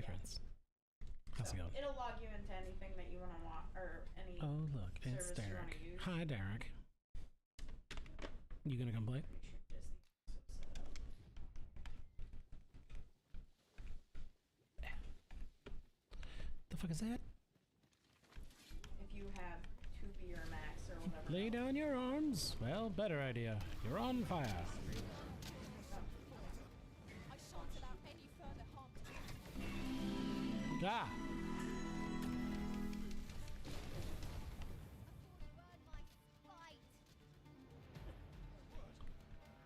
entrance. How's it going? It'll log you into anything that you want to watch, or any. Oh, look, it's service you Derek. wanna use. Hi, Derek. You gonna come play? Pretty sure Disney also set up. The fuck is that? If you have Tubi or Max or whatever. Lay down your arms. Well, better idea. You're on fire. I shan't allow any further harm to you. Ah!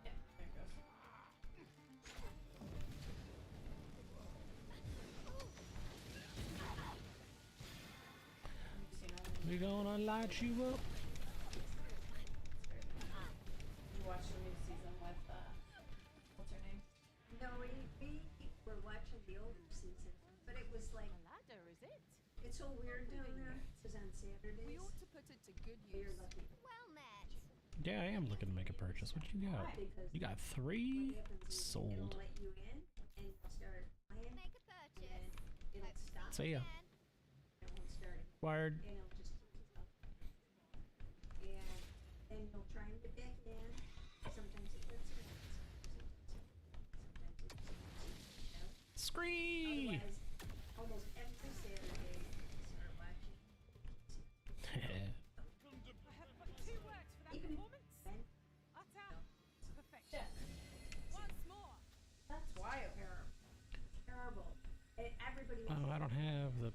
Yeah, there it goes. You've seen all We gonna light you up. You watched the new season with what's her name? No, we were watching the older season, but it was like, A ladder, is it? it's so weird down there. It was on Saturdays. We ought to put it to good You're use. lucky. Well met. Yeah, I am looking to make a purchase. What you got? Because You got what 3 happens is sold. it'll let you in and start playing, Make a and purchase. then it'll stop See ya. and it won't start again. Wired. And it'll just keep it up. And then you'll try and get back in. Sometimes it lets you in, sometimes it doesn't. Scree! Otherwise, almost every Saturday, I start watching. I have but 2 words for that Even performance. then, Utter perfection. Yeah, Once more. that's why. terrible. Everybody makes Oh, I don't have the.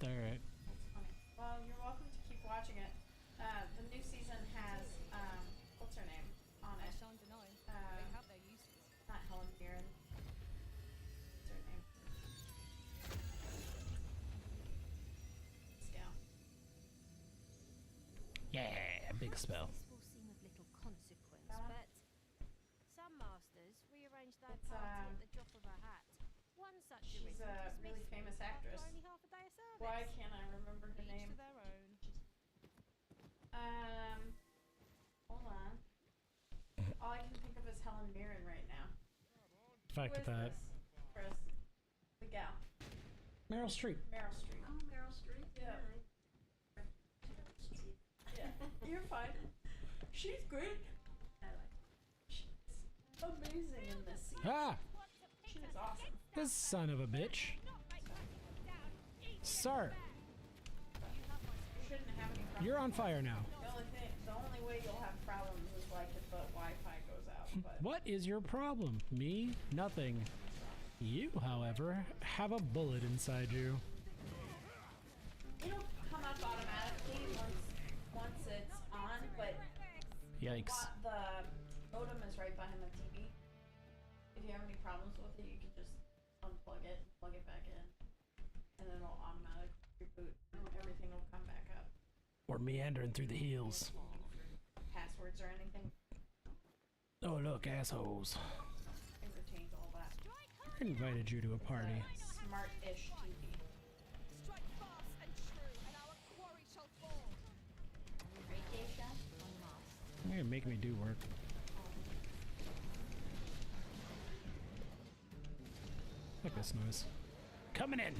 Alright. That's funny. Well, you're welcome to keep watching it. The new season has what's her name on I it? shan't deny. They have their uses. Not Helen Mirren. What's her name? Scout. Yeah, big spell. This will seem of little consequence, That one? but some masters rearrange their It's, party at the drop of a hat. One such She's a really famous actress. Only half a day of service. Why can't I remember her Each name? to their own. Hold on. All I can think of is Helen Mirren right now. Fact Who of is that. this? Chris. The gal. Meryl Streep. Meryl Streep. Oh, Meryl Streep. Yeah. Yeah. You're fine. She's great. I like She's amazing in this scene. Ah! She is awesome. This son of a bitch. Sir, You shouldn't have any problems. you're on fire now. The only way you'll have problems is like if the Wi-Fi goes out. But What is your problem? Me? Nothing. You, however, have a bullet inside you. it'll come up automatically once it's on. But Yikes. the modem is right behind the TV. If you have any problems with it, you can just unplug it, plug it back in, and then it'll automatically reboot. And everything will come back up. Or meandering through the hills. Passwords or anything. Oh, look, assholes. It retains all that. I invited you to a party. Smart-ish TV. Strike fast and true, and our quarry shall fall. You're gonna make me do work. Fuck this noise. Coming in!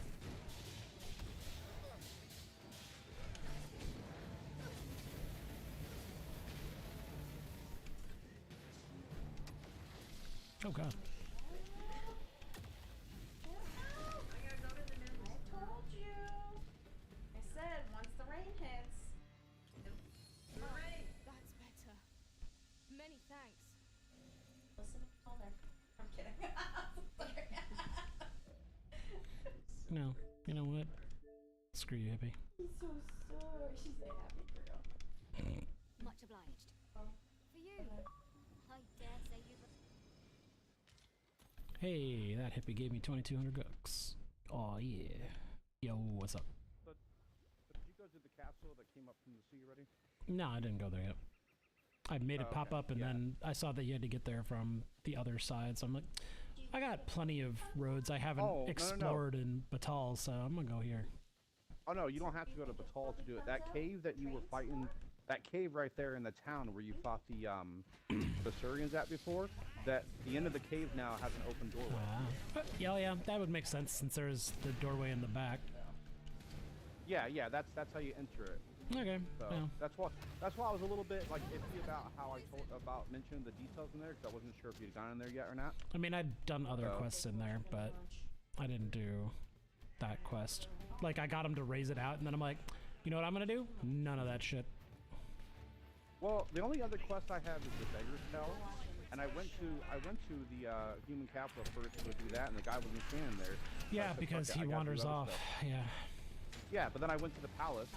Oh god. I gotta go to the next. I told you. I said once the rain hits. You're right. That's better. Many thanks. Listen to Calder. I'm kidding. Sorry. No, you know what? Screw you, hippie. He's so sorry. She's a happy girl. Much obliged. Oh, For you, I dare say you've. Hey, that hippie gave me 2,200 bucks. Oh yeah. Yo, what's up? But did you go to the castle that came up from the sea already? No, I didn't go there yet. I made it Oh, pop okay, up and yeah. then I saw that you had to get there from the other side, so I'm like, I got plenty of roads I haven't Oh, no. explored in Batal, so I'm gonna go here. Oh no, you don't have to go to Batal to do it. That cave that you were fighting that cave right there in the town where you fought the Surians at before, that the end of the cave now has an open doorway. Yeah, that would make sense since there's the doorway in the back. Yeah, that's how you enter it. Okay. So Yeah. that's why I was a little bit like iffy about how I told about mentioning the details in there, because I wasn't sure if you'd gone in there yet or not. I mean, I'd done other So- quests in there, but I didn't do that quest. Like, I got him to raise it out, and then I'm like, you know what I'm gonna do? None of that shit. Well, the only other quest I have is the Beggar's Tell, and I went to the human capital first to do that, and the guy wasn't standing there. So I Yeah, said, because "Fuck it, he I gotta do wanders other off. stuff." Yeah. Yeah, but then I went to the palace.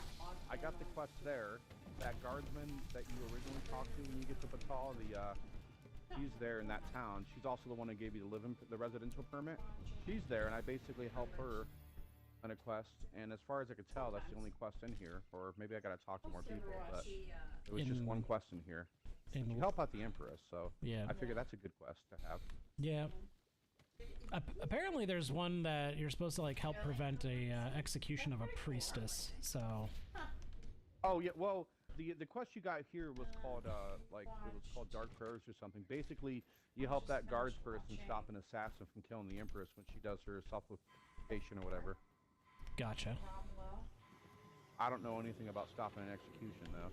I got the quest there. That guardsman that you originally talked to when you get to Batal, she's there in that town. She's also the one that gave you the residential permit. She's there, and I basically help her on a quest. And as far as I could tell, that's the only quest in here. Or maybe I gotta talk to more people, but it was just one quest in here. You help out the Empress, so Yeah. I figure that's a good quest to have. Yeah. Apparently, there's one that you're supposed to like help prevent a execution of a priestess. So. Oh yeah, well, the quest you got here was called it was called Dark Prayers or something. Basically, you help that guards person stop an assassin from killing the Empress when she does her supplication or whatever. Gotcha. I don't know anything about stopping an execution though.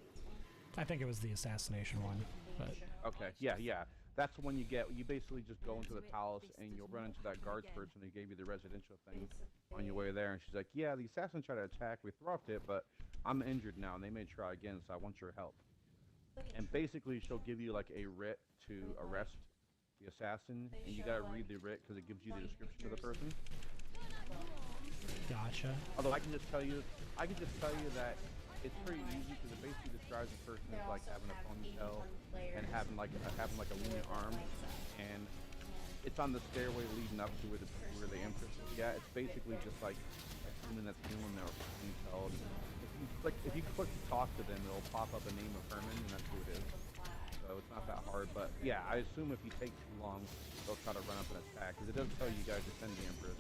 I think it was the assassination one, but Okay, yeah. That's the one you get. You basically just go into the palace and you'll run into that guards person who gave you the residential thing on your way there, and she's like, "Yeah, the assassin tried to attack. We thwarted it, but I'm injured now, and they may try again, so I want your help." And basically, she'll give you like a writ to arrest the assassin, and you gotta read the writ because it gives you the description of the person. gotcha. Although I can just tell you that it's pretty easy because it basically describes the person as like having a ponytail and having like a lean arm, and it's on the stairway leading up to where the Empress is. Yeah, it's basically just like a human that's feeling their ponytail. If you click to talk to them, it'll pop up a name of Herman, and that's who it is. So it's not that hard, but yeah, I assume if you take too long, they'll try to run up and attack, because it does tell you guys to send the Empress.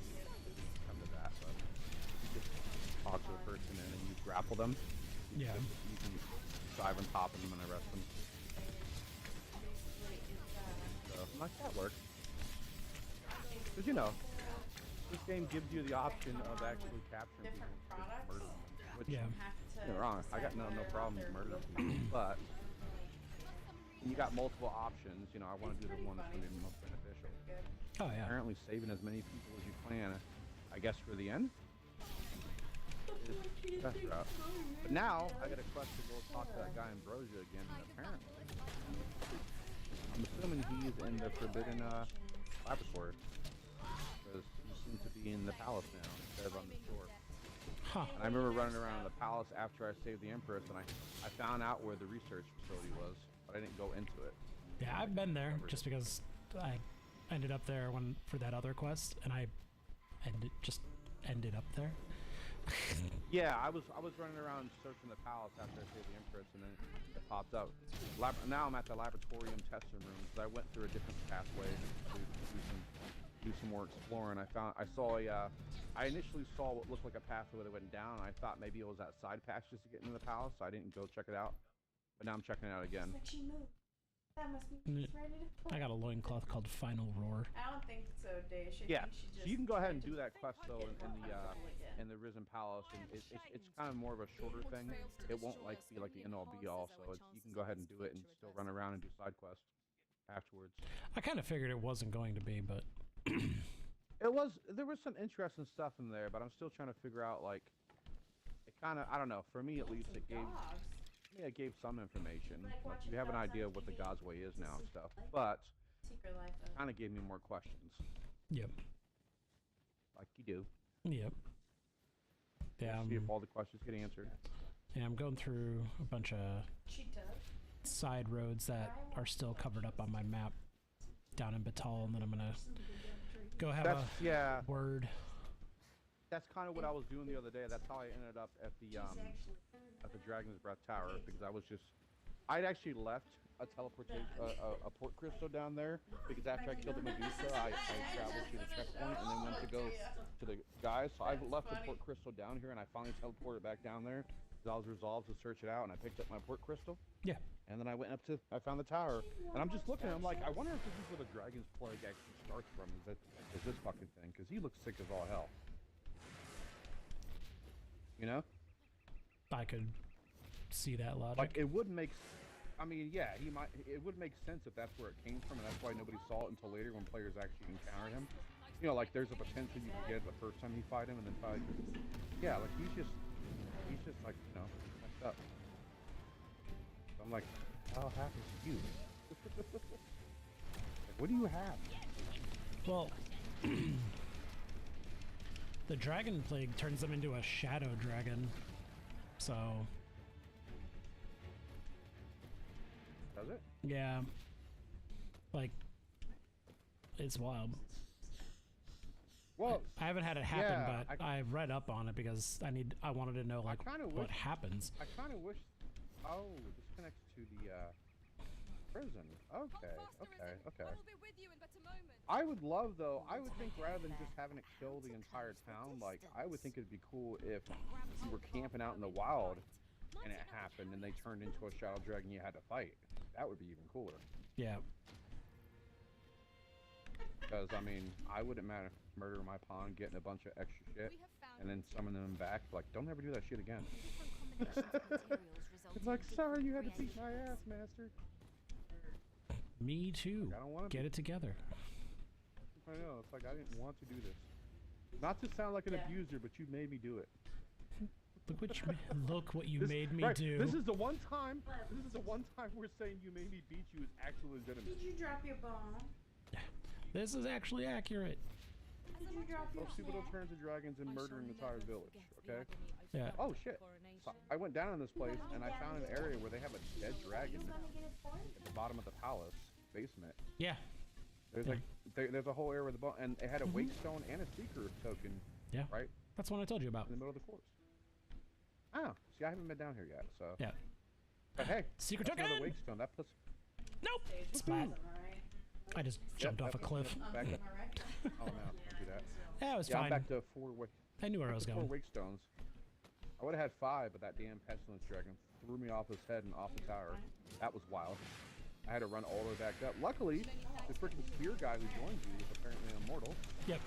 Come to that, but you just talk to the person and then you grapple them. Yeah. You can dive on top of them and arrest them. So, like that works. Because, you know, this game gives you the option of actually capturing people and murdering them. Which, Yeah. don't get me wrong, I got no problem with murdering people, but you got multiple options. You know, I want to do the one that's going to be the most beneficial. Oh yeah. Apparently saving as many people as you can, I guess, for the end. Is the best route. But now I got a quest to go talk to that guy in Brosia again, and apparently I'm assuming he's in the Forbidden Laboratory, because he seems to be in the palace now instead of on the shore. Huh. And I remember running around the palace after I saved the Empress, and I found out where the research facility was, but I didn't go into it. Yeah, I've been there just because I ended up there for that other quest, and I ended up there. Yeah, I was running around searching the palace after I saved the Empress, and then it popped up. Now I'm at the laboratorium testing room, because I went through a different pathway to do some more exploring. I initially saw what looked like a pathway that went down, and I thought maybe it was that side path just to get into the palace, so I didn't go check it out. But now I'm checking it out again. Like she moved. That must be Mm. she's ready to go. I got a loincloth called Final Roar. I don't think so, Dash. Yeah, She so just you can go ahead and tried do to that quest though in the Risen Palace, and it's kind of more of a shorter thing. It won't like be like the end all be all, so you can go ahead and do it and still run around and do side quests afterwards. I kind of figured it wasn't going to be, but There was some interesting stuff in there, but I'm still trying to figure out like it kind of, I don't know, for me at least it gave some information. Like you have an idea of what the God's Way is now and stuff, but Secret Life of kind of gave me more questions, yep, like you do. yep. Yeah, See if all the questions get answered. yeah, I'm going through a bunch of She does. side roads that are still covered up on my map down in Batal, and then I'm gonna go have That's a word. That's kind of what I was doing the other day. That's how I ended up at the Dragon's Breath Tower, because I'd actually left a teleportation, a port crystal down there, because after I killed the Medusa, I traveled to the checkpoint and then went to go to the guys. So I left the port crystal down here, and I finally teleported back down there. 'Cause I was resolved to search it out, and I picked up my port crystal. Yeah. And then I went up to, I found the tower, and I'm just looking. I'm like, I wonder if this is where the Dragon's Plague actually starts from. Is this fucking thing? Because he looks sick as all hell. You know? I could see that logic. Like it would make. I mean, yeah, he might. It would make sense if that's where it came from, and that's why nobody saw it until later when players actually encountered him. You know, like there's a potential you could get the first time you fight him, and then fight. Yeah, like he's just like messed up. So I'm like, how happens to you? Like, what do you have? Well, the Dragon Plague turns them into a shadow dragon, so Does it? yeah, like it's wild. Well, I haven't had it happen, yeah, but I read up on it because I wanted to know like kinda what wish- happens. I kind of wish. Oh, this connects to the prison. Okay. I would love though. I would think rather than just having it kill the entire town, like I would think it'd be cool if you were camping out in the wild and it happened and they turned into a shadow dragon you had to fight. That would be even cooler. Yeah. Because I mean, I wouldn't murder my pawn, getting a bunch of extra shit, and then summon them back. Like, don't ever do that shit again. It's like, sorry, you had to beat my ass, master. Me too. I don't want to Get it together. I know. It's like I didn't want to do this. Not to sound like an abuser, but you made me do it. Look what you This- made me right, do. This is the one time. This is the one time we're saying you made me beat you is actually legitimate. Did you drop your bomb? This is actually accurate. Did you drop your Most people don't snack? turn to dragons and murder an entire village. Okay. Yeah. Oh shit. So I went down in this place and I found an area where they have a dead dragon You gonna get it for at the bottom of the palace basement. Yeah. There's like there's a whole area with the bone, and it had a wake stone and a seeker token. Yeah. Right That's what I told you about. in the middle of the forest. Oh, see, I haven't been down here yet, so. Yeah. But hey, Secret that's another token. wake stone. That puts. Nope. Splat. Alright. I just jumped off a cliff. Back up. Alright. Oh no, don't do that. Yeah, it was Yeah, I'm fine. back to four wake. I knew where I was Four going. wake stones. I would have had 5, but that damn pestilence dragon threw me off his head and off the tower. That was wild. I had to run all the way back up. Luckily, the freaking spear guy who joined you was apparently immortal, Yep.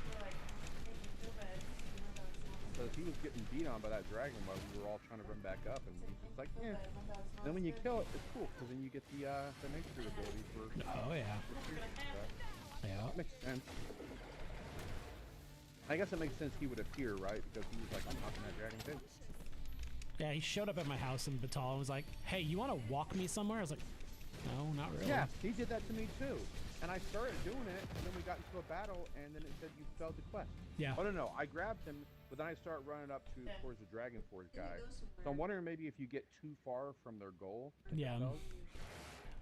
because he was getting beat on by that dragon while we were all trying to run back up, and he's just like, yeah. Then when you kill it, it's cool, because then you get the nature ability for. Oh yeah. Yeah. That makes sense. I guess it makes sense he would appear, right? Because he was like, I'm knocking that dragon too. Yeah. He showed up at my house in Batal and was like, "Hey, you want to walk me somewhere?" I was like, "No, not really." Yeah, he did that to me too. And I started doing it, and then we got into a battle, and then it said you failed the quest. Yeah. Oh no, I grabbed him, but then I started running up towards the Dragon Forge guy. So I'm wondering maybe if you get too far from their goal. Yeah. themselves,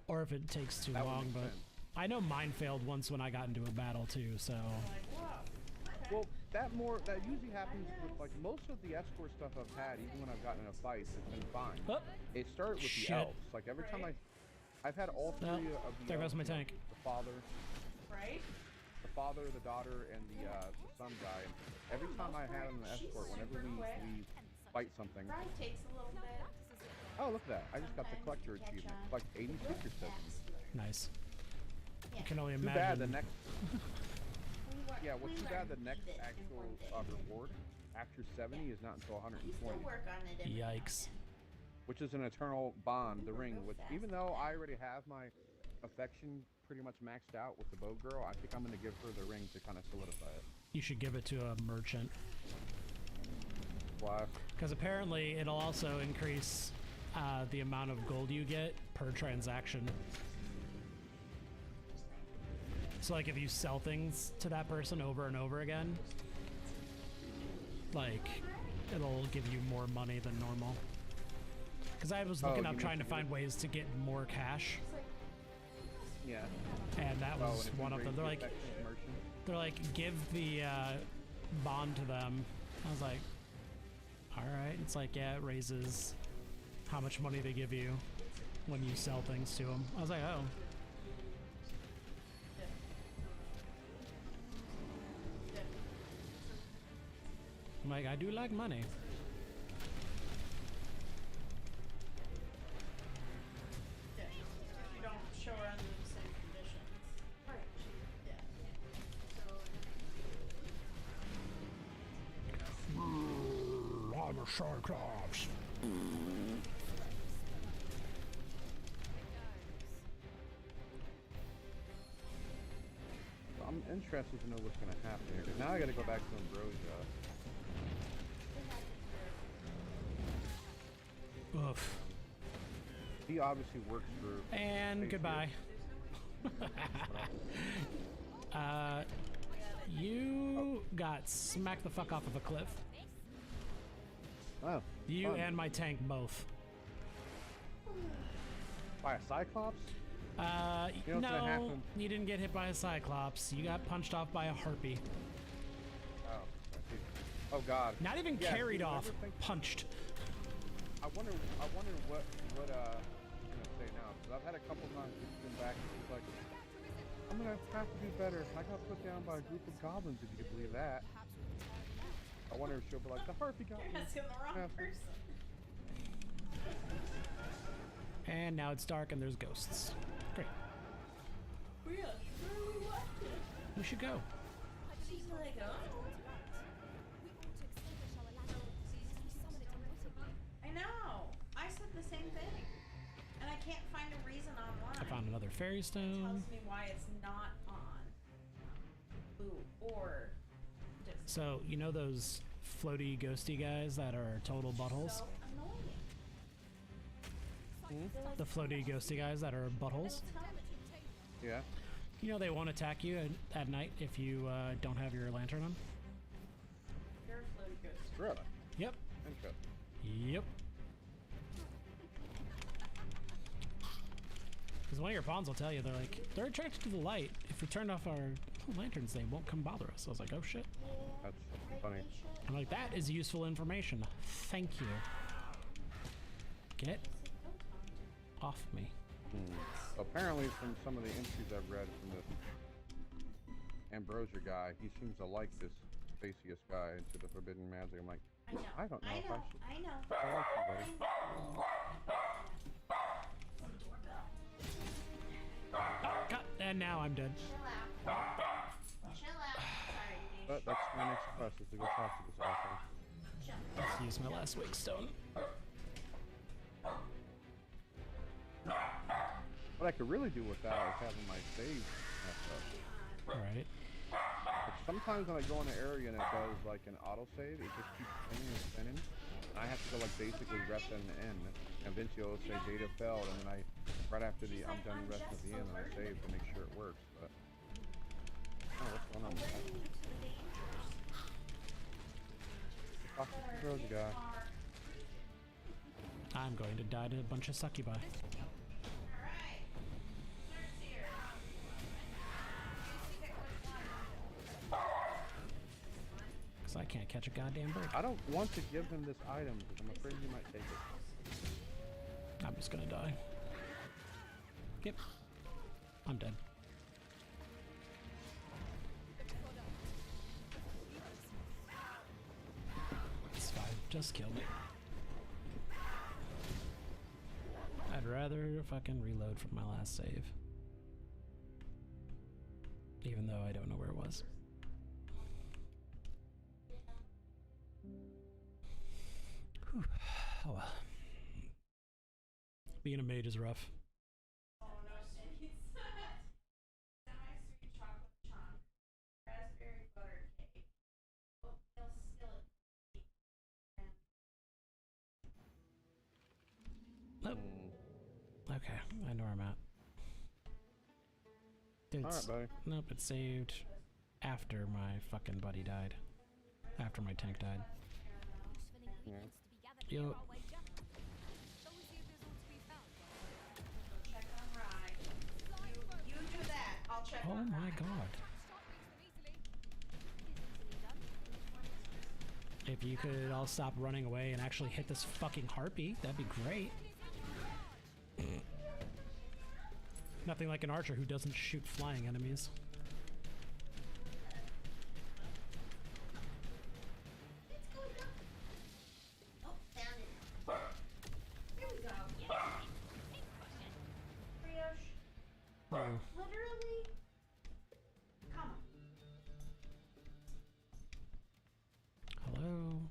Or if it takes too that would long, make but sense. I know mine failed once when I got into a battle too. So Well, that usually happens with like most of the escort stuff I've had, even when I've gotten in a fight, it's been fine. Oh. It started with Shit. the elves. Like every time I've had all 3 Oh, of the there goes elves, my you know, tank. The father, Right? the daughter, and the son guy. And every time I had an escort, whenever we fight something. Ride takes a little bit. Oh, look at that! I just got the collector achievement. Collect 80 secret tokens. nice. I can only Too bad the imagine. next. Yeah, well, too bad the next actual reward after 70 is not until 120, Work on it. every now and Yikes. which is an eternal bond, the ring. Which, even though I already have my affection pretty much maxed out with the bow girl, I think I'm gonna give her the ring to kind of solidify it. You should give it to a merchant Why? because apparently it'll also increase the amount of gold you get per transaction. So like if you sell things to that person over and over again, like it'll give you more money than normal. Because I was looking you up mean trying to to find ways to get more cash, Yeah. and that Oh, was and if you one of them. raise They're the like, affection of merchant- they're like, give the bond to them. I was like, all right. It's like, yeah, it raises how much money they give you when you sell things to them. I was like, oh. I'm like, I do like money. I'm a Cyclops. I'm interested to know what's gonna happen here. 'Cause now I gotta go back to Ambrosia. Oof. He obviously works for. And Patriot. goodbye. You got smacked the fuck off of a cliff. Oh. You fun. and my tank both. By a Cyclops? You know what's gonna No, happen? you didn't get hit by a Cyclops. You got punched off by a Harpy. Oh. I see. Oh God. Not even Yeah, carried you ever off, think- punched. I wonder what he's gonna say now. Because I've had a couple times he's been back and he's like, I'm gonna have to do better. I got put down by a group of goblins, if you can believe that. I wonder if she'll be like, the Harpy got me. You're asking the wrong Yeah. person. And now it's dark and there's ghosts. Great. We are truly watching. We should go. She's like, oh. I know. I said the same thing. And I can't find a reason online. I found another fairy It stone. tells me why it's not on Blue or Disney. So, you know those floaty ghosty guys that are total buttholes? So annoying. The floaty ghosty guys that are buttholes? Yeah. You know they won't attack you at night if you don't have your lantern on? You're a floaty ghost. Really? Yep. Interesting. Yep. Because one of your pawns will tell you, they're attracted to the light. If we turn off our lanterns, they won't come bother us. I was like, oh shit. That's funny. I'm like, that is useful information. Thank you. Get off me. Apparently, from some of the entries I've read from this Ambrosia guy, he seems to like this Spacious guy into the Forbidden Magic. I'm like, I know. I don't know if I should. I know. I like you, buddy. God, and now I'm dead. Chill out. Chill out. Sorry, Nish. But that's my next quest is to go talk to this asshole. Chill. Let's use my last wake stone. What I could really do with that is having my save messed up. Right. Like sometimes when I go in an area and it does like an autosave, it just keeps spinning and spinning. And I have to go like basically rest at an end. And eventually it'll say data failed, and then right after I'm done resting at the end, and I save to make sure it works. But oh, what's going on with that? Talk to the Rosa guy. I'm going to die to a bunch of succubi. Because I can't catch a goddamn bird. I don't want to give him this item because I'm afraid he might take it. I'm just gonna die. Yep. I'm dead. It's fine. Just kill me. I'd rather fucking reload from my last save. Even though I don't know where it was. Whew. Oh well. Being a mage is rough. Oh no, it's semi-sweet chocolate chunk, raspberry butter cake, oatmeal skillet cake, and Nope. Okay, I know where I'm at. Alright, buddy. Nope, it's saved after my fucking buddy died. After my tank died. Yo. check on Rye. You do that. I'll check Oh on my Rye. god. If you could all stop running away and actually hit this fucking harpy, that'd be great. Nothing like an archer who doesn't shoot flying enemies. Oh, found it. Here we go. Brioche, Oh. literally. Come on. Hello?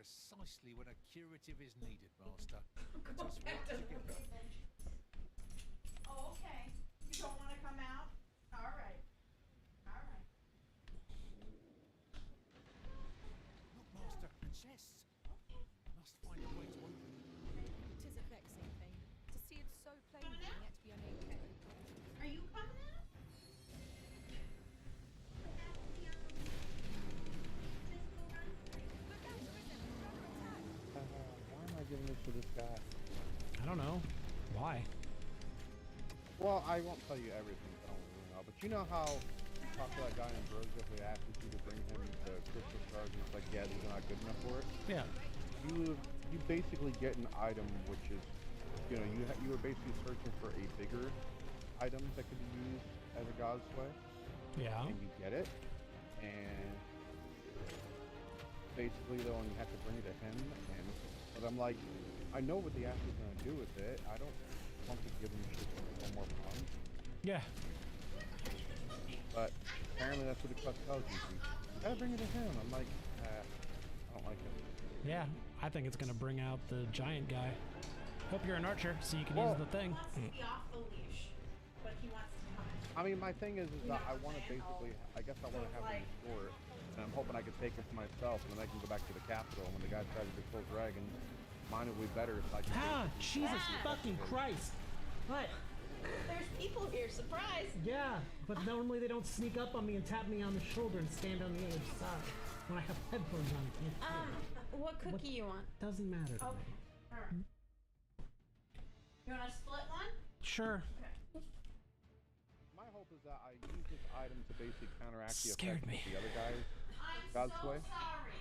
precisely when a curative is needed, Master. Go Just back work to the together. revenge. Oh, okay. You don't want to come out? All right. All right. Look, Master, chests. Must find a way to open them. Tis a vexing thing to see it so plainly and yet be unaided. Are you coming out? Why am I giving this to this guy? I don't know. Why? Well, I won't tell you everything, I don't really know. But you know how you talk to that guy in Broja who asked you to bring him the crystal stars and it's like, yeah, these are not good enough for it? Yeah. You basically get an item which is, you know, you were basically searching for a bigger item that could be used as a god's way. Yeah. And you get it. And basically though, you have to bring it to him. But I'm like, I know what the asset's gonna do with it. I don't want to give him shit for no more fun. Yeah. But apparently that's what the quest tells you. You gotta bring it to him. I'm like, I don't like it. Yeah. I think it's gonna bring out the giant guy. Hope you're an archer, so you can Well- use the thing. He wants to be off the leash, but he wants to come in. I mean, my thing is that I want to saying? basically, I guess I want to have him restore it, and I'm hoping I can take it for myself, and then I can go back to the capital, and when the guy tries to kill dragons, mine will be better if I can. Ah, basically- Jesus fucking Christ! What? There's people here. Surprise! Yeah, but normally they don't sneak up on me and tap me on the shoulder and stand on the edge. Sorry. When I have headphones on, I can't hear. What cookie you want? Doesn't matter to Okay. me. All right. You want to split one? Sure. My hope is that I use this item to basically counteract the Scared effect me. of the other guys, I'm God's so way. sorry.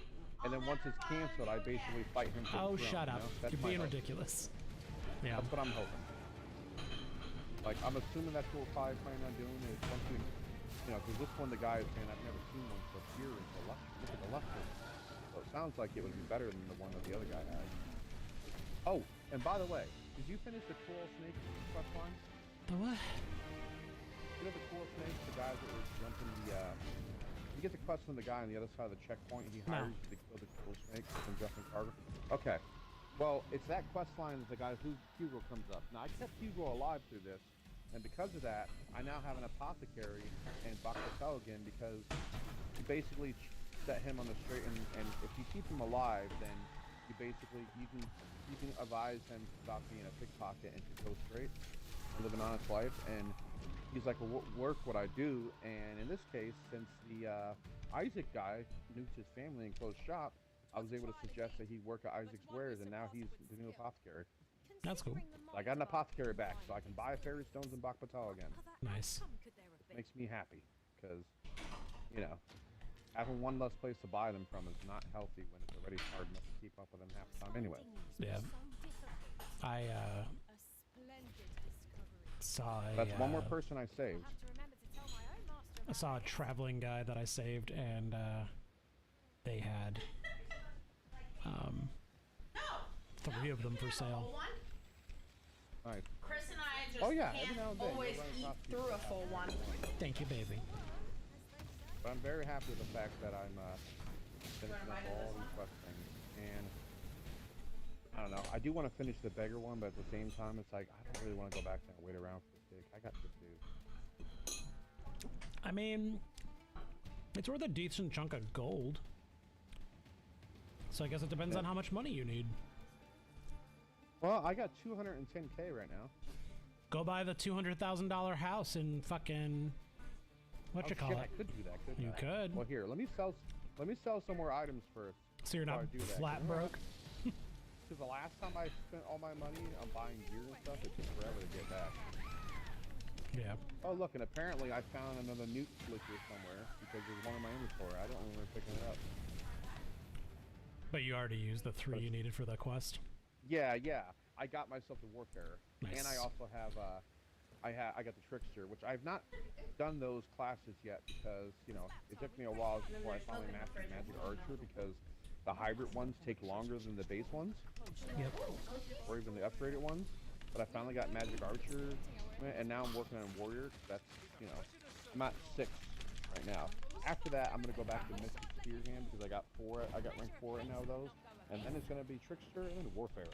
and then I'll once never it's bother canceled, you I again. basically fight him for Oh, the throne, shut you up. know? That's You're my being hope. ridiculous. Yeah. That's what I'm hoping. Like, I'm assuming that's what we're probably planning on doing is once we, you know, because this one, the guy is saying I've never seen one so pure and so lustrous. Look at the luster. So it sounds like it would be better than the one that the other guy had. Oh, and by the way, did you finish the coral snake quest line? The what? You know the coral snakes, the guys that were jumping the, you get the quest from the guy on the other side of the checkpoint, and he No. hires you to kill the coral snakes from Justin Carter. Okay. Well, it's that quest line that the guy Hugo comes up. Now, I kept Hugo alive through this, and because of that, I now have an apothecary in Bakbatel again because you basically set him on the straight, and if you keep him alive, then you basically, you can advise him to stop being a pickpocket and to go straight and live an honest life. And he's like, well, what work would I do? And in this case, since the Isaac guy nuked his family and closed shop, I was able to suggest that he work at Isaac's Wares, and now he's the new apothecary. That's cool. I got an apothecary back, so I can buy fairy stones in Bakbatal again. Nice. Makes me happy, because, you know, having one less place to buy them from is not healthy when it's already hard enough to keep up with them half the time anyway. Yeah. I saw a, That's one more person I saved. I saw a traveling guy that I saved, and they had 3 of them for sale. Full one? Alright. Chris and I just Oh, yeah, every can't now and then always you'll run eat across through people a full one. Thank you, baby. But I'm very happy with the fact that I'm finishing up bite of all this these one? quest things. And I don't know. I do want to finish the beggar one, but at the same time, it's like I don't really want to go back there and wait around for the pig. I got shit to do. I mean, it's worth a decent chunk of gold. So I guess it depends on how much money you need. Well, I got 210K right now. Go buy the $200,000 house in fucking Oh, shit, I could do that, couldn't You I? could. Well, here, let me sell some more items first. So you're before not I do that. flat Remember broke. Because the last time I spent all my money on buying gear and stuff, it took forever to get back. Yeah. Oh, look, and apparently I found another newt flicker somewhere because there's one in my inventory. I don't remember picking it up. But you already used the 3 you needed for the quest. Yeah, yeah. I got myself the Warfarer. Nice. And I also have, I got the Trickster, which I've not done those classes yet because, you know, it took me a while before I finally mastered Magic Archer because the hybrid ones take longer than the base ones. Yep. Or even the upgraded ones. But I finally got Magic Archer, and now I'm working on Warrior. That's, you know, I'm at 6 right now. After that, I'm going to go back to Mystic Spear Hand because I got rank 4 right now of those, and then it's gonna be Trickster and then Warfarer.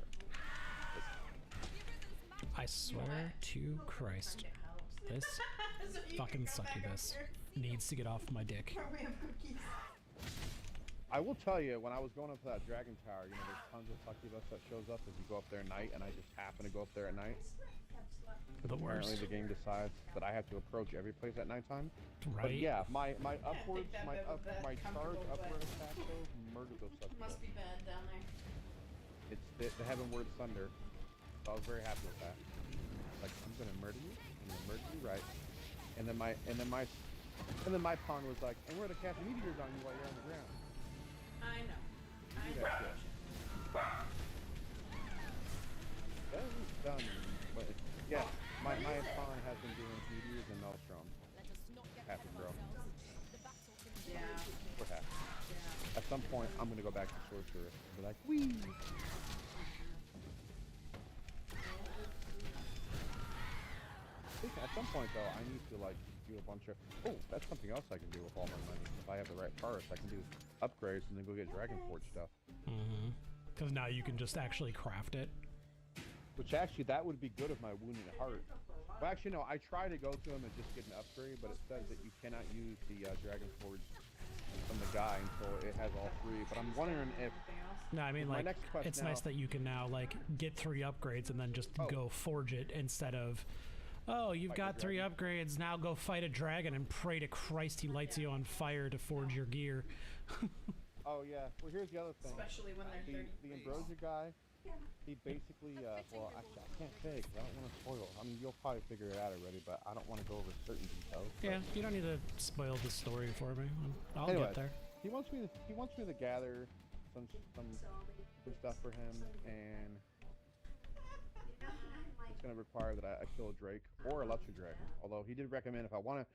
I swear to Christ, this So you fucking can come back succubus upstairs. needs to get off my dick. Where we have cookies. I will tell you, when I was going up to that Dragon Tower, you know, there's tons of succubus that shows up if you go up there at night, and I just happen to go up there at night. The Apparently worst. the game decides that I have to approach every place at nighttime. But Right? yeah, my upwards, that my bit was that charge comfortable, but- upward attack though murdered those succubus. Must be bad down there. It's the Heavenward Thunder. So I was very happy with that. Like, I'm gonna murder you, I'm gonna murder you right. And then my pawn was like, and we're gonna cast meteors on you while you're on the ground. I know. I Do know. that shit. That is done. But yeah, my pawn has been doing meteors and Maelstrom. Let us not get Happy ahead of girl. ourselves. The battle can Yeah. We're happy. Yeah. At some point, I'm gonna go back to Sorcerer and be like, wee! At some point, though, I need to, like, do a bunch of... Oh, that's something else I can do with all my money. If I have the right parts, I can do upgrades and then go get Dragon Forge stuff. Mm-hmm. Because now you can just actually craft it. Which, actually, that would be good if my Wounded Heart... Well, actually, no, I try to go to him and just get an upgrade, but it says that you cannot use the Dragon Forge from the guy until it has all 3. But I'm wondering if... No, I mean, My like, next quest it's now- nice that you can now, like, get 3 upgrades and then just Oh. go forge it instead of, oh, you've Fight got the 3 upgrades, now go fight a dragon and pray to Christ he lights you on fire to forge your gear. Oh, yeah. Well, here's the other thing. Especially when they're 30 The degrees. Ambrosia guy, he basically, well, actually, I can't say because I don't want to spoil. I mean, you'll probably figure it out already, but I don't want to go over certain details. but Yeah, you don't need to spoil the story for me. I'll Anyways, get there. He wants me to gather some stuff for him, and it's gonna require that I kill a Drake or a Lesser Dragon. Although he did recommend if I want to,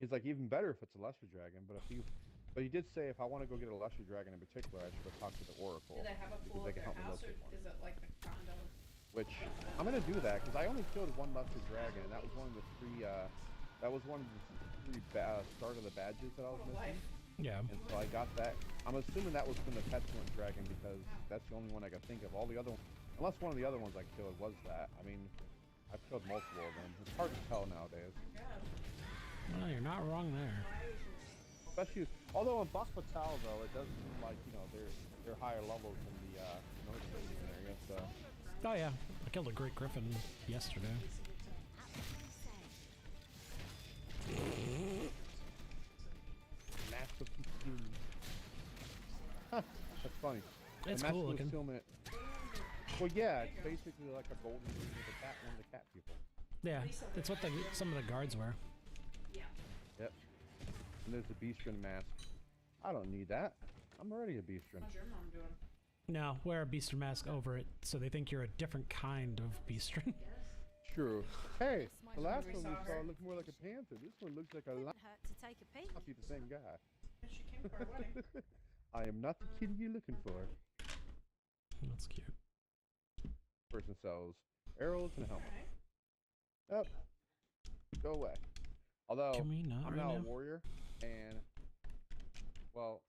he's like even better if it's a Lesser Dragon. But he did say if I want to go get a Lesser Dragon in particular, I should go talk to the Oracle. Do they have a because pool they at can their help me house, or locate one. is it like a condo? Which I'm gonna do that because I only killed one Lesser Dragon, and that was one of the 3. That was one of the 3 start of the badges that I was What missing. life? Yeah. And so I got that. I'm assuming that was from the Petulant Dragon because that's the only one I could think of. All the other, unless one of the other ones I killed was that. I mean, I've killed multiple of them. It's hard to tell nowadays. God. Well, you're not wrong there. Especially, although in Bak Batal though, it does seem like they're higher levels than the Northern area. So Oh yeah, I killed a Great Griffin yesterday. massive concealment. Huh, that's funny. The It's massive cool looking. concealment. Well, yeah, it's basically like a golden ring with a cat, one of the cat people. Yeah, it's what some of the guards wear. Yep. And there's the Beastrin mask. I don't need that. I'm already a Beastrin. How's your mom doing? No, wear a beastrin mask over it so they think you're a different kind of beastrin. True. Hey, the last we one we saw saw her. looked more like a panther. This one looks like a lion. Wouldn't hurt to take a peek. Must be the same guy. Yeah, she came for a wedding. I am not the kitty you're looking for. That's cute. Person sells arrows and a helmet. Alright. Yep. Go away. Although Can we not I'm right now now? a warrior, and well,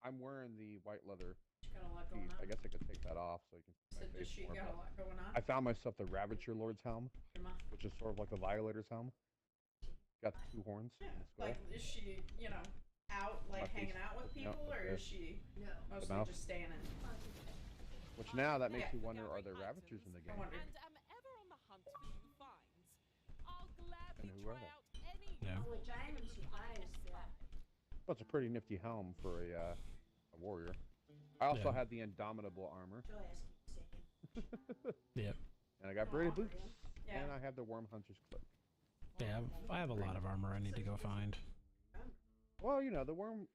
I'm wearing the white leather She got a lot going piece. on. I guess I could take that off so you can see So my does face she more. got a but lot going on? I found myself the Ravager Lord's helm, Your mom? which is sort of like the Violator's helm. Got the 2 horns Yeah. and the skull. Like, is she, out, like, My hanging face. out with No, people, or okay. is she mostly mouth. just staying in? Which now that makes Yeah. you wonder, are there Ravagers in the I game? wonder. And am ever on the hunt for new finds. I'll gladly And who are try they? out any Yeah. new Which I am ability surprised spy. that- Well, it's a pretty nifty helm for a warrior. I also Yeah. had the Indomitable armor, She'll ask me the same. Yep. and I got braided boots, Yeah. and I have the Worm Hunter's cloak. Yeah, I have a lot of armor I need to go find. Well, you know, the worm's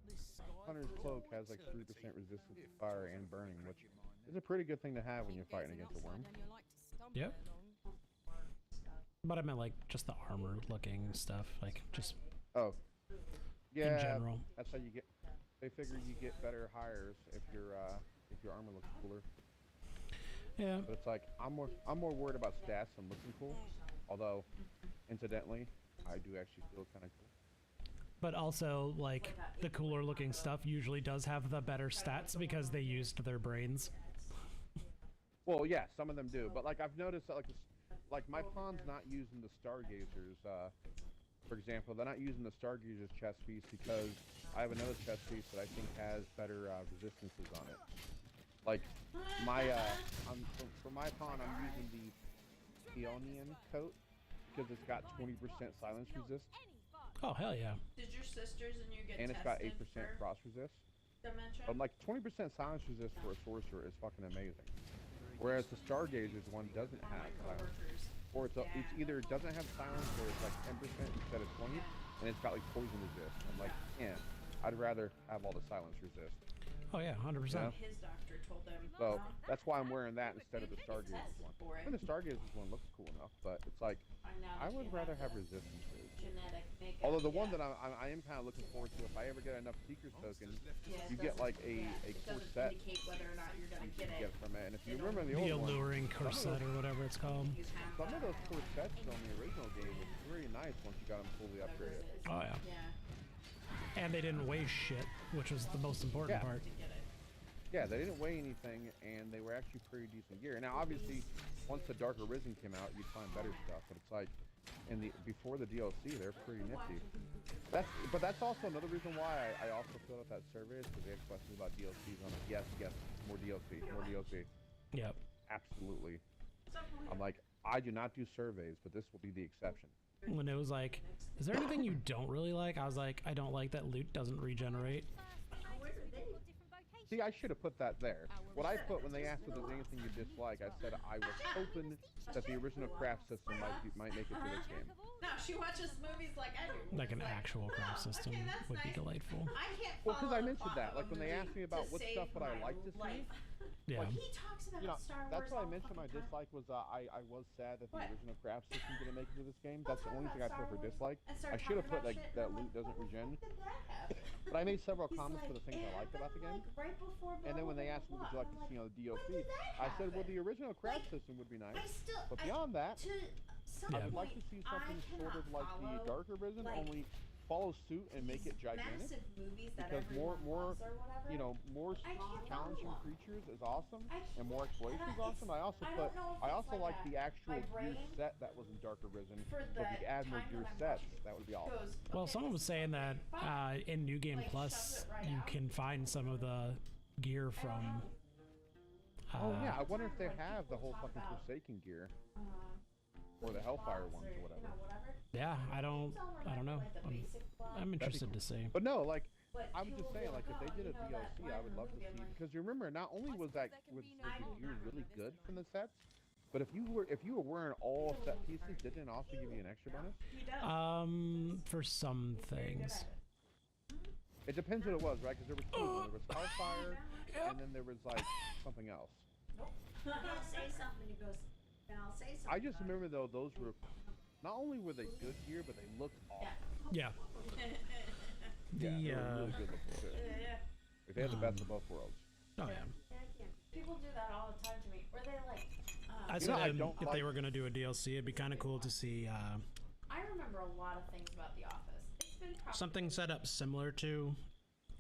This sky Hunter's for cloak all has like 3% eternity. resistance to If fire I and burning, change which your mind, is a pretty good thing to have when Think you're fighting there's against a an worm. upside and you like to stumble Yep. along. But I meant like just the armor looking stuff, like just Oh, yeah. in general. That's how you get. They figure you get better hires if your armor looks cooler. Yeah. But it's like I'm more worried about stats than looking cool. Although, incidentally, I do actually feel kind of cool. But also, like, the cooler looking stuff usually does have the better stats because they used their brains. Well, yeah, some of them do, but like I've noticed that like my pawn's not using the Stargazers. For example, they're not using the Stargazers chess piece because I have another chess piece that I think has better resistances on it. Like my for my pawn, I'm using the Peonian coat because it's got 20% silence resist, Oh, hell yeah. Did your sisters and you get and it's got 8% tested for frost resist. dementia? But like 20% silence resist for a sorcerer is fucking amazing. Whereas the Stargazers one doesn't One of have my silence. coworkers. Or it's either it doesn't have silence or it's like 10% instead of 20, and it's got like poison resist. I'm like, yeah, I'd rather have all the silence resist. Oh, yeah, 100%. Yeah. His doctor told him. So "No, that's why I'm wearing that instead of the tested Stargazers one. for it. And the Stargazers one looks cool enough, but it's like Now I that would you rather have the resistances. genetic makeup. Although the one yeah. that I am kind of looking forward to, if I ever get enough Seekers tokens, Yeah, it you get doesn't- like a it doesn't corset indicate whether or not you're gonna you get can it. get from it. And if you It'll- remember in the The old one, alluring corset or whatever it's called. Use half some of that. those corsets on the original game were pretty nice once you got them fully upgraded. Oh, yeah. Yeah. And they didn't weigh shit, which was the most important Yeah. part. To get it. Yeah, they didn't weigh anything, and they were actually pretty decent gear. Now, obviously, once the Dark Arisen came out, you'd find better stuff. But it's like, before the DLC, they're pretty nifty. But that's also another reason why I also filled out that survey is because they had questions about DLCs on it. Yes, more DLC. Yep. Absolutely. I'm like, I do not do surveys, but this will be the exception. When it was like, is there anything you don't really like? I was like, I don't like that loot doesn't regenerate. See, I should have put that there. What I put when they asked if there's anything you dislike, I said I was hoping that the original craft system might make it to this game. No, she watches movies like I do. Like an It's actual craft oh, system okay, that's would be nice. delightful. I can't Well, because I follow the mentioned plot that, of like a when they movie asked me about to what save stuff would I my like to see, life. Yeah. He talks about you know, Star Wars. that's why I all mentioned my fucking time. dislike was I was sad that the What? original craft system didn't make it to this game. That's the Talk only thing I about put for Star Wars dislike. and start I should have talking put about like shit, that and I'm loot doesn't when regen. Did that happen? But I made several He's comments for the things I "It liked about the game. happened, like, right before And then when they blah, asked me, blah, would you like blah. to see on the When DLC, did that I said, well, happen? the original craft Like, system would be nice. I still, But beyond that, to some I would point, like to see something I sort of like the cannot Dark Arisen, like, only follow suit and make these it gigantic. massive movies that Because more, everyone loves or whatever. you know, more I can't challenging follow 'em. creatures is awesome, I and more exploration is it's- awesome. I also I put, don't know if I it's also like a- the actual my gear brain set that was in Dark Arisen. for So the if you add more time gear that I'm sets, watching that would be awesome. goes, Well, okay, someone this was is saying that fine. in New Game Like, Plus, shoves it right you out. can find some of the gear from. Oh yeah, I wonder if they Like, have the people whole talk fucking about, Forsaken gear uh, or the Hellfire plots ones or whatever. You know, whatever. Yeah, I don't know. Like the basic plot. I'm be interested cool. to see. But no, like But I was people just will be saying, like if they "Oh, did a you know that DLC, line I in would the love to movie." I'm see like, because you remember not only was that was the gear really good from the sets, but if you were wearing all set pieces, didn't it also give you an extra bonus? He does. For some He's very good things. at it. It depends what it was, right? Because there was two. Of them. There was Hellfire, and then there was like something else. He'll say something, he goes, and I'll say something. I just about it. remember though those were not only were they good gear, but they looked awesome. Yeah. The Yeah, they were really good looking too. Yeah. Like, they had the best of both worlds. oh yeah. Yeah, I can't. People do that all the time to me. Where they like, I You said know, I if don't they like- were gonna do a DLC, it'd be kind of cool to see I remember a lot of things about The Office. It's been probably something set up similar to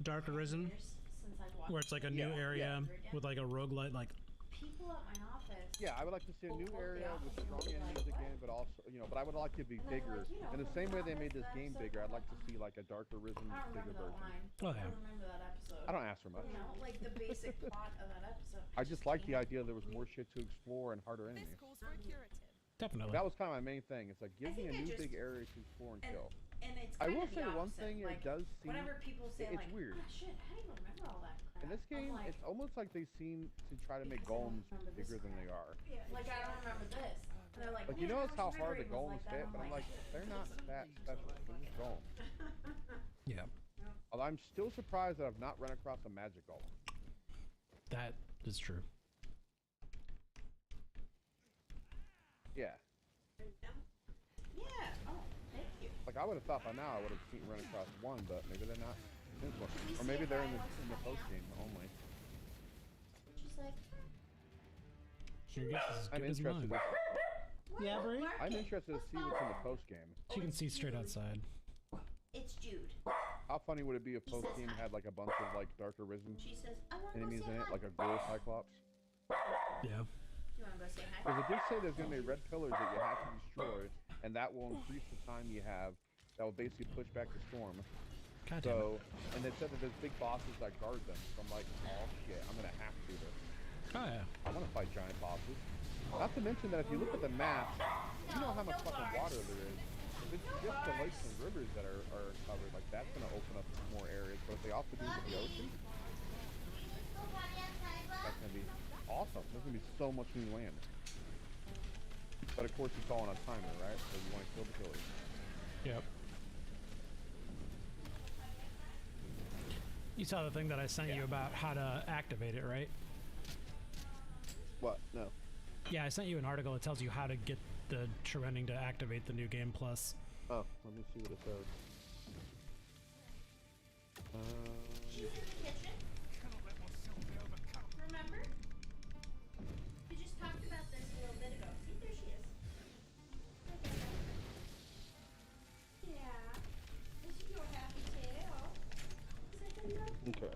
Dark Arisen, years since I've watched where it's like a new Yeah, area yeah. with like a roguelite. Like, people at my office. Yeah, I would like to see a new Well, area the with Office strong is like, enemies again, what? but also, but I would like it to be And they're bigger. like, you know, In the from same The way they made Office, this the game episode bigger, I'd like to called- see like a Dark Arisen I don't bigger remember that version. line. Oh, I yeah. don't remember that episode. I don't ask for much. You know, like the basic plot of that episode. I just like the can't. idea there was more shit to explore and harder This enemies. calls for a curative. definitely. That was kind of my main thing. It's like give me a think I new just- big area to explore and and- kill. And it's I kind will of say the one opposite. thing Like, it does seem whenever people say it's like, weird. "Ah, shit, how do you remember all that crap?" in this I'm game, like, it's almost like they seem to try to make Because I don't golems remember this bigger than they crap. are. like I don't remember this. And they're like, Like you "Man, I notice wish how my hard the brain was golems like that." hit, I'm but I'm like, they're not that special. They're just golems. Yeah, Although I'm still surprised that I've not run across a magic golem. that is true. Yeah. Yeah. Oh, thank you. Like I would have thought by now I would have seen run across one, but maybe they're not. This one. Can you Or see maybe if they're I in the want some post honey? game only. She's like, Your guess is as I'm good as interested. mine. Yeah, Brie? I'm interested to see what's in the post game. She can see straight outside. It's Jude. How funny would it be if He says post game hi. had like a bunch of like Dark Arisen She says, I want to go enemies say in it, hi. like a ghoul Cyclops? Yeah. You want to go say hi? Because it did say there's gonna be red pillars that you have to destroy, and that will increase the time you have. That will basically push back the storm. God damn it. So, and they said that there's big bosses that guard them. So I'm like, oh shit, I'm gonna have to do this. Oh yeah. I want to fight giant bosses. Not to mention that if you look at the map, you know how much fucking water there is. If it's just the lakes and rivers that are covered, like that's gonna open up more areas. But if they also do it with the ocean, that's gonna be awesome. There's gonna be so much new land. But of course, it's all on a timer, right? So you want to kill the killers. Yep. You saw the thing that I sent you about how to activate it, right? What? No. Yeah, I sent you an article that tells you how to get the true ending to activate the new game plus. Oh, let me see what it says. She's in the kitchen. Cannot let myself be overcome. Remember? We just talked about this a little bit ago. See, there she is. Yeah. This is your happy tail. Is that the milk? Okay.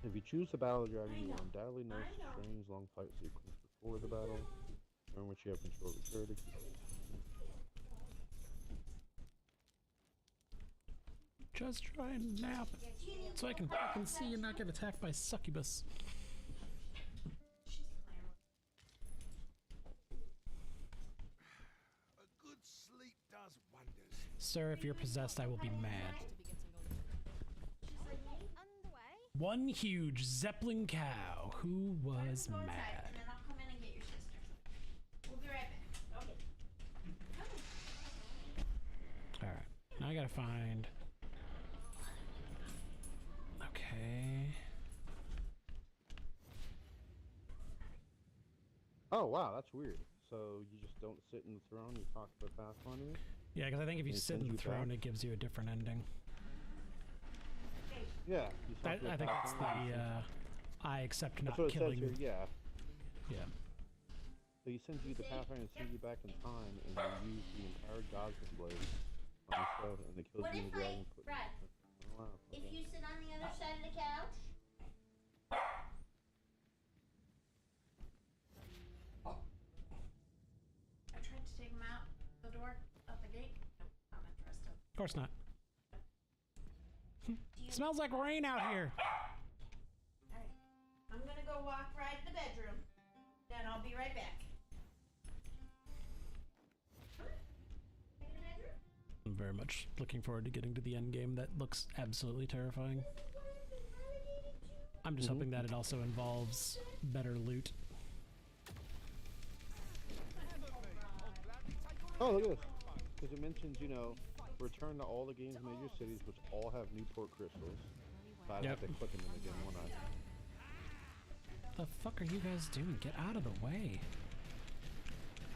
If you choose the battle dragon, you will undoubtedly know strange long fight sequence before the battle, during which you have control of the character. Just try and nap so I can fucking see and not get attacked by succubus. A good sleep does wonders. Sir, if you're possessed, I will be mad. Underway. One huge Zeppelin cow who was Go inside, mad. and then I'll come in and get your sister. We'll be right back. Okay. Alright, now I gotta find... Okay... Oh wow, that's weird. So you just don't sit in the throne, you talk to the Pathfinder? Yeah, because I think if you They sit send in the you throne, back? it gives you a different ending. Yeah. You talk to I think that's Pathfinder, the, I accept not that's what it says killing... here, yeah. Yeah. So he sends you the Pathfinder and sends you back in time, and you use the entire Godsman blade on the show, and it kills What you if in the dragon. Brad, Oh, wow. if Okay. you sit on the other side of the couch, I tried to take him out the door, out the gate. Nope, not interested. Of course not. Do you? Smells like rain out here. Alright. I'm gonna go walk right in the bedroom. Then I'll be right back. In the bedroom? I'm very much looking forward to getting to the end game. That looks absolutely terrifying. I'm just hoping that it also involves better loot. Oh, look at this. Because it mentions, you know, return to all the game's major cities, which all have Newport crystals. So I'd Yep. have to click them again, won't I? The fuck are you guys doing? Get out of the way.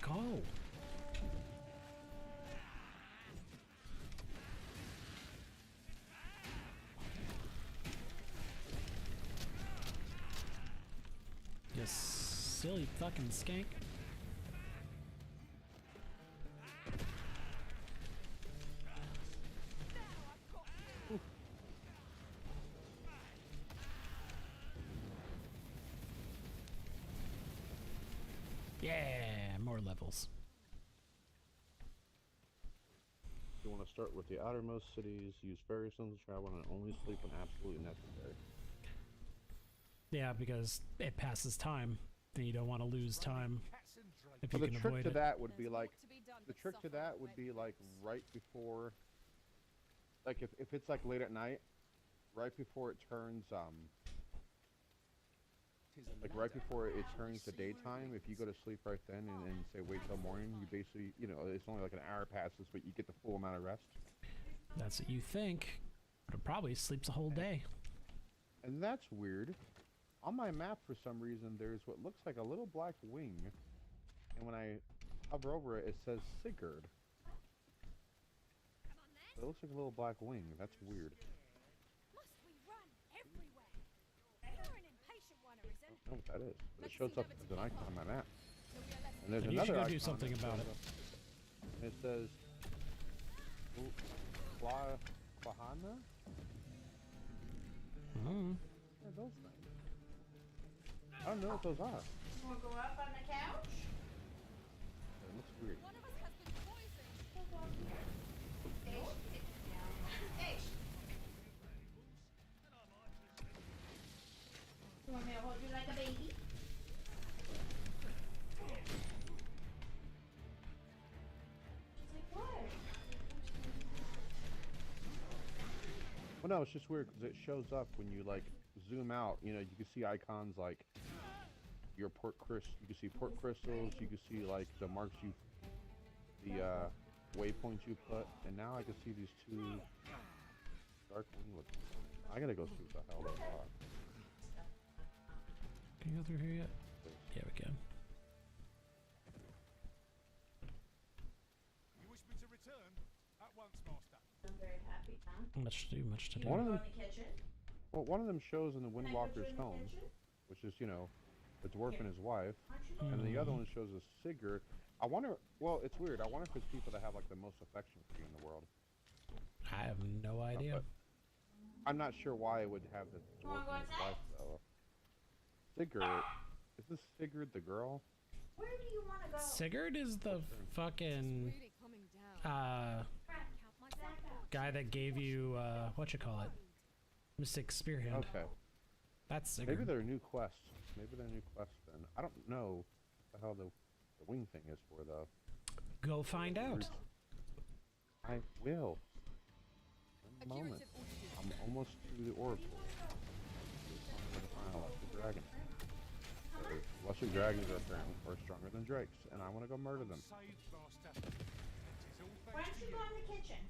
Go. You silly fucking skank. Yeah, more levels. You want to start with the outermost cities, use ferry stones to travel, and only sleep when absolutely necessary. Yeah, because it passes time. Then you don't want to lose time Cats and drakes. if So you the can trick avoid to it. that would be There's like, work to be done, the but trick to suffer that that would way. be like right before, like if it's like late at night, right before it turns, like right before it turns to daytime, if you go to sleep right then and say wait till morning, you basically, you know, it's only like an hour passes, but you get the full amount of rest. That's what you think. But it probably sleeps a whole day. And that's weird. On my map, for some reason, there's what looks like a little black wing. And when I hover over it, it says Sigurd. So it looks like a little black wing. That's weird. Must we run everywhere? You're an impatient one, Arisen. I don't know what that is. But it shows up as an icon on my map. And there's Then you should another go do icon something that about shows it. up, and it says Klahana? Mm. What are those things? I don't know what those are. Wanna go up on the couch? It looks weird. One of us has been poisoned. We'll go up here. Ish, sit down. Ish. You want me to hold you like a baby? She's like, what? Well, no, it's just weird because it shows up when you like zoom out. You know, you can see icons like your you can see port crystals. You can see like the marks waypoints you put, and now I can see these two dark winged. I gotta go see what the hell they are. Can you go through here yet? Yeah, we can. You wish me to return? At once, Master. I'm very happy, huh? Much to do, much to do. One of Go them, in the kitchen? well, one of them shows in the Can I put you Windwalker's in the home, kitchen? which is, you know, the dwarf and his wife, Aren't you going? and the other one shows a Sigurd. I wonder. Well, it's weird. I wonder if it's people that have like the most affection for you in the world. I have no idea. But I'm not sure why it would have the Wanna dwarf go and his outside? wife though. Sigurd, is this Sigurd the girl? Where do you wanna go? Sigurd is the fucking Really coming down. Crap. Count myself out. guy that gave you what you call it, Mystic Spearhand. Okay, That's Sigurd. maybe they're new quests. Maybe they're new quests then. I don't know what the hell the wing thing is for though. Go find out. I will. In a A moment. curative audited. I'm almost to the oracle. I'm going to find a Lesser Dragon. Lesser dragons are apparently more stronger than drakes, and I want to go murder them. Saved, Master. It is all Why thanks don't to you you. go in the kitchen?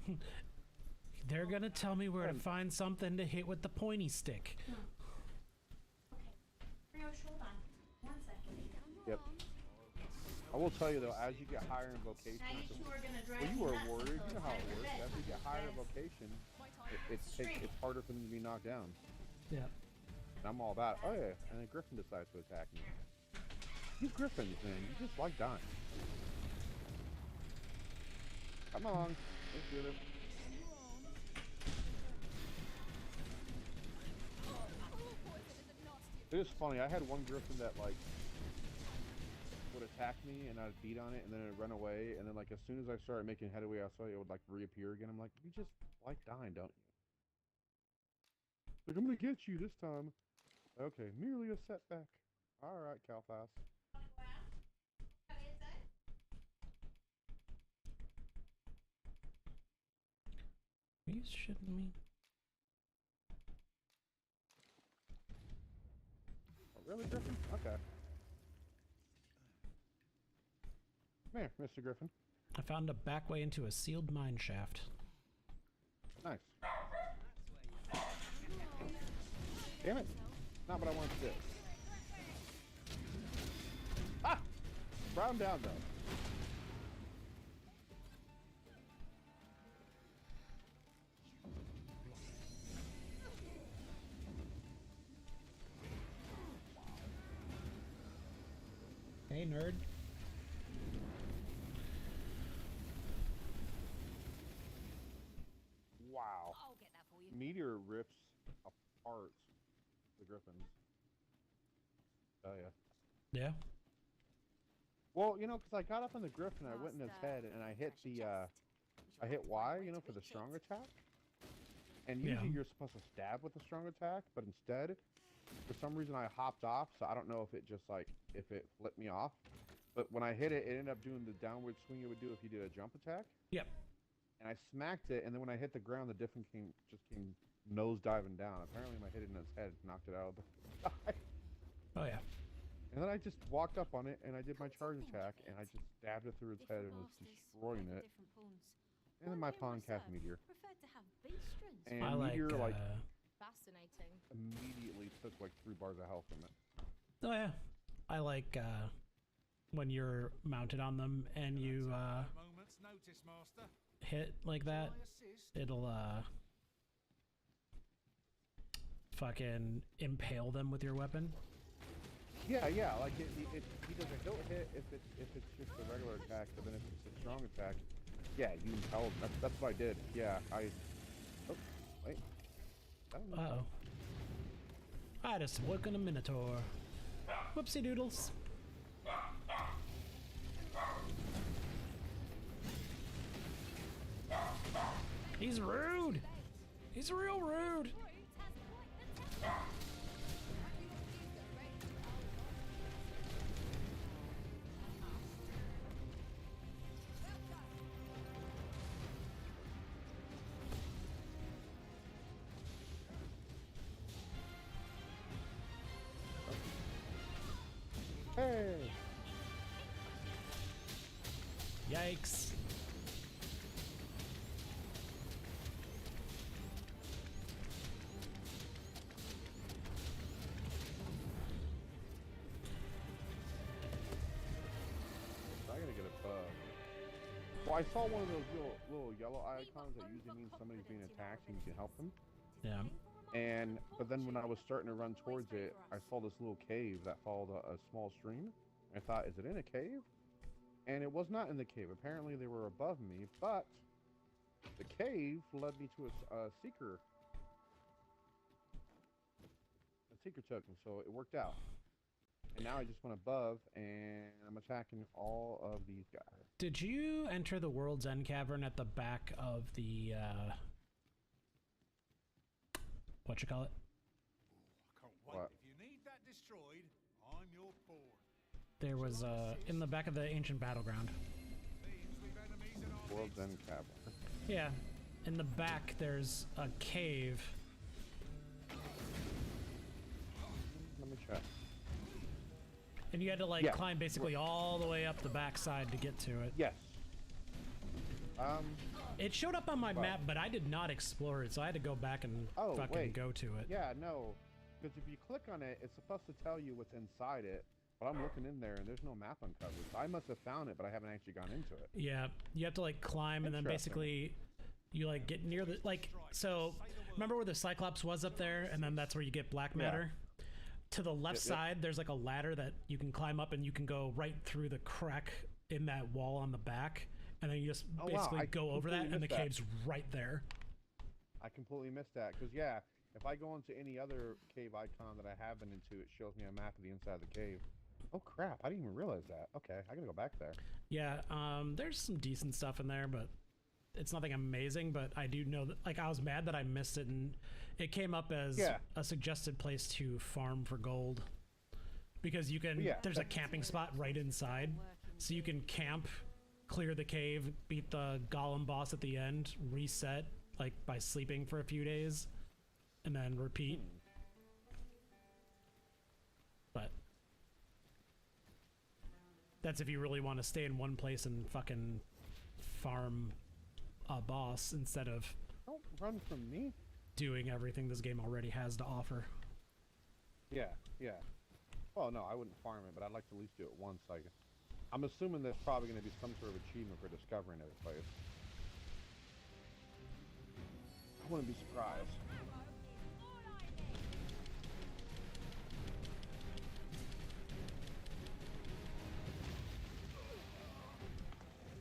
They're gonna tell me where to find something to hit with the pointy stick. Okay. Riosh, hold on. 1 second. Yep. I will tell you though, as you get higher in vocation, Now you two are gonna drive well, you me were a nuts warrior. until You know it's how time it for works. bed. As you get higher in Guys. vocation, My time. it's harder for them to be knocked down. Yeah. And I'm all about it. Oh yeah, and then Griffin decides to attack me. You Griffins, man, you just like dying. Come on, let's do this. It is funny. I had one Griffin that like would attack me, and I'd beat on it, and then it'd run away, and then like as soon as I started making headway, I saw it would like reappear again. I'm like, you just like dying, don't you? Like I'm gonna get you this time. Okay, merely a setback. All right, Calfas. What is that? Are you shitting me? Oh, really, Griffin? Okay. Come here, Mr. Griffin. I found a back way into a sealed mine shaft. Nice. Damn it! Not what I wanted to do. Ah! Brought him down though. Hey, nerd. Wow. I'll get that for you. Meteor rips apart the Griffins. Oh yeah. Yeah. Well, you know, because I got up on the Griffin, I went in his head, and I hit the, I hit Y, you know, for the strong attack. And usually Yeah. you're supposed to stab with the strong attack, but instead, for some reason I hopped off, so I don't know if it just like, if it flipped me off. But when I hit it, it ended up doing the downward swing it would do if you did a jump attack. Yep. And I smacked it, and then when I hit the ground, the Griffin just came nose diving down. Apparently my hit in his head knocked it out of the sky. Oh yeah. And then I just walked up on it, and I did my charge attack, and I just stabbed it through its head and was destroying it. And then my pawn cast Meteor. And I like. Meteor, like, Fascinating. immediately took like 3 bars of health from it. Oh yeah. I like when you're mounted on them and you Moment's notice, Master. hit like that. I assist. It'll fucking impale them with your weapon. Yeah. Like he does a hilt hit if it's just a regular attack, but then if it's a strong attack, yeah, you impel him. That's what I did. Yeah, Oh, wait. I don't know. Uh-oh. I just woken a Minotaur. Whoopsie doodles. He's rude. He's real rude. Hey. Yikes. I gotta get a bug. Well, I saw one of those little yellow icons that usually means somebody's being attacked and you can help them. Yeah. But then when I was starting to run towards it, I saw this little cave that followed a small stream. I thought, is it in a cave? And it was not in the cave. Apparently they were above me, but the cave led me to a seeker token, so it worked out. And now I just went above, and I'm attacking all of these guys. Did you enter the World's End Cavern at the back of the, what you call it? I can't wait. What? If you need that destroyed, I'm your pawn. There was, in the back of the ancient battleground. Seems we've enemies in our World's midst. End Cavern. Yeah. In the back, there's a cave. Let me check. And you had to, like, Yeah. climb basically all the way up the backside to get to it. Yes. It showed up on my Wow. map, but I did not explore it, so I had to go back and fucking wait. go to it. Yeah, no. Because if you click on it, it's supposed to tell you what's inside it. But I'm looking in there, and there's no map uncovered. So I must have found it, but I haven't actually gone into it. Yeah, you have to, like, climb, and then Interesting. basically you, like, get near the, like, so remember where the Cyclops was up there, and then that's where you get black matter? To the left Yep. side, there's, like, a ladder that you can climb up, and you can go right through the crack in that wall on the back, and then you just Oh, wow, basically I go over that, completely and the missed that. cave's right there. I completely missed that. Because, yeah, if I go into any other cave icon that I have been into, it shows me a map of the inside of the cave. Oh, crap. I didn't even realize that. Okay, I gotta go back there. Yeah, there's some decent stuff in there, but it's nothing amazing. But I do know that, like, I was mad that I missed it, and it came up as Yeah. a suggested place to farm for gold. Because you can, Yeah, there's a camping spot right inside, so you can camp, clear the cave, beat the golem boss at the end, reset, like, by sleeping for a few days, and then repeat. But that's if you really want to stay in one place and fucking farm a boss instead of Don't run from me. doing everything this game already has to offer. Yeah. Well, no, I wouldn't farm it, but I'd like to at least do it once. I'm assuming there's probably going to be some sort of achievement for discovering every place. I wouldn't be surprised.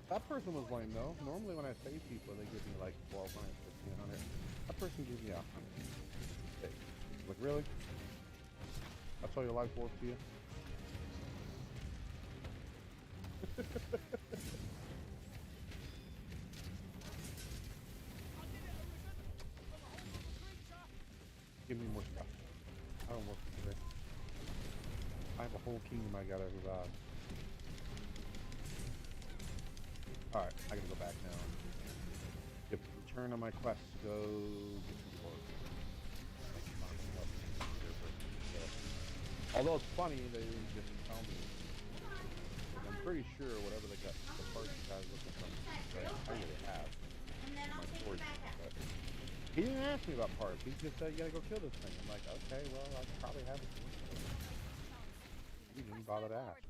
That person was lame though. Normally when I save people, they give me like 1200, 1500. That person gives me 100. Hey, like really? That's all your life worth to you? Give me more stuff. I don't work for today. I have a whole kingdom I gotta revive. Alright, I gotta go back now. Yep, return on my quest to go get some work. Although it's funny, they didn't just tell me. I'm pretty sure whatever they got, the parts you guys looking for, I really have. And then I'll My take storage, it back out. but he didn't ask me about parts. He just said, you gotta go kill this thing. I'm like, okay, well, I probably have it. He didn't bother to ask.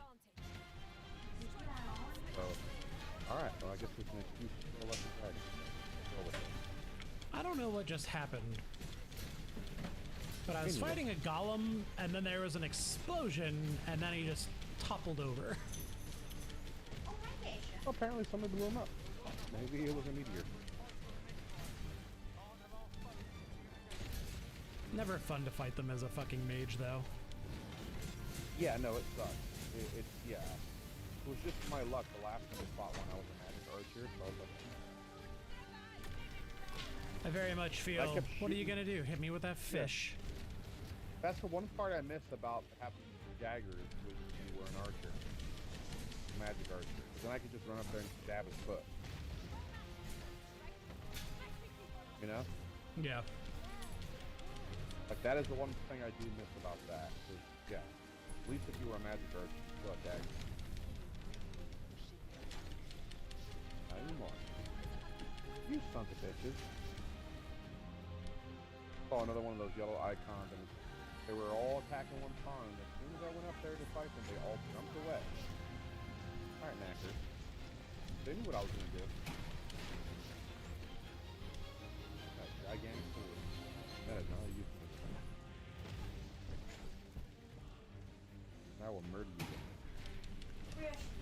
So, alright, well, I guess it's an excuse to go let the dragon. Go with it. I don't know what just happened. But I was Anyway. fighting a golem, and then there was an explosion, and then he just toppled over. Oh, hi, Geisha. Well, apparently somebody blew him up. Maybe it was a meteor. Never fun to fight them as a fucking mage, though. Yeah, no, it sucks. Yeah. It was just my luck. The last time I fought one, I was a magic archer, so I was like, I very much feel, kept what are you shooting- gonna do? Hit me with that fish? that's the one part I missed about having daggers was you were an archer. Magic archer. 'Cause then I could just run up there and stab his foot. You know? Yeah. Like, that is the one thing I do miss about that. Is, yeah. At least if you were a magic archer, you still had daggers. Not anymore. You sons of bitches. Oh, another one of those yellow icons, and they were all attacking one pawn, and as soon as I went up there to fight them, they all jumped away. Alright, knackers. They knew what I was gonna do. That gigantic sword. That is not a use for this thing. I will murder you.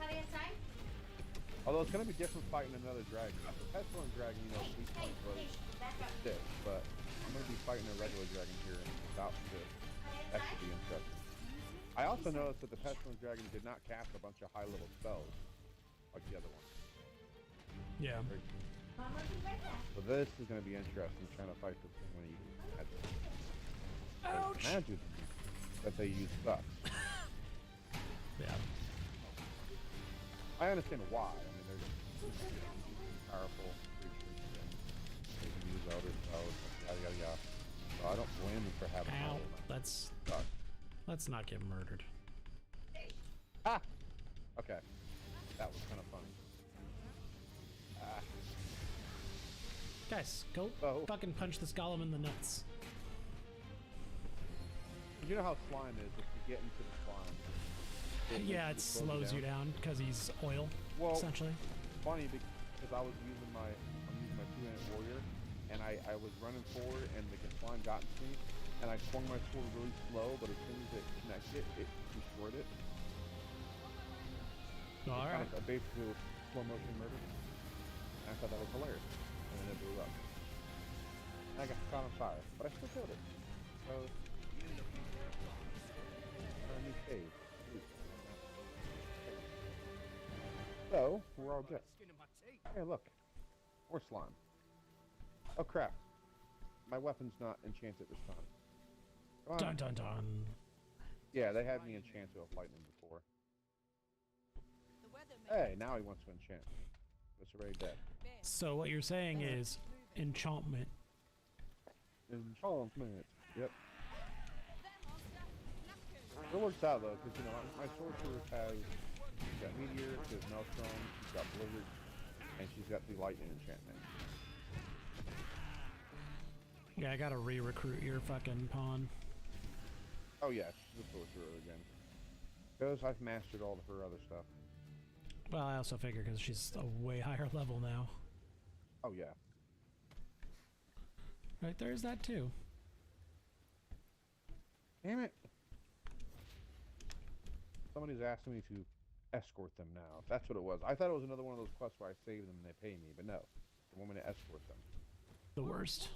Honey, inside? Although it's gonna be different fighting another dragon. The pestilent dragon, you know, weak point was Back up. sick, but I'm gonna be fighting a regular dragon here in about this. That should be interesting. I also noticed that the pestilent dragon did not cast a bunch of high-level spells like the other one. Yeah. Mama, be right back. So this is gonna be interesting trying to fight this thing when you use magic. Ouch! Magic that they use sucks. Yeah. I understand why. I mean, they're just powerful creatures and they can use other spells, yada yada yada. So I don't blame them for having Ow. all of them. Suck. Let's not get murdered. Ah! Okay. That was kind of funny. Ah. Guys, go Oh. fucking punch this golem in the nuts. You know how slime is if you get into the slime. Yeah, it slows you down because he's oil, Well, essentially. funny because I'm using my 2-minute warrior, and I was running forward, and the slime got into me, and I swung my sword really slow, but as soon as it connected, it destroyed it. All right. Basically, it was slow motion murder. And I thought that was hilarious, and then it blew up. And I got caught on fire, but I still killed it. So, a new cave. So, we're all good. Skin of my teeth. Hey, look. More slime. Oh, crap. My weapon's not enchanted this time. Come on. Dun dun dun. Yeah, they had me enchanted with lightning before. The weather may Hey, now he wants to enchant. It's already dead. So what you're saying is enchantment. Enchantment. Yep. there, monster. Knackers. It works out, though, because, you know, my sorcerer has... She's got Meteor, she has Maelstrom, she's got Blizzard, and she's got the Lightning enchantment. Yeah, I gotta re-recruit your fucking pawn. Oh yeah, she's a sorcerer again. Because I've mastered all of her other stuff. Well, I also figure because she's a way higher level now. Oh yeah. Right, there's that too. Damn it! Somebody's asking me to escort them now. That's what it was. I thought it was another one of those quests where I save them and they pay me, but no. They want me to escort them. The worst.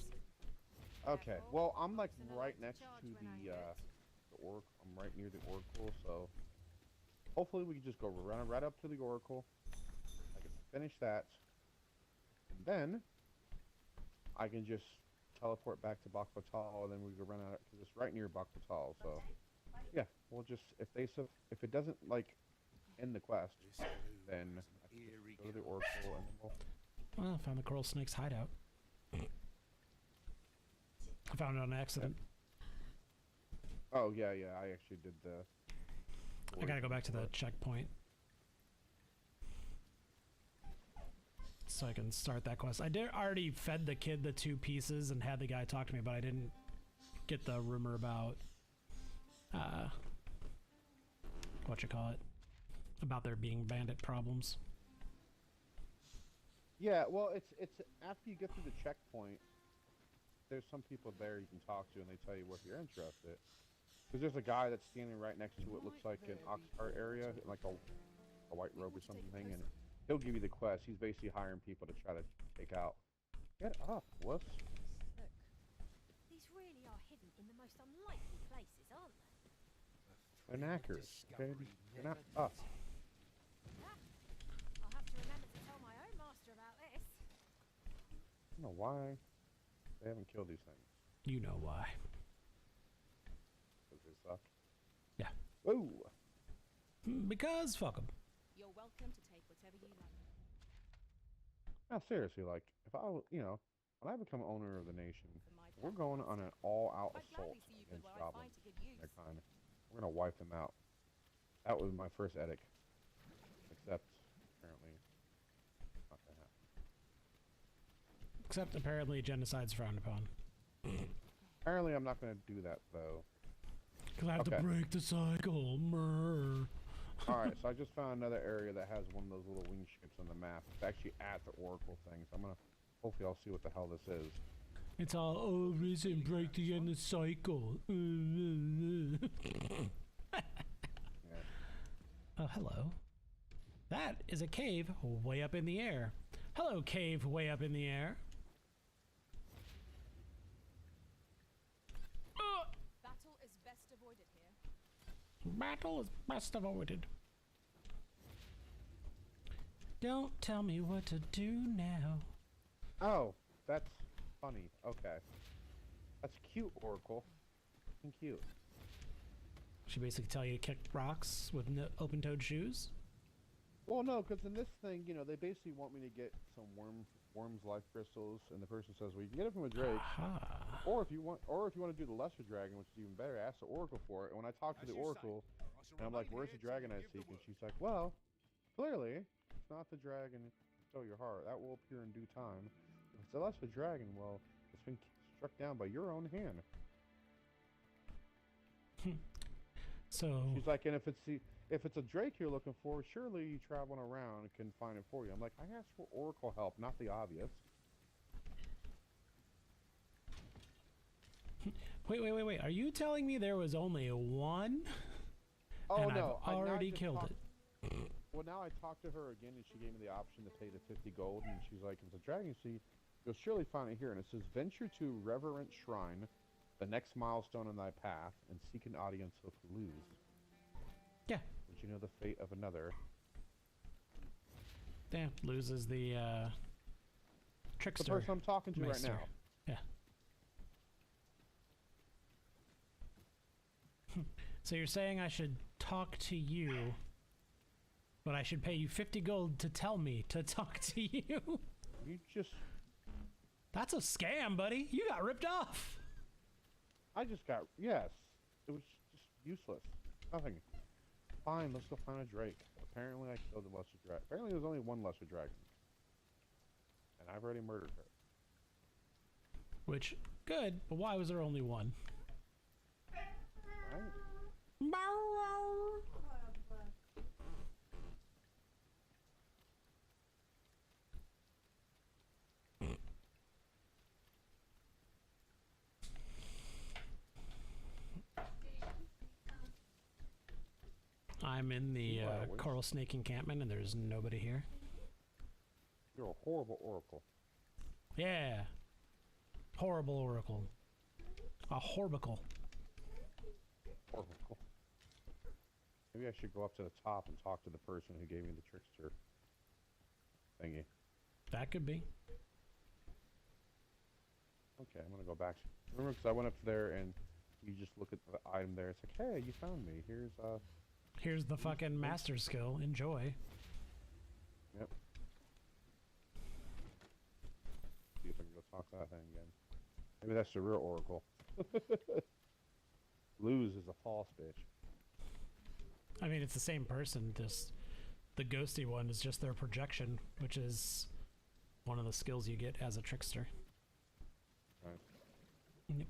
Okay, well, I'm like right next to the oracle. I'm right near the oracle, so hopefully we can just go run right up to the oracle. I can finish that, and then I can just teleport back to Bakbatal, and then we can run out because it's right near Bakbatal. So yeah, we'll just if it doesn't like end the quest, then I can just go to the oracle, and then we'll. Well, I found the coral snake's hideout. I found it on accident. Oh yeah, I actually did the. I gotta go back to the checkpoint. So I can start that quest. I did already fed the kid the 2 pieces and had the guy talk to me, but I didn't get the rumor about about there being bandit problems. Yeah, well, it's after you get through the checkpoint, there's some people there you can talk to, and they tell you what you're interested. Because there's a guy that's standing right next to what looks like an ox cart area, in like a white robe or something, and he'll give you the quest. He's basically hiring people to try to take out. Get up, wuss. Look, these really are hidden in the most unlikely places, aren't they? They're knackers, okay? They're not up. Ah, I'll have to remember to tell my own master about this. I don't know why they haven't killed these things. You know why. Because they suck. Yeah. Whoa! Because fuck 'em. You're welcome to take whatever you like. Now, seriously, like, if I, you know, when I become owner of the nation, For my we're part, going on an all-out I'd assault gladly see you against put what I goblins. find to good use. Their kind. We're gonna wipe them out. That was my first edict. Except, apparently, not gonna happen. Except apparently genocide's frowned upon. Apparently, I'm not gonna do that though. Cause I have to Okay. break the cycle. Mrr. All right, so I just found another area that has one of those little wing ships on the map. It's actually at the Oracle thing, so I'm gonna. Hopefully, I'll see what the hell this is. It's all oh, risen, break the end of cycle. Yeah. Oh, hello. That is a cave way up in the air. Hello, cave way up in the air. Battle is best avoided here. Battle is best avoided. Don't tell me what to do now. Oh, that's funny. Okay, that's cute, Oracle. Fucking cute. She basically tell you to kick rocks with open-toed shoes. Well, no, because in this thing, you know, they basically want me to get some worms life crystals, and the person says, "Well, you can get it from a drake, Aha. or if you want to do the lesser dragon, which is even better, ask the Oracle for it." And when I talk to the Oracle, and I'm like, "Where's the dragon I seek?" and she's like, "Well, clearly, it's not the dragon. Stole your heart. That will appear in due time. If it's the lesser dragon, well, it's been struck down by your own hand." So She's like, "And if it's a drake you're looking for, surely you traveling around can find it for you." I'm like, "I asked for Oracle help, not the obvious." wait. Are you telling me there was only one? Oh and no! I've already killed it. Well, now I talked to her again, and she gave me the option to pay the 50 gold, and she's like, "If it's a dragon seed, you'll surely find it here." And it says, "Venture to Reverent Shrine, the next milestone on thy path, and seek an audience with Luz. Yeah. Would you know the fate of another?" Damn, loses the The trickster. person I'm talking to right Meister. now. Yeah. So you're saying I should talk to you, but I should pay you 50 gold to tell me to talk to you? You just... That's a scam, buddy. You got ripped off. I just got... Yes. It was just useless. Nothing. Fine, let's go find a drake. Apparently I killed the lesser dragon. Apparently there's only one lesser dragon. And I've already murdered her. Which, good, but why was there only one? Right? I'm in the Wow, what is- coral snake encampment and there's nobody here. You're a horrible oracle. Yeah. Horrible oracle. A horbicle. Oracle. Maybe I should go up to the top and talk to the person who gave me the trickster thingy. That could be. Okay, I'm gonna go back. Remember, because I went up there and you just look at the item there. It's like, hey, you found me. Here's the fucking master skill. Enjoy. Yep. See if I can go talk to that thing again. Maybe that's the real oracle. Luz is a false bitch. I mean, it's the same person, just the ghosty one is just their projection, which is one of the skills you get as a trickster. Right. Yep.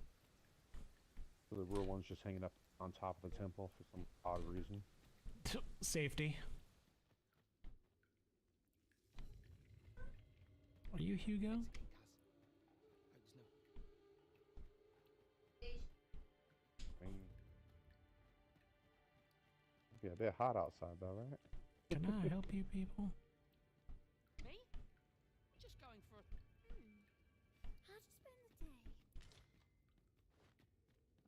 So the real one's just hanging up on top of the temple for some odd reason. Safety. Are you Hugo? Mexican, cuz. Yeah, a bit hot outside though, right? Can I help you people? Me? We're just going for a... How'd you spend the day?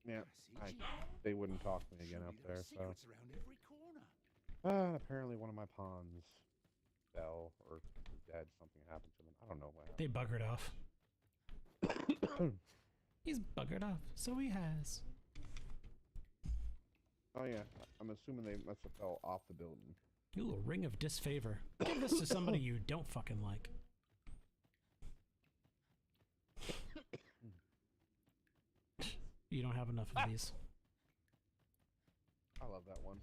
Yeah, I see. they wouldn't talk to me again Surely up there are there, so. secrets around every corner. Apparently one of my pawns fell or is dead. Something happened to them. I don't know what They buggered off. happened. He's buggered off, so he has. Oh yeah, I'm assuming they must have fell off the building. Ooh, a ring of disfavor. Give this to somebody you don't fucking like. You don't have enough of these. I love that one.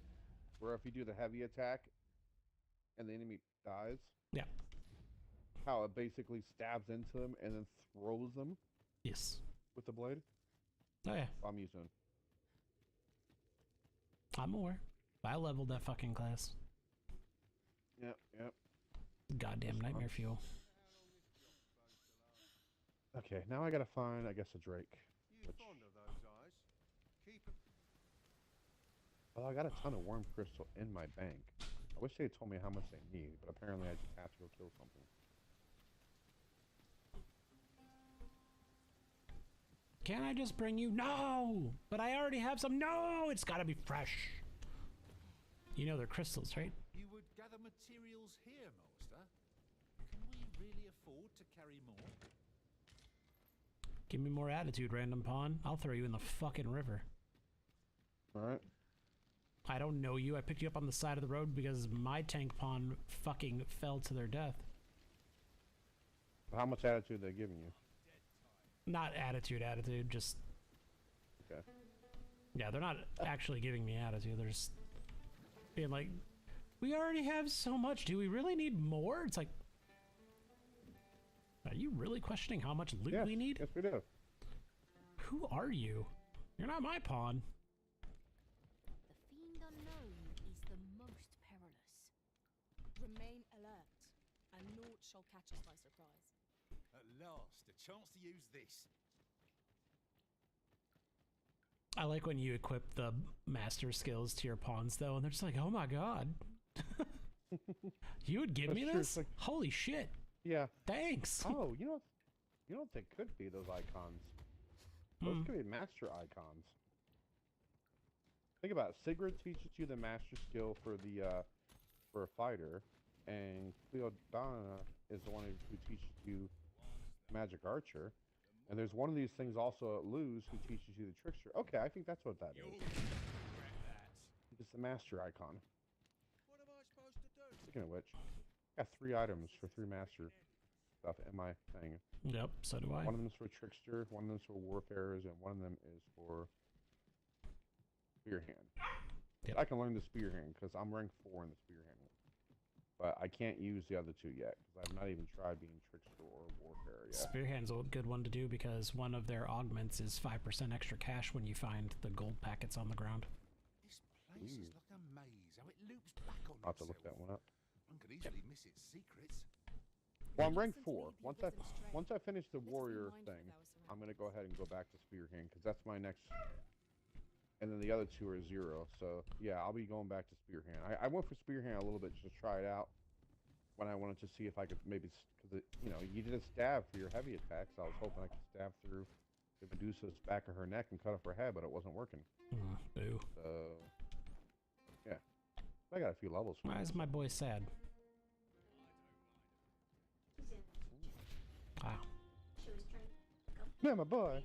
Where if you do the heavy attack and the enemy dies, Yeah. how it basically stabs into them and then throws them Yes. with the blade. Oh yeah. I'm using. I'm aware. I leveled that fucking class. Yep, yep. Goddamn nightmare fuel. Okay, now I gotta find, I guess, a Drake. You fond of those eyes? Keep 'em. Well, I got a ton of worm crystal in my bank. I wish they had told me how much they need, but apparently I just have to go kill something. Can I just bring you? No! But I already have some. No! It's gotta be fresh. You know they're crystals, right? You would gather materials here, Master. Can we really afford to carry more? Give me more attitude, random pawn. I'll throw you in the fucking river. Alright. I don't know you. I picked you up on the side of the road because my tank pawn fucking fell to their death. How much attitude are they giving you? Not attitude, just... Okay. Yeah, they're not actually giving me attitude. They're just being like, we already have so much. Do we really need more? It's like, are you really questioning how much loot Yes, we need? yes we do. Who are you? You're not my pawn. The fiend unknown is the most perilous. Remain alert, and naught shall catch us by surprise. At last, a chance to use this. I like when you equip the master skills to your pawns, though, and they're just like, oh my god. You would give me That's true, this? it's like- Holy shit. Yeah. Thanks. Oh, you know what they could be, those icons? Those Hmm. could be master icons. Think about it. Sigrid teaches you the master skill for the for a fighter, and Cleodana is the one who teaches you magic archer. And there's one of these things also at Luz who teaches you the trickster. Okay, I think that's what that You'll is. regret that. It's the master icon. What am I supposed to do? Speaking of which, I got 3 items for 3 master stuff in my thing. Yep, so do I. One of them is for trickster, one of them is for warfarers, and one of them is for spear hand. Yep. I can learn the spear hand because I'm rank 4 in the spear hand, but I can't use the other 2 yet because I've not even tried being trickster or warfarer yet. Spearhand's a good one to do because one of their augments is 5% extra cash when you find the gold packets on the ground. This place is like a maze. How it loops back on I'll have to look itself. that one up. One could easily miss its secrets. Well, I'm rank Listen to me, 4. be Once wisdom straight. once I finish the Let's be warrior mindful thing, of our I'm gonna go ahead and go back to spear hand because that's my next. And then the other 2 are 0. So yeah, I'll be going back to spear hand. I went for spear hand a little bit just to try it out when I wanted to see if I could maybe because you did a stab for your heavy attacks. I was hoping I could stab through the Medusa's back of her neck and cut off her head, but it wasn't working. Boo. So yeah, I got a few levels. For Why is my boy sad? He's in. Wow. She was trying to go Yeah, my boy. down.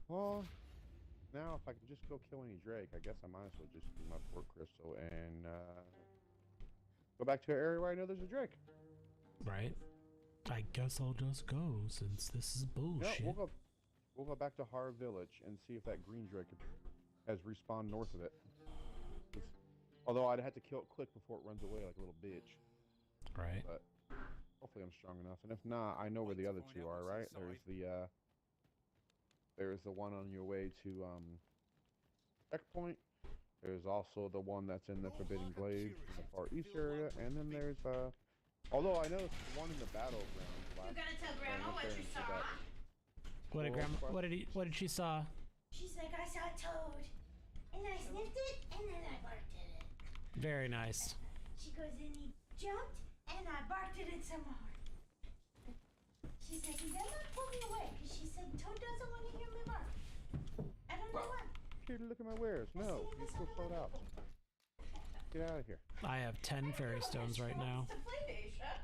Well, now if I can just go kill any Drake, I guess I might as well just do my port crystal and go back to an area where I know there's a Drake. Right? I guess I'll just go since this is No, bullshit. we'll go back to Har Village and see if that green Drake has respawned north of it. 'Cause- although I'd have to kill it quick before it runs away like a little bitch. Right. But hopefully I'm strong enough. And if not, I know where the other 2 are, right? There's the one on your way to checkpoint. There's also the one that's in the Forbidden Glades in the Far East area, and then there's although I know it's the one in the battleground, You gotta tell Grandma what you saw. What did grandma? What did she saw? She's like, I saw a toad, and I sniffed it, and then I barked at it. Very nice. She goes, and he jumped, and I barked at it some more. She's like, he better not pull me away, because she said Toad doesn't want to hear me bark. I don't know why. Here to look at my wares. No, you're still sold out. Get out of here. I have 10 fairy stones right now. It's a play day, shut.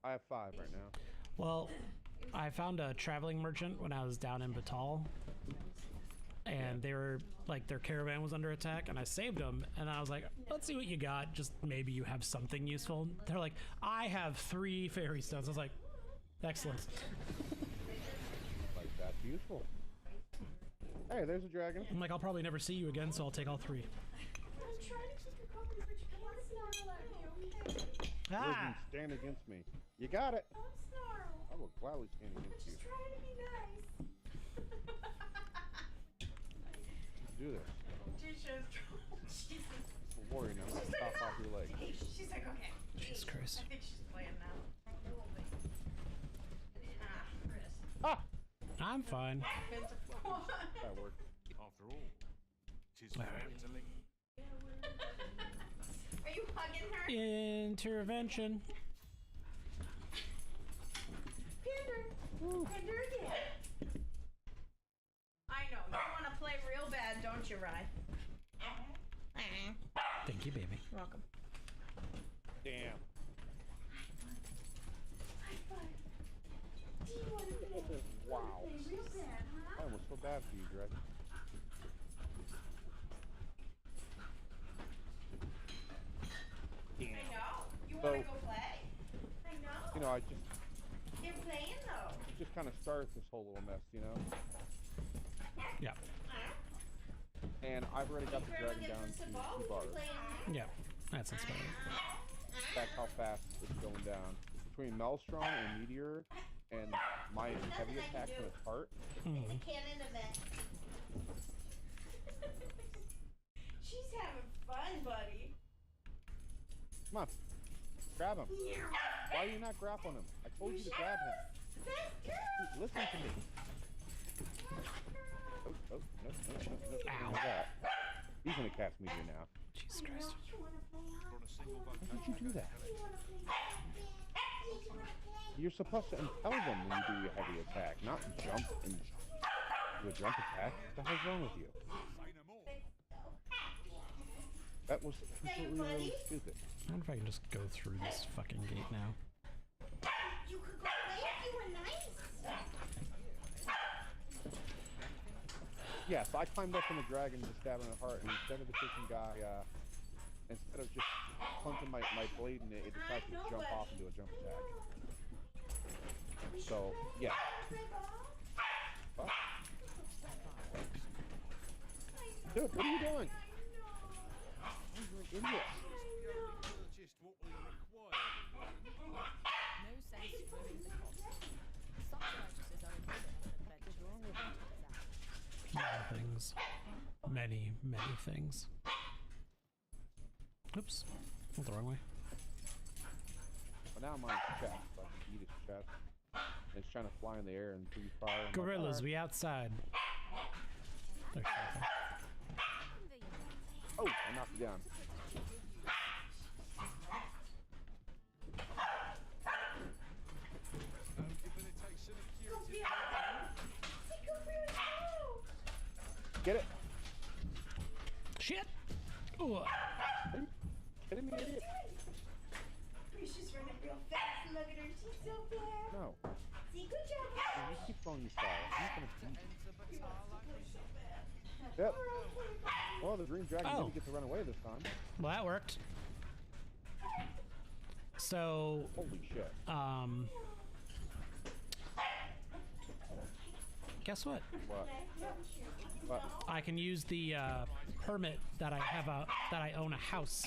I have 5 right now. Well, I found a traveling merchant when I was down in Batal, and they were like, their caravan was under attack, and I saved them, and I was like, let's see what you got, just maybe you have something useful. They're like, I have 3 fairy stones. I was like, excellent. Like, that's useful. Hey, there's a dragon. I'm like, I'll probably never see you again, so I'll take all 3. I'm trying to keep you company, but you can't snarl at me, okay? Ah! Stand against me. You got it. Don't snarl. I will gladly stand I'm against you. just trying to be nice. Do this. Jesus. Don't worry now. Stop off your leg. She's like, okay. Jesus Christ. I think she's playing now. Chris. Ah! I'm fine. That worked. After all, 'tis fair to link. Are you hugging her? Intervention. Pander. Pander again. I know. You want to play real bad, don't you, Rye? Thank you, baby. You're welcome. Damn. High five. Do you want to play? Wow. Play real bad, huh? I almost feel bad for you, Greg. I know. You So- want to go play? I know. You know, I just They're playing though. kind of started this whole little mess, you know? Yeah. And I've already got the Grandma dragon gives down us to a ball. 2 We bars. can play in there. Yeah. That's inspiring. That's how fast it's going down. Between Maelstrom and Meteor and my heavy attack to its heart, Mm. It's a canon event. She's having fun, buddy. come on. Grab him. Why are you not grappling him? I told you to grab him. That's good. Listen to me. Oh, no. Ow. Look at that. He's gonna cast Meteor now. Jesus Christ. You want to play, huh? On a single Why vocation. did you do that? You want to play? You want to play? You're supposed to impel them when you do your heavy attack, not jump and do a jump attack. What the hell's wrong with you? Say no more. That was completely really stupid. I wonder if I can just go through this fucking gate now. You could go play if you were nice. Yeah, so I climbed up on the dragon to stab him in the heart, and instead of the freaking guy, instead of just punching my blade in it, it decided to jump off and do a jump attack. So, yeah. Fuck. Dude, what are you doing? You're an idiot. Purchased what we required. No sense screwing the cost. Some purchases are important on adventures. Many things. Many, many things. Oops. Went the wrong way. But now I'm on his chest, so I can eat his chest. And it's trying to fly in the air and breathe fire. I'm like, Gorillas, "Alright." we outside. There's something. Oh, I knocked it down. Debilitation of curative. Get it? Shit! Ooh. Kidding me, idiot? She's running real fast. Look at her. She's so fast. No. See, good job. Man, you keep throwing your fire. I'm not gonna beat you. So bad. Yep. Well, the green dragon Oh. didn't get to run away this time. Well, that worked. So, Holy shit. guess what? What? What? I can use the permit that I have that I own a house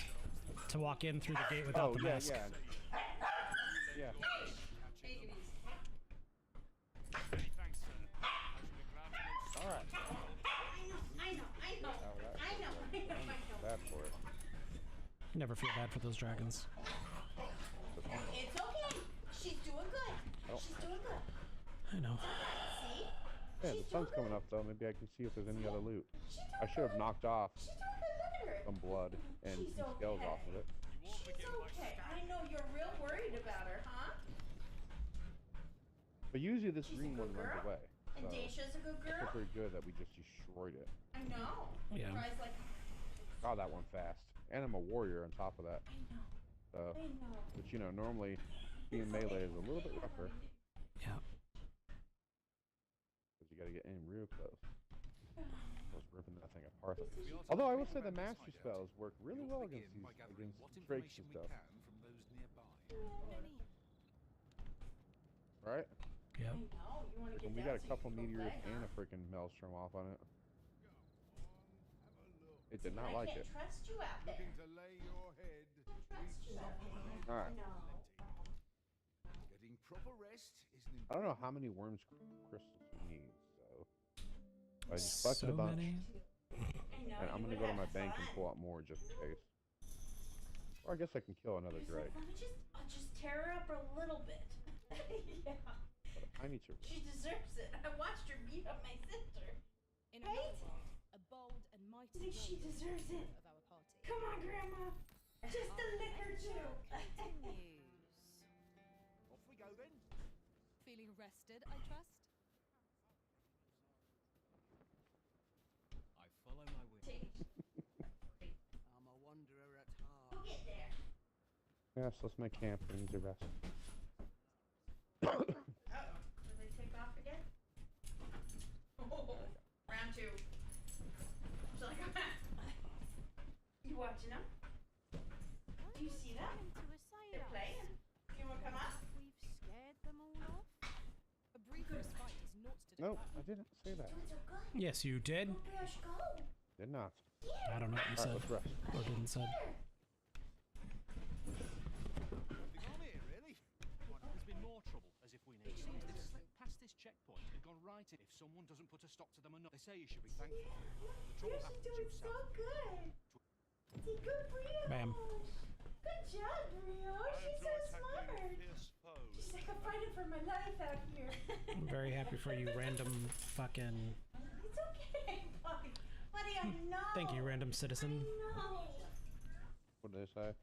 to walk in through the gate without Oh, the yeah, mask. yeah. Yeah. Thanks, sir. Alright. I know. Bad for it. Never feel bad for those dragons. It's okay. I know. See? Yeah, the sun's coming up though. Maybe I can see if there's any other loot. I should have knocked off She's okay, look at her. some blood and She's some scales okay. off of it. You won't She's begin by okay. I stabbing. know you're real worried about her, huh? But usually this She's a green good one runs girl. away. And So Dacia's a good it's girl. pretty good that we just destroyed it. I know. Yeah. Tries like, Oh, that one fast. And I'm a warrior on top of that. I know. So, I know. but you know, normally being melee is a little bit rougher Yeah. because you got to get in real close. I was ripping that thing apart. We are to Although I will bring say the about master this hideout. spells work really We well ought to against begin by these gathering against what drakes information and we stuff, can from those nearby. Many. right? Yep. I know. You want to get Freaking, we down got a so you couple can go meteors play, and huh? a freaking maelstrom off on it. Have a look. It did not I like can't it. trust you out there. Looking to lay your head. Trust you out there. All right. No. Getting proper rest is an I don't know how important many worms crystals we need, so I just collected So a bunch, many. I know. and I'm you gonna would go to my have bank and fun. pull out more just in case. Or I guess I can kill another He's drake. like, let me I'll just tear her up a little bit. Yeah. But I need to. She deserves it. I watched her beat up my sister. In Right? another world, a bold and mighty Think she warrior was the deserves leader it. of our party. Come on, Grandma. Just a lick or two. Continues. Off we go then. Feeling rested, I trust? I follow my wish. I'm a wanderer at heart. Go get there. Yes, let's make camp. We need to rest. Uh-oh. Did they take off again? Oh, round two. So like, you watching them? Do you see them? They're playing. You want to come up? We've scared them all off. A brief respite is naught to No, declare. I didn't say that. Doing so good. Yes, you did. Go, Bish, go. Did not. I don't know what you All right, said let's rest. or didn't say. Nothing on here, really. There's been more trouble, as if we need. It seems they've slipped past this checkpoint and gone right in. If someone doesn't put a stop to them enough, they say you should be thankful. The trouble She's happens doing due so south. good. See, good Brioche. Bam. Good job, Brioche. She's so smart. She's like, I'm fighting for my life out here. I'm very happy for you, random fucking. It's okay, buddy. Buddy, I know. Thank you, random citizen. I know. What did I say?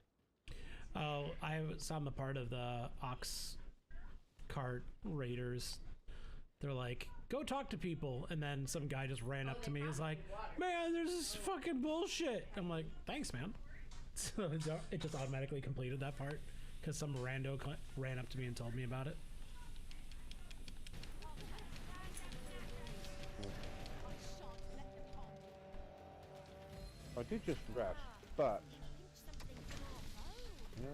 Oh, I'm a part of the Ox Cart Raiders. They're like, go talk to people, and then some guy just ran up to me. He's like, man, there's this fucking bullshit. I'm like, thanks, man. So it just automatically completed that part because some rando ran up to me and told me about it. I did just rest, but yeah,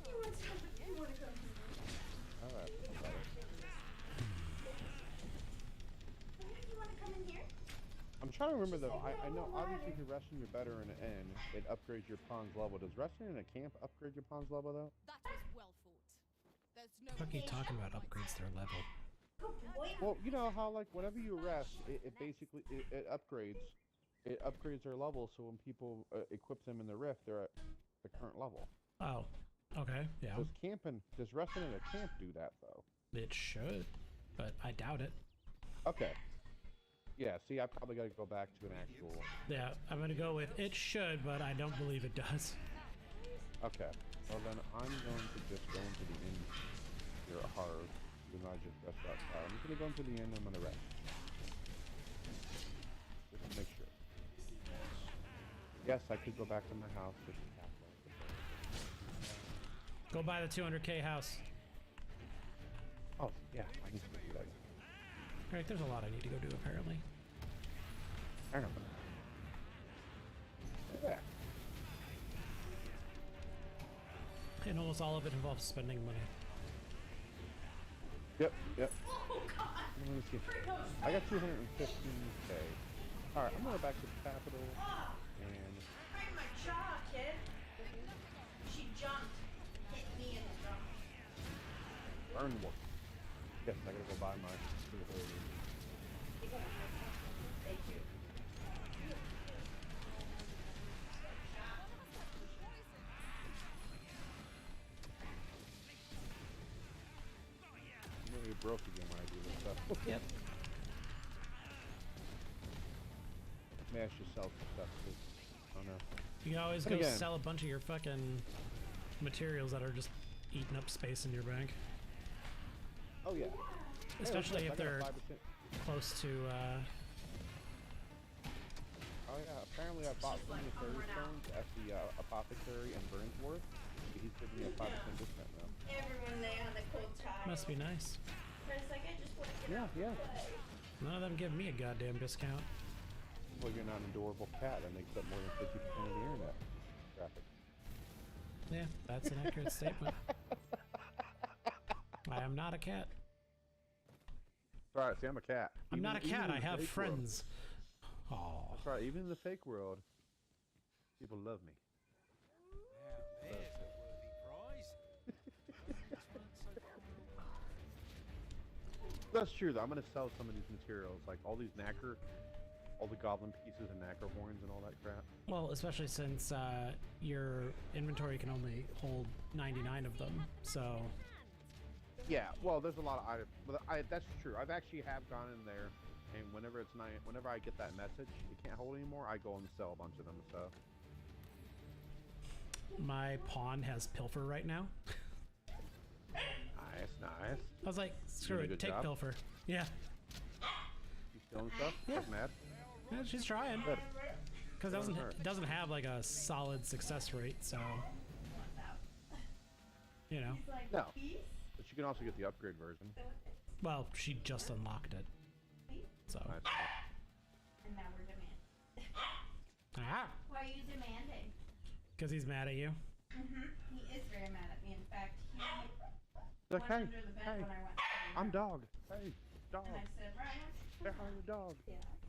You want to come? all right. You want to come in here? I'm trying to remember though. I know obviously if you're resting, you're better in an inn. It upgrades your pawn's level. Does resting in a camp upgrade your pawn's level though? That was well fought. There's no What are you talking about? Upgrades their level. Good boy. Well, you know how like whenever you rest, it basically it upgrades. It upgrades their level, so when people equip them in the rift, they're at the current level. Oh, okay, yeah. Does resting in a camp do that though? It should, but I doubt it. Okay. Yeah, see, I probably gotta go back to an actual. Yeah, I'm gonna go with it should, but I don't believe it does. Okay. Well then, I'm going to just go into the inn here at Harv, even though I just rest outside. I'm just gonna go into the inn and I'm gonna rest. Just to make sure. Yes, I could go back to my house just to tap on it. Go buy the 200K house. Oh, yeah, I need to go do that. Alright, there's a lot I need to go do apparently. I don't know. Yeah. And almost all of it involves spending money. Yep, yep. Oh, God. Let me see. I got 215K. Alright, I'm going back to the capital Oh, and right in my jaw, kid. She jumped. Hit me in the jaw. burn one. Yes, I gotta go buy my Thank you. I'm gonna be broke again when I do this. Maybe I should sell some stuff too. I don't know. You can always But go again- sell a bunch of your fucking materials that are just eating up space in your bank. Oh yeah. Especially Hey, if I got a they're 5%. close to, Oh yeah, apparently I bought some of the fairy stones at the apothecary in Burnsworth. He's giving me a 5% discount now. Everyone there on the cold tile. must be nice. For a second, just want to get Yeah, out yeah. the way. None of them give me a goddamn discount. Well, you're not an adorable cat that makes up more than 50% of the internet traffic. Yeah, that's an accurate statement. I am not a cat. That's right, see, I'm a cat. I'm not a Even cat, in I the have fake world. friends. Oh, That's right, even in the fake world, people love me. Now, there's a worthy prize. That's true though, I'm gonna sell some of these materials, like all these knacker, all the goblin pieces and knacker horns and all that crap. well, especially since your inventory can only hold 99 of them, so Yeah, well, there's a lot of items, but that's true. I've actually have gone in there, and whenever I get that message, it can't hold anymore, I go and sell a bunch of them. So my pawn has pilfer right now. nice, nice. I was like, screw Doing a it, good take job? pilfer. Yeah, You stealing stuff? Like mad? yeah, she's trying. Good. Because it doesn't have like a solid success rate, so you know. He's like, No. peace? But you can also get the upgrade version. Well, she just unlocked it, so. Nice. And now we're demanding. Ah, Why are you demanding? because he's mad at you. He is very mad at me. In fact, he Like, went hey, under the bed hey, when I went to the I'm room. dog. Hey, dog. And I said, Ryan. Say hi to dog.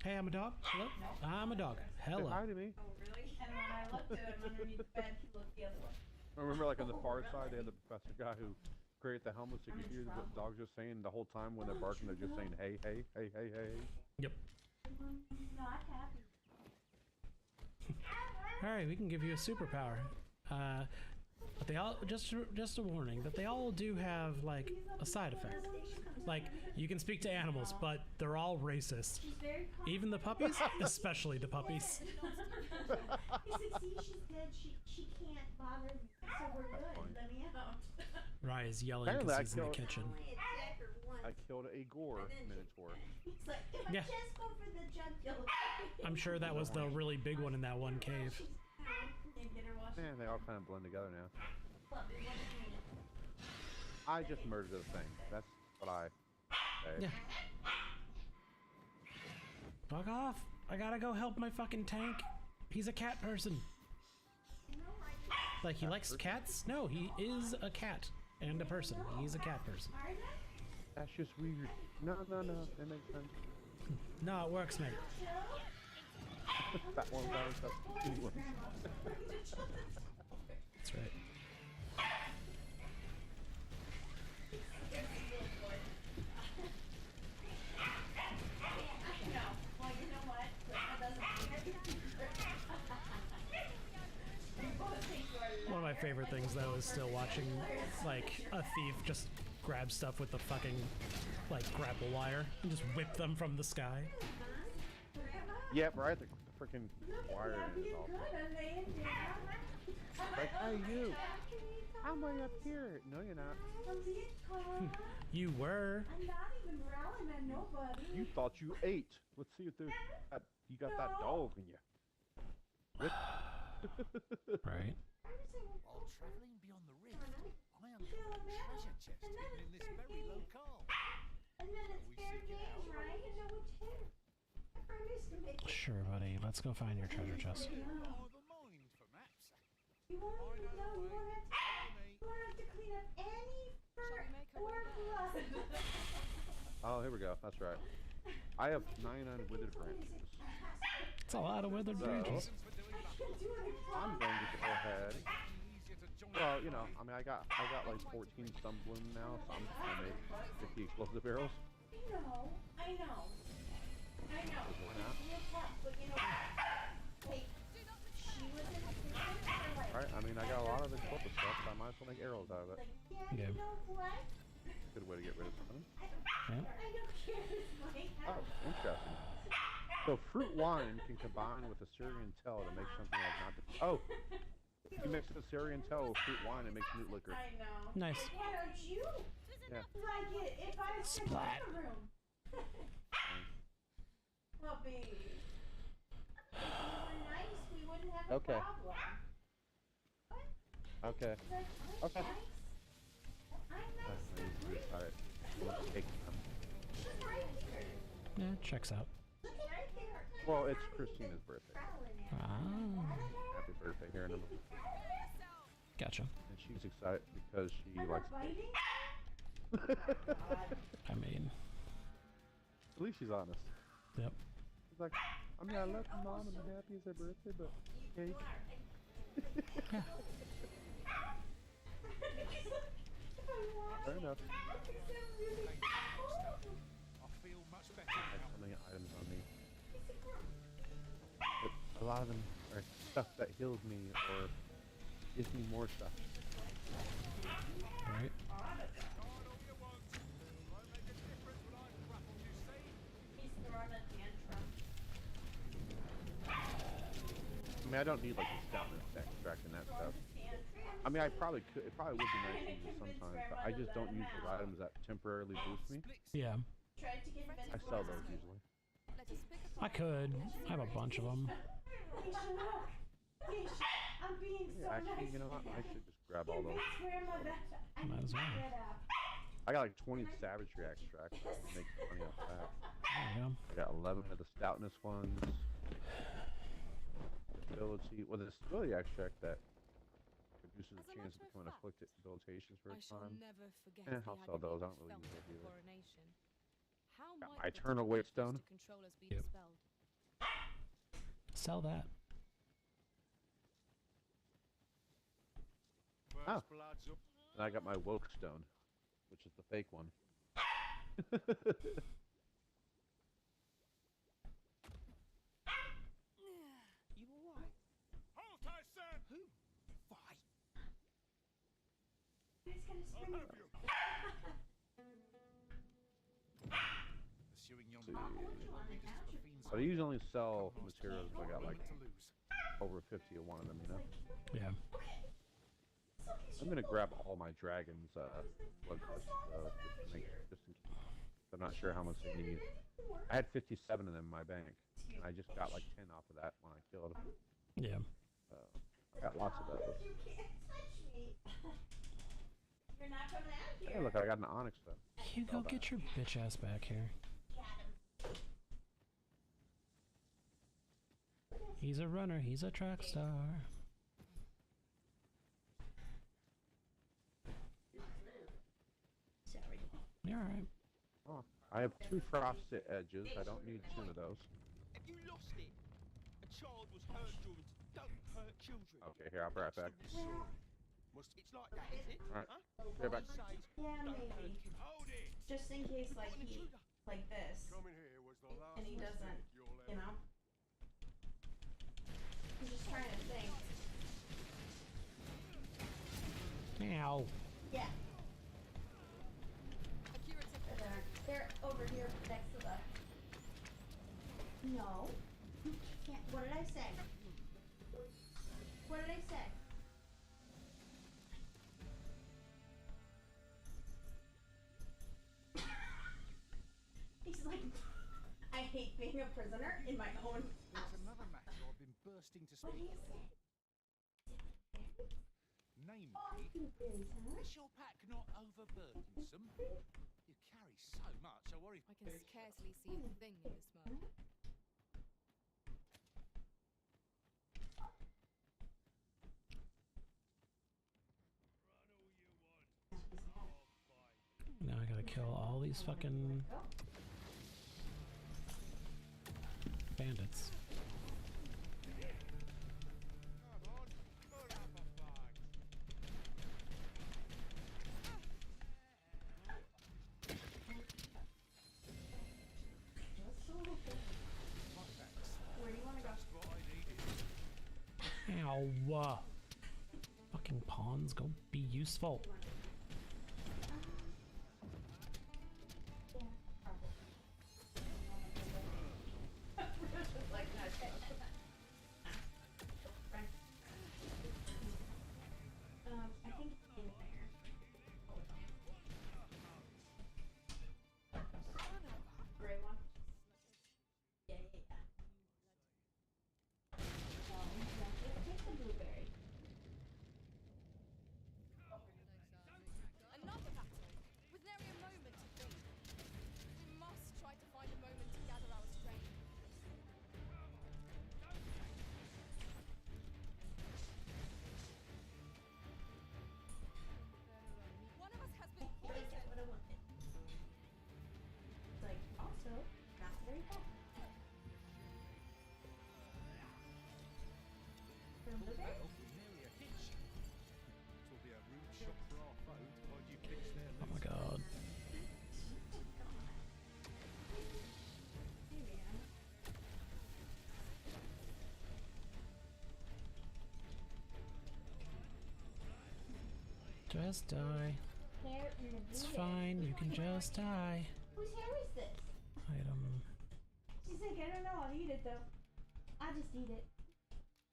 Hey, I'm a dog. Hello. I'm a dog. Say Hello. hi to me. Oh, really? And when I looked at him underneath the bed, he looked the other way. I remember, like on the far side, they had the professor guy who created the helmets. So you could hear what dogs just saying the whole time when they're barking. They're just saying, hey, hey, hey, hey, hey. Yep. Not happy. All right, we can give you a superpower. But they all just a warning that they all do have like a side effect. Like you can speak to animals, but they're all racist. She's very calm. Even the puppies, especially the puppies. He's like, see, she's dead. She can't bother me, so we're good. Let me out. Rye is yelling Apparently because he's in the I kitchen. Only attack her once. I killed a gore minotaur. He's like, if I Yeah. just go for the jugular. I'm sure that was the really big one in that one cave. And get her washed. Man, they all kind of blend together now. What do you mean? I just murdered a thing. That's what I say. Yeah. Fuck off! I gotta go help my fucking tank. He's a cat person. Like he likes cats? No, he is a cat and a person. He's a cat person. That's just weird. No, no, no. That makes sense. No, it works, mate. That one guy is up to anyone. That's right. No. Well, you know what? That doesn't One of my favorite things though is still watching like a thief just grab stuff with the fucking like grapple wire and just whip them from the sky. Yep, right. The freaking wire is awful. Like, hey, you. I'm way up here. No, you're not. You were. I'm not even growling at nobody. You thought you ate. Let's see if there's you got that dog in you. Right. While travelling beyond the rift, I uncovered a treasure chest hidden in this very locale. And then it's fair game, right? You know what, too. I promise to make it. Sure, buddy. Let's go find your treasure chest. Are the mind for maps? You won't I even know know. the way. Follow me. You won't have to clean up any fur we make our or way blood. Oh, here we go. That's right. I have 99 withered branches. It's a lot of withered branches. For doing that. I'm going to go ahead. Easier to join Well, you know, I mean, I got like 14 stun bloom now, so I'm just gonna make 50 explosive barrels. I know. Why not? Real tough, but you know what? Hey, she was in a prison for like, Right? I mean, I got a lot of explosive stuff, so I might as well make arrows out of it. Yeah. you know what? Good way to get rid of something. Yeah. I don't care, Mike. Oh, interesting. So fruit wine can combine with Assyrian tell to make something like not. Oh, if you mix Assyrian tell with fruit wine, it makes newt liquor. I know. Nice. Why don't you Yeah. like it if I was in Splat. the room? Well, baby. If you were nice, we wouldn't have a Okay. problem. Okay. Like, I'm Okay. nice. I'm nice to breathe. Alright. Let's take them. Look right here. Yeah, checks out. Look right there. Well, it's Christina's birthday. Prowling at Ah, Happy birthday here in a minute. gotcha. And she's excited because she I'm likes not cake. biting. God. I mean, At least she's honest. yep. She's like, I mean, I love my mom and I'm happy it's her birthday, but cake. Yeah. Fair enough. I feel much better I have now. so many items on me. But a lot of them are stuff that heals me or gives me more stuff. Right. He's throwing a tantrum. I mean, I don't need like the stoutness extract and that stuff. Tantrum. I mean, I probably could. It probably would be nice to use sometimes, but I just don't use those items that temporarily boost me. Yeah. Tried to convince I sell those usually. Let us pick I could. I have a bunch of them. Keisha, look. Keisha, I'm being so Yeah, actually, nice you know what? I today. should just grab all those. That's where my best. I Might need as to well. get up. I got like 20 savagery extracts. I can make money off that. There you go. I got 11 of the stoutness ones. Ability. Well, the stability extract that reduces the As a chance of matter of becoming fact, afflicted debilitations for a I shall time. never forget Eh, we I'll had sell a those. I big don't really use felt those either. coronation. How Got might my the eternal demon whetstone. used to control us be Yep. dispelled? Sell that. Oh. First blood's up. And I got my woke stone, which is the fake one. You alright? Halt, I said! Who? Fight! He's gonna I'll scream. have you! Pursuing your See. man, the biggest of the fiends. But I usually only sell Come on, materials if I got like to lose. over 50 of one of them, you know? Yeah. I'm gonna grab all my dragons, blood guts, just in case. I'm not sure how much they need. I had 57 of them in my bank, and I just got like 10 off of that when I killed. Yeah. I got lots of those. You can't touch me. You're not coming out here. Hey, look, I got an onyx though. Hugo, get your bitch ass back here. He's a runner. He's a track star. Sorry. You're alright. Oh, I have 2 frosted edges. I don't need 2 of those. Have you lost it? A child was hurt, Jordan. Don't hurt children. Okay, here, I'll be right back. It's like that, is it? Alright. Huh? Get back. Says, Yeah, don't hurt maybe. kids. Hold it! Just in case, like, An he, intruder. like this, Coming here was the last and he doesn't, you know? He's just trying to think. Ow. Yeah, A curative they're there. They're over here next to the. No. You can't. What did I say? What did I say? He's like, I hate being a prisoner in my own There's house. another matter I've been bursting to What do speak you of. say? Namely, Blueberries, huh? is your pack not overburdensome? You carry so much, I worry. I can scarcely see a thing in this mud. Now I gotta kill all these fucking bandits. Come on, put up a fight. Just a little bit. Where do you want to go? Just what I needed. Ow. Fucking pawns, go be useful. Just die. Hair in the It's blueberry. fine, you can just die. Whose hair is this? Item. She's like, I don't know, I'll eat it though. I'll just eat it.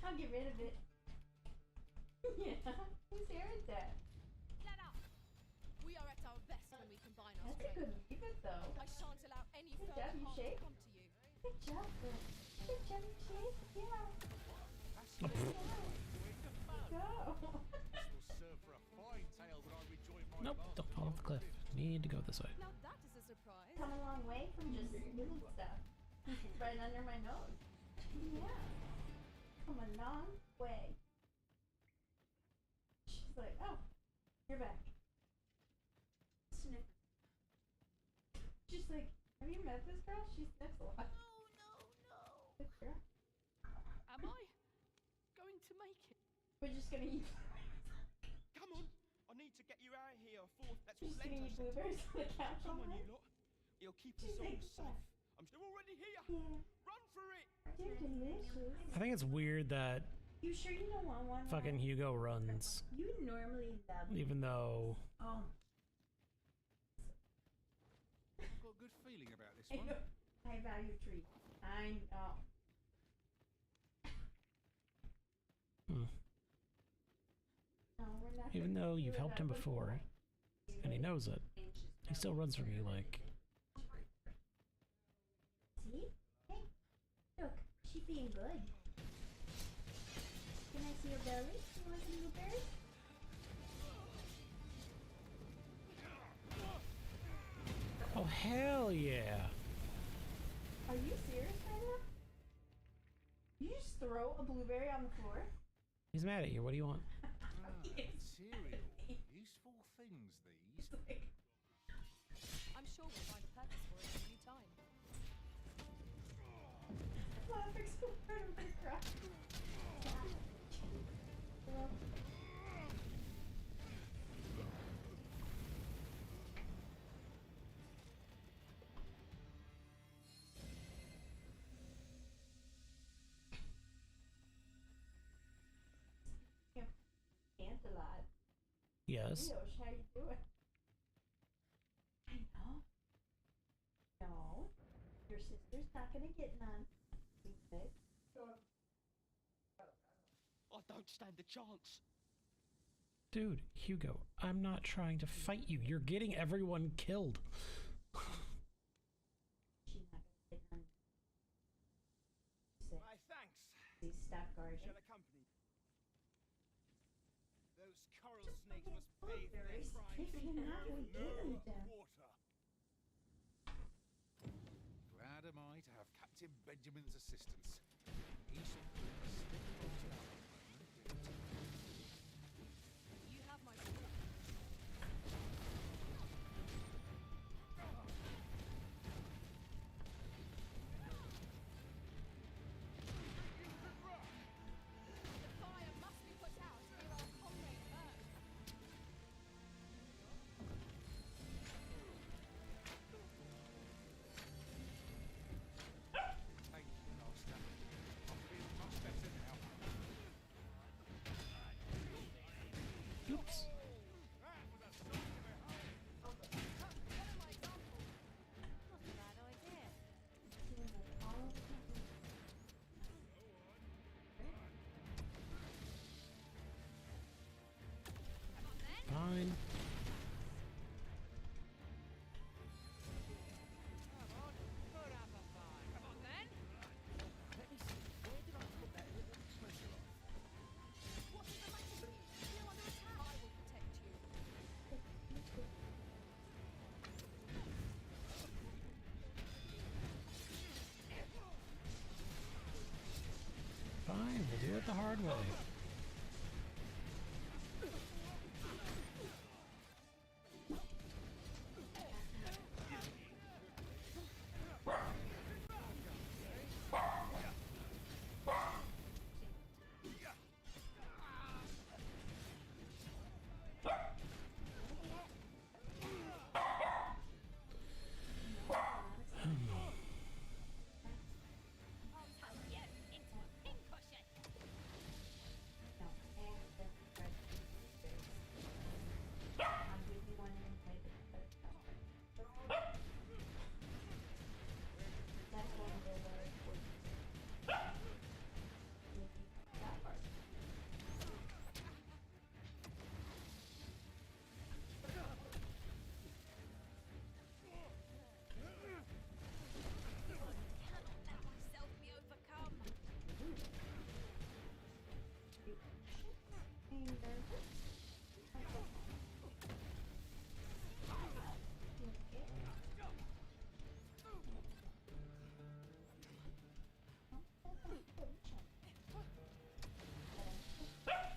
I'll get rid of it. Yeah. Whose hair is that? Let up. We are at our best when we combine our That's a strength. good weave it though. I shan't allow any Good further job, you harm shake. to come to you. Good job, girl. Good job, Chase. Yeah. Good go. This will serve for a fine tale when I rejoin my Nope, master. don't fall off the cliff. Need to go this way. Now that is a surprise. Come a long way from just doing stuff. Right under my nose. Yeah. Come a long way. She's like, oh, you're back. Sniff. She's like, have you met this girl? She sniffs a lot. No. Good girl. Am I going to make it? We're just gonna eat. Come on, I need to get you out of here. That's We're what just gonna Lento eat said. blueberries on the couch Come all on, you night. lot. It'll keep She's us all like, safe. I'm still already here. Yeah, Run for it. they're delicious. I think it's weird that You sure you don't want one? fucking Hugo runs, You normally love it. even though Oh. I've got a good feeling about this I one. know. High value treat. I know. Hmm. No, we're not even gonna though do you've helped that him before and he knows it, he still runs from you like, See? Hey, look, she being good. Can I see your belly? You want some blueberries? oh hell yeah. Are you serious right now? You just throw a blueberry on the floor? He's mad at you. What do you want? Material. Useful things, these. I'm sure we'll find a purpose for it in due time. Laughing so hard I'm gonna cry. Well, can't a lot. Yes. Yosh, how you doing? I know. No, your sister's not gonna get none. We said. I don't stand a chance. Dude, Hugo, I'm not trying to fight you. You're getting everyone killed. She's not gonna get none. Said, My thanks. please stop guarding. Shall accompany. Those coral snakes must pay for their Blueberries. crimes. If you're not gonna No eat them. water. Glad am I to have Captain Benjamin's assistance. He shall put a stick closer out. You have my support. The fire must be put out ere our comrade burns. Thank you, Master. I'm feeling much better now. Oops. Follow my example. Not a bad idea. Fine. What is the matter with you? You're under attack. I will protect you. Fine, we'll do it the hard way.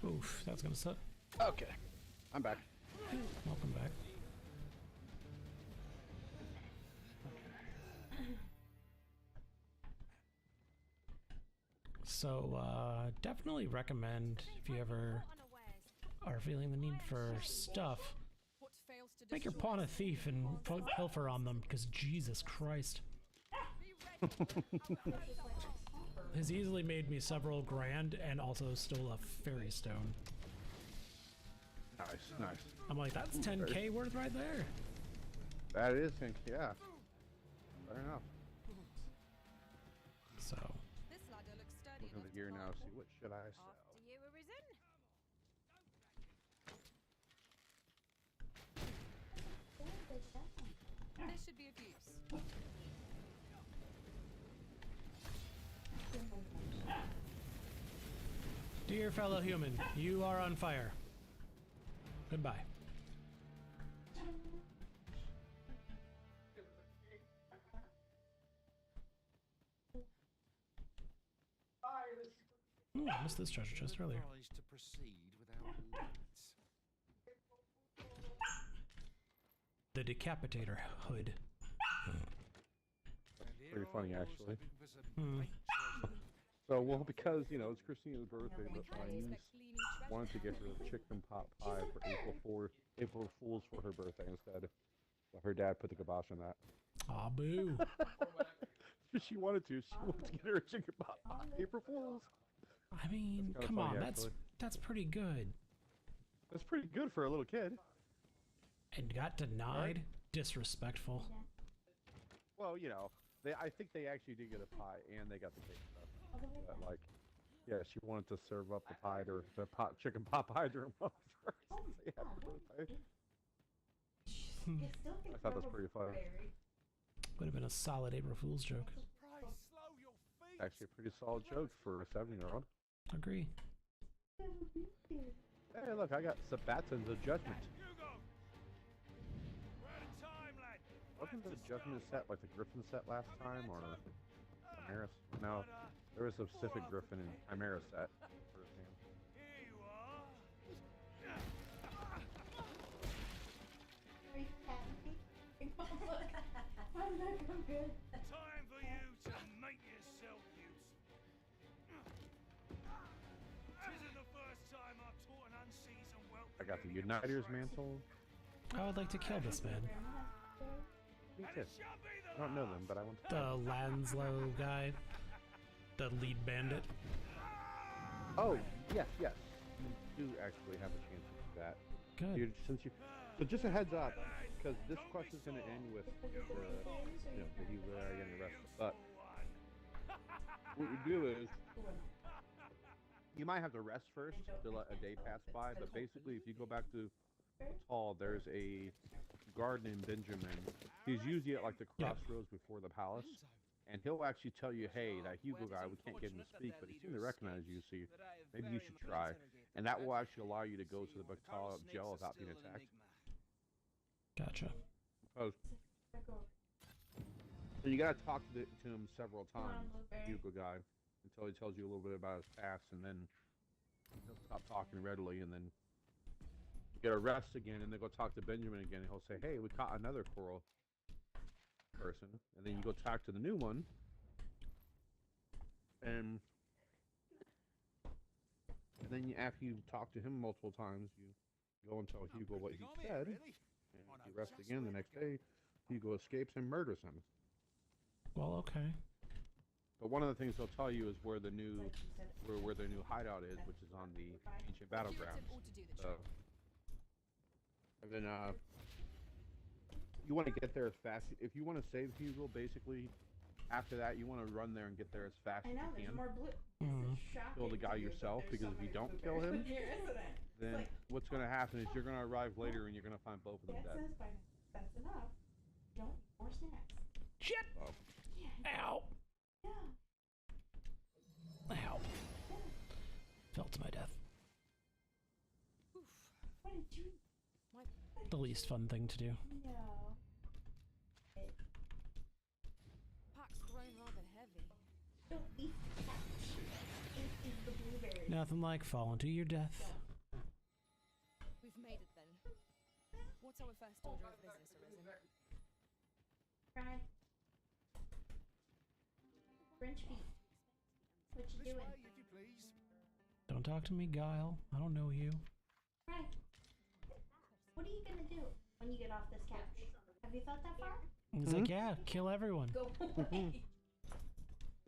Oof, that's gonna suck. Okay, I'm back. Welcome back. So, definitely recommend if you ever are feeling the need for stuff, What fails to make your destroy pawn a us thief and pilfer on them, because Jesus Christ. Has easily made me several grand and also stole a fairy stone. Nice, nice. I'm like, that's 10k worth right there. That is, yeah. Fair enough. So, This ladder looks sturdy Look at enough the gear to now. climb. See what should I sell? After you, Arisen. This should be of use. dear fellow human, you are on fire. Goodbye. I missed this treasure chest earlier. Advised to proceed without leads. The decapitator hood. Pretty funny, actually. Hmm. So, well, because, you know, it's Christina's birthday, We but my can't niece expect gleaning treasure wanted to from get her a chicken pot pie for April Fools for her birthday instead. But her dad put the kibosh on that. Aw, boo. She wanted to. She wanted to get her a chicken pot pie. April Fools. I mean, That's kinda come funny, on, actually. that's pretty good. That's pretty good for a little kid. And got denied? Disrespectful. Well, you know, I think they actually did get a pie and they got the cake stuff. But, like, yeah, she wanted to serve up the pie to the chicken pot pie to her mom first. Say happy birthday. I thought that was pretty funny. Would have been a solid April Fool's joke. Actually, a pretty solid joke for a 7-year-old. Agree. Hey, look, I got Sabatons of Judgment. Wasn't the Judgment set like the Griffin set last time, or Chimera? No, there was a specific Griffin and Chimera set. Time for you to make yourself useful. This is the first time I've taught an unseasoned whelp. I got the Uniter's mantle. I would like to kill this man. Me too. I don't know them, but I want to. The Lanslow guy. The lead bandit. Oh, yes, yes. You do actually have a chance to do that. Good. Dude, so just a heads up, because this question's going to end with the you guy getting arrested. But what you do is, you might have to rest first to let a day pass by. But basically, if you go back to Hall, there's a guard named Benjamin. He's usually at like the crossroads before the palace. And he'll actually tell you, hey, that Hugo guy, we can't get him to speak, but he seemed to recognize you, so maybe you should try. And that will actually allow you to go to the Bactala jail without being attacked. Gotcha. So you gotta talk to him several times, Hugo guy, until he tells you a little bit about his past, and then he'll stop talking readily, and then you get arrested again, and then go talk to Benjamin again, and he'll say, hey, we caught another coral person, and then you go talk to the new one, and then after you talk to him multiple times, you go and tell Hugo what he said, and you arrest again the next day. Hugo escapes and murders him. Well, okay. But one of the things they'll tell you is where the new where their new hideout is, which is on the ancient battlegrounds. So, and then you want to get there as fast. If you want to save Hugo, basically, after that, you want to run there and get there as fast as you can. Kill the guy yourself, because if you don't kill him, then what's going to happen is you're going to arrive later and you're going to find both of them dead. That's enough. Don't eat more snacks. Shit! Oh. Ow! Yeah. Ow. Fell to my death. What did you? The least fun thing to do. No. Pack's grown rather heavy. Don't eat that. It is the blueberry. Nothing like falling to your death. order of business arisen. Right. French beat. What you This doing? way, if you please. Don't talk to me, Guile. I don't know you. Right. What are you gonna do when you get off this couch? Have you thought that far? He's like, yeah, kill everyone. Go away.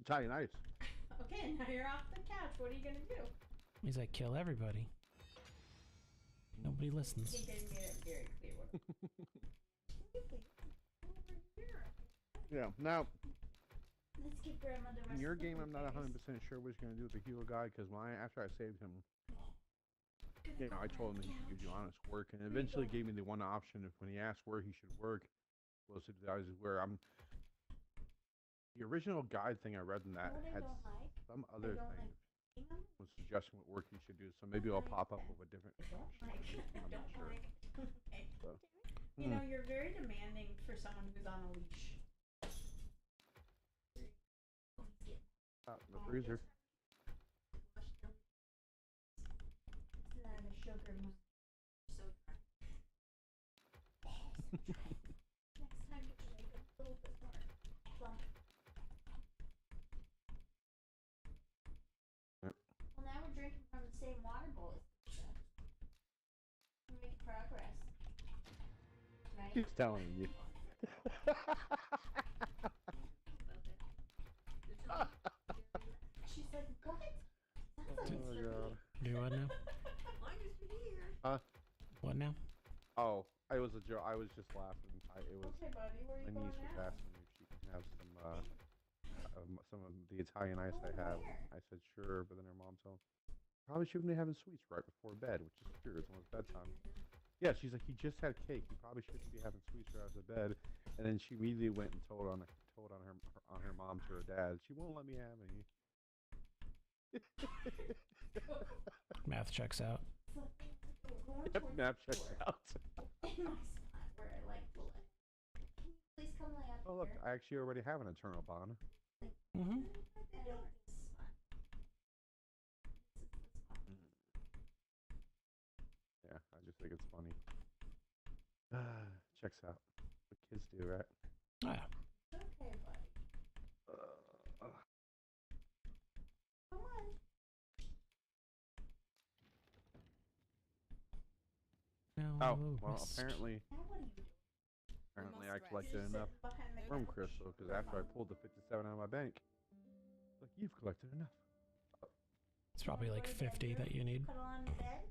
Italian ice. Okay, now you're off the couch. What are you gonna do? He's like, kill everybody. Nobody I listens. think I made it very clear what. Can you please come over here? Yeah. Now, Let's give Grandma the rest in your of the game, I'm not blueberries. 100% sure what he's going to do with the hero guy, because after I saved him, you know, I told him that he could do honest work, and eventually gave me the one option if when he asked where he should work, was to where I'm. The original guide thing I read in that What I had don't like, some other don't thing hang on. was suggesting what work he should do. So maybe I'll pop up with a different. I don't like. I I'm not don't sure. like. Okay. So. You know, you're very demanding for someone who's on a leash. The freezer. It's not a sugar mousse. So dry. Next time you can make it a little bit more plump. Yep. Well, now we're drinking from the same water bowl as the chef. We're making progress. Right? He's telling you. She's like, what? Sounds like it's for me. Do what now? As long as you're here. What now? Oh, it was a joke. I was just laughing. It was Okay, buddy, where are my you niece going was now? asking me if she can have some of the Italian ice I have. where? I said sure, but then her mom told me probably shouldn't be having sweets right before bed, which is true. It's almost bedtime. Yeah, she's like, he just had cake. He probably shouldn't be having sweets right after bed. And then she immediately went and told on her mom to her dad. She won't let me have any. Math checks out. We're going Yep, towards map the checks door. out. In my spot where I like to live. Can you please come lay up Oh look, here? I actually already have an eternal bond. Mm-hmm. I don't like this spot. This is the spot. Yeah, I just think it's funny. Checks out. What kids do, right? Oh, yeah. Okay, buddy. Come on. Now, Oh, well, rest. apparently Now what are you doing? I must collected You're enough sitting behind the room couch. crystal because after I pulled the 57 out of my bank, like you've collected enough. It's probably Wanna like go to bed 50 here? that you need. Cuddle on the bed?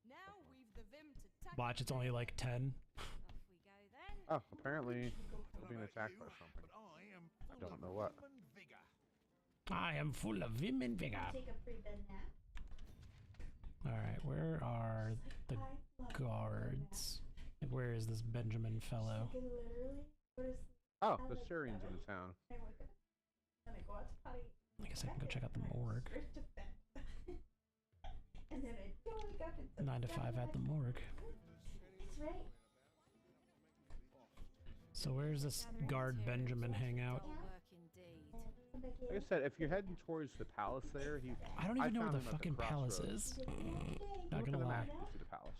Now we've the vim to tackle. Watch, it's only like 10. Off we go then. Oh, apparently Don't I'm know being about attacked you, by something. but I am I full don't of know what. vim and vigor. I am full of vim and vigor. Take a pre-bed nap. Alright, where are the I love guards? Like, where is this Benjamin fellow? Like, literally, what is Oh, I the like Syrians in that. the town. I wake up and I go out to potty. I guess I can go check out the and I go morgue. straight to bed. And then I don't wake up until 9 to 5 at the morgue. That's right. So where's this guard Benjamin hang out? Dull work indeed. Come back Like I here. said, if you're heading towards the palace there, I don't even know where found the him at fucking palace crossroads. is. Take it every day. Not Look gonna at the lie. map, you can see the palace.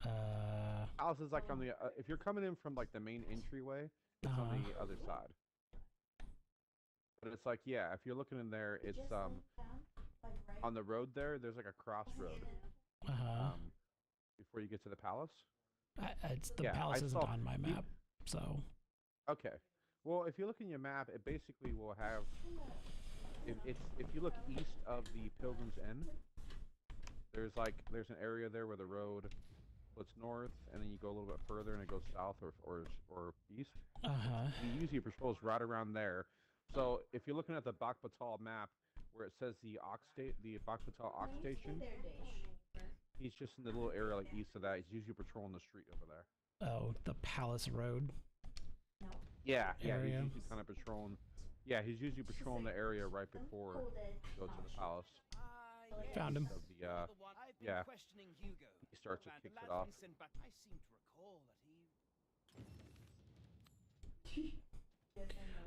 Uh, Palace is like on the if you're coming in from like the main entryway, it's on Uh-huh. the other side. But it's like, yeah, if you're looking in there, it's Just like down, like right on the road there. There's like a crossroad uh-huh. before you get to the palace. It's the yeah, I palace isn't saw- on my map, so Okay. Well, if you look in your map, it basically will have. If you look east of the Pilgrim's Inn, there's an area there where the road splits north, and then you go a little bit further, and it goes south or east. uh-huh. You usually patrols right around there. So if you're looking at the Bakhbatal map, where it says the Bakhbatal Ox Station, there, Dash. he's just in the little area like east of that. He's usually patrolling the street over there. Oh, the palace road. No. Yeah, Area. he's usually kind of patrolling. Yeah, he's usually patrolling the area right before Hold it. you go to the palace. Found him. Of the I've been yeah. questioning Hugo. He starts to about kick the it lad off. we sent back. I seem to recall that he.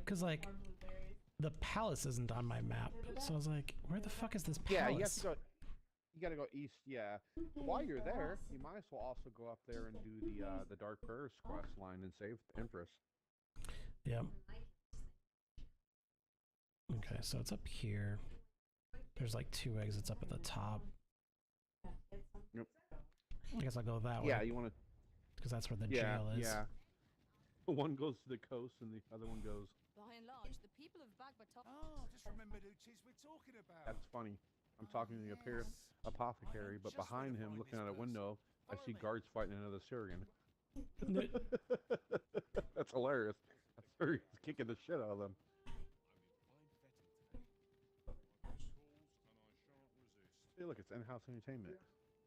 Because, like, the palace isn't on my map. So I was like, where the fuck is this palace? Yeah, you have to go. You gotta go east, yeah. While you're there, you might as well also go up there and do the Dark Prayers quest line and save Empress. Yep. Okay, so it's up here. There's like 2 exits up at the top. Yep. I guess I'll go that way. Yeah, you want to. Because that's where the jail is. Yeah. One goes to the coast and the other one goes. By and large, the people of Bagbatov. Oh, just remembered who 'tis we're talking about. That's funny. I'm talking to the apothecary, but behind him, looking out a window, I see guards fighting another Syrian. That's hilarious. That Syrian's kicking the shit out of them. Hey, look, it's in-house entertainment.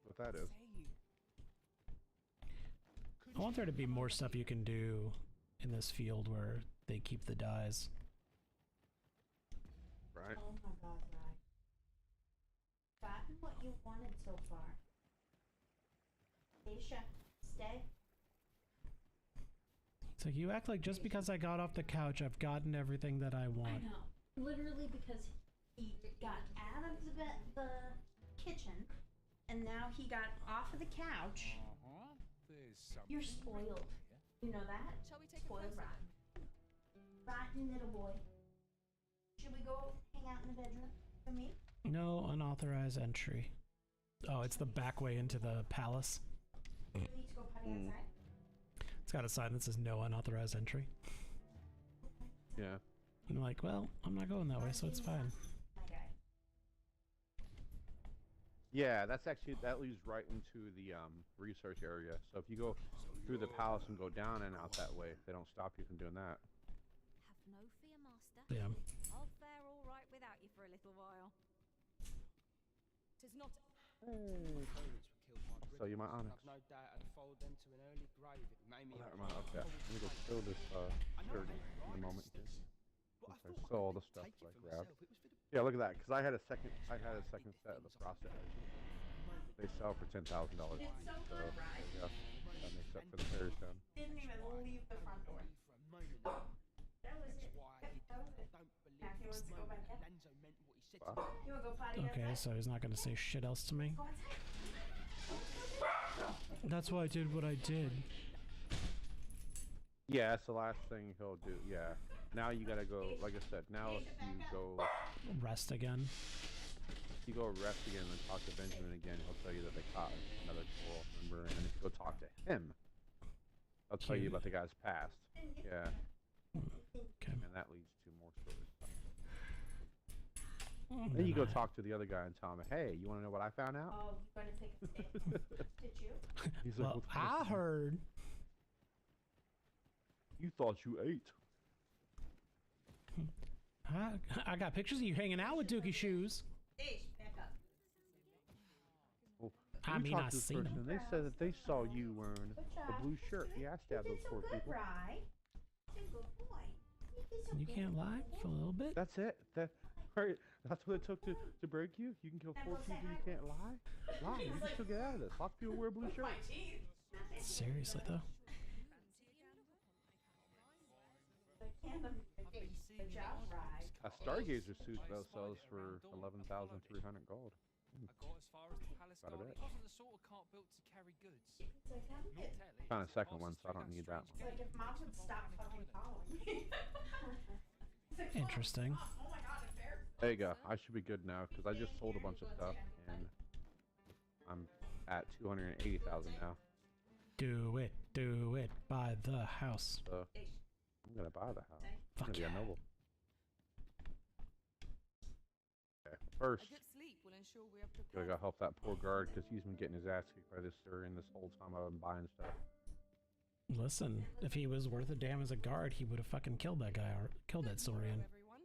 What that is. I want there to be more stuff you can do in this field where they keep the dyes. Right. Oh my god, right. Gotten what you wanted so far. Aisha, stay. It's like, you act like just because I got off the couch, I've gotten everything that I I want. know. Literally because he got out of the kitchen and now he got off of the couch. You're spoiled. You know that? Shall we take a Spoiled closer rotten. Rotten little boy. Should we go hang out in the bedroom for me? No unauthorized entry. Oh, it's the back way into the palace. You need to go potty outside? It's got a sign that says no unauthorized entry. Yeah. And I'm like, well, I'm not going that way, so it's fine. My guy. Yeah, that leads right into the research area. So if you go through the palace and go down and out that way, they don't stop you from doing that. Have no fear, master. Yeah. I'll fare all right without you for a little while. 'Tis not. So you might honest. No doubt I'd followed them to an early grave. It made me. Okay. Let me go kill this Syrian in a moment here. Okay, so all the stuff that I grabbed. Yeah, look at that. Because I had a second set of the process. They sell for $10,000. It's so good, right? Yeah, that makes up for the Paris town. Didn't even leave the front door. That was it. Yep, that was it. Now he wants to go back in. Wow. You wanna go potty Okay, outside? so he's not going to say shit else to me. Go outside. That's why I did what I did. Yeah, that's the last thing he'll do. Yeah. Now you gotta go, like I said, now if you go Rest again. rest again and talk to Benjamin again, he'll tell you that they caught another coral member, and if you go talk to him, I'll tell you about the guy's past. Yeah. Okay. And that leads to more stories. Then you go talk to the other guy and tell him, hey, you want to know what I found out? Oh, you gonna take a stick? Did you? He's like, Well, "What the fuck?" I heard. You thought you ate. I got pictures of you hanging out with Dookie Shoes. Ish, back up. Well, I we mean, talked I to this seen person, him. and they said that they saw you wearing Good the job. blue shirt. Yeah, I stabbed You those did so poor good, people. Rye. You're a good boy. You did so You good. can't lie for a little bit. That's it. Right. That's what it took to break you. You can kill 4 people and you can't lie. Lie. You can still get out of this. Lots of people wear blue My shirts. teeth. Seriously though. Good job, Rye. A Stargazer suit though sells for 11,300 gold. I got as far as the palace Quite a guard. bit. It wasn't the sort of cart built to carry goods. It's like, I'm Not good. telly. Found a second Passes one, so I don't through need that strange one. Like if mom would stop fucking following me. It's like, Interesting. oh my god, embarrassing. There you go. I should be good now because I just sold a bunch of stuff and I'm at 280,000 now. Do it. Do it. Buy the house. So I'm gonna buy the house. I'm Fuck gonna be yeah. a noble. Okay, first, A good sleep will ensure we are prepared. gotta go help that poor guard because he's been getting his ass kicked by this Syrian this whole time I've been buying stuff. Listen, if he was worth a damn as a guard, he would have fucking killed that guy or killed that Saurian. Everyone.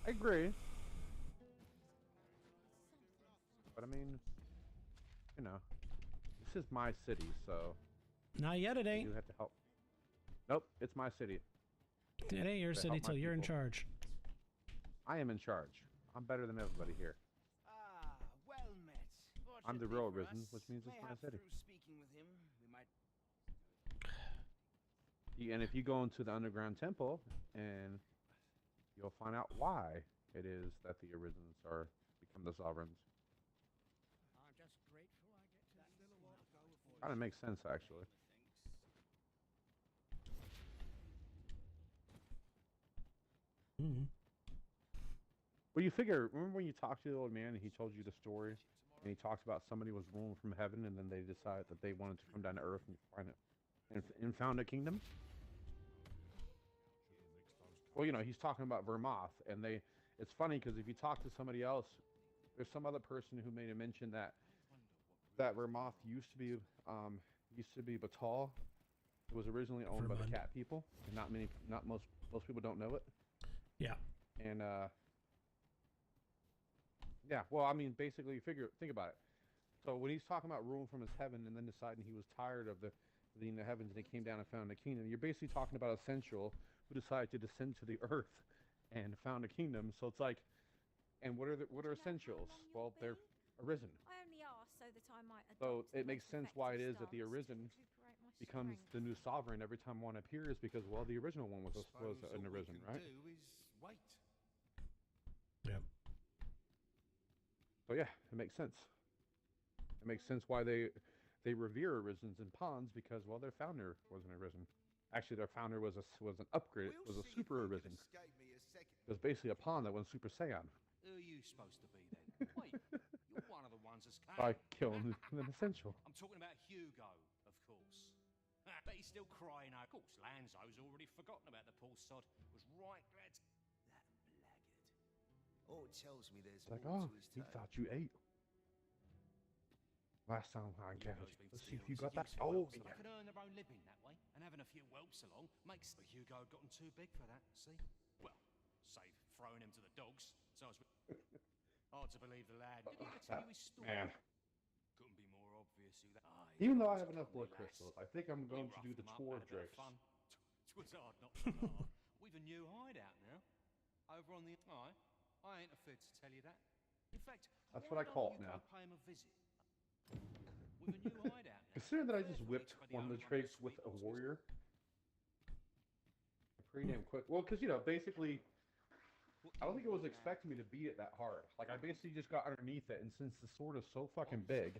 I agree. But I mean, you know, this is my city, so Not yet, it you ain't. have to help. Nope, it's my city. It ain't your to city help my till you're in people. charge. I am in charge. I'm better than everybody here. Ah, well met. I'm the Fortunately real for Risen, us, which means it's my mayhap city. through speaking with him, we might. And if you go into the underground temple, and you'll find out why it is that the Arisens are becoming from the sovereigns. I'm just grateful I get to still a while ago before Kind of makes sense, actually. Well, you figure, remember when you talked to the old man and he told you the story, and he talks about somebody was ruling from heaven, and then they decided that they wanted to come down to earth and find it, and found a kingdom? Well, you know, he's talking about Vermoth, and it's funny because if you talk to somebody else, there's some other person who made a mention that Vermoth used to be Batal. It was originally owned by the cat people, and most people don't know it. Yeah. And yeah, well, I mean, basically, think about it. So when he's talking about ruling from his heaven and then deciding he was tired of being in the heavens and he came down and found a kingdom, you're basically talking about a sensual who decided to descend to the earth and found a kingdom. So it's like, and what are essentials? Well, they're arisen. I only asked so that I might So adopt the it makes most sense why it is effective that the stance to arisen recuperate my becomes strength. the new sovereign every time one appears, because, well, the original one was an arisen, right? do is wait. Yep. So yeah, it makes sense. It makes sense why they revere arisens and pawns, because, well, their founder wasn't arisen. Actually, their founder was an upgrade, was a super arisen. It was basically a pawn that went Super Saiyan. Who are you supposed to be then? Wait, you're one of the ones that's By killing an essential. I'm talking about Hugo, of course. But he's still crying out. Of course, Lanzo's already forgotten about the poor sod. Was right glad. That blackguard. Oh, it tells me there's It's like, more oh, to his he tale. thought you ate. Last time I gathered. Hugo's been Let's see if stealing you got that. useful Oh, whelps. yeah. They can earn their own living that way, and having a few whelps along makes. But Hugo had gotten too big for that. See? Well, save throwing him to the dogs. So I was. Hard to believe the lad. Did he ever tell you his story? Man. Couldn't be more obvious who that. Even though I have enough blood crystals, I think I'm going to do the tour of Drake's. It was hard not to laugh. We've a new hideout now. Over on the eye. I ain't afraid to tell you that. In fact, That's why what I call don't it you now. go pay him a visit? With a new hideout now. Considering that I just Therefore, whipped it's for the one of the only Drakes one with that's a sweet. warrior. Pretty damn quick. Well, because, you know, basically, I don't think it was expecting me to beat it that hard. Like, I basically just got underneath it, and since the sword is so fucking big,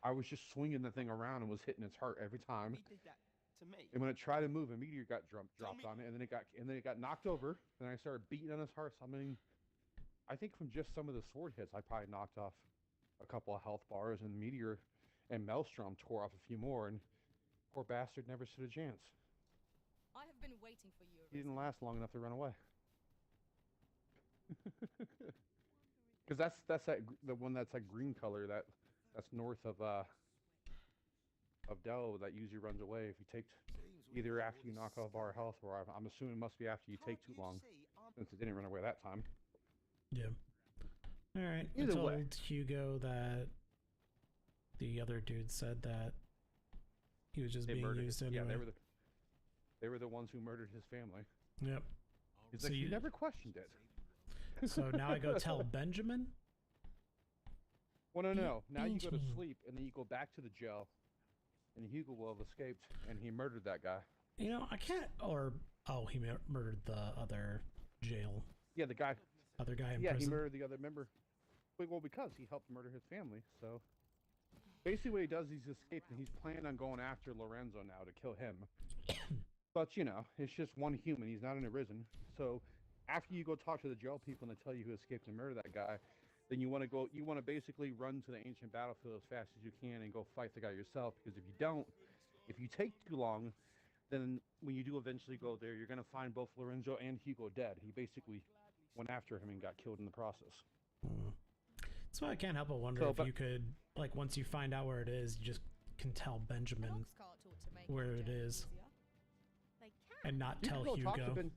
I was just swinging the thing around and was hitting its heart every time. He did that to me. And when it tried to move, a meteor got dropped on it, and then it got knocked over. And I started beating on his heart. So, I mean, I think from just some of the sword hits, I probably knocked off a couple of health bars, and Meteor and Maelstrom tore off a few more, and poor bastard never stood a chance. I have been waiting for you. He didn't last long enough to run away. Because that's the one that's like green color that's north of Dell that usually runs away if you take either after you knock off our health, or I'm assuming it must be after you take too long, since it didn't run away that time. Yeah. All right. I Either told way. Hugo that the other dude said that he was just They being murdered used his, anyway. yeah, they were the ones who murdered his family. Yep. He's So like, you you- never questioned it. So now I go tell Benjamin? Well, no. Now you go to Benjamin. sleep, and then you go back to the jail, and Hugo will have escaped, and he murdered that guy. You know, I can't. Or he murdered the other jail, Yeah, the guy. other guy in Yeah, prison. he murdered the other member. Well, because he helped murder his family. So basically, what he does, he's escaped, and he's planning on going after Lorenzo now to kill him. But you know, it's just one human. He's not in a prison. So after you go talk to the jail people and they tell you who escaped and murdered that guy, then you want to basically run to the ancient battlefield as fast as you can and go fight the guy yourself. Because if you don't, if you take too long, then when you do eventually go there, you're gonna find both Lorenzo and Hugo dead. He basically went after him and got killed in the process. So I can't help but wonder So, if but- you could, like, once you find out where it is, you just can tell Benjamin Dogs can't talk to make where our it journey is, easier. They can, and not You tell can go talk to Hugo. Ben.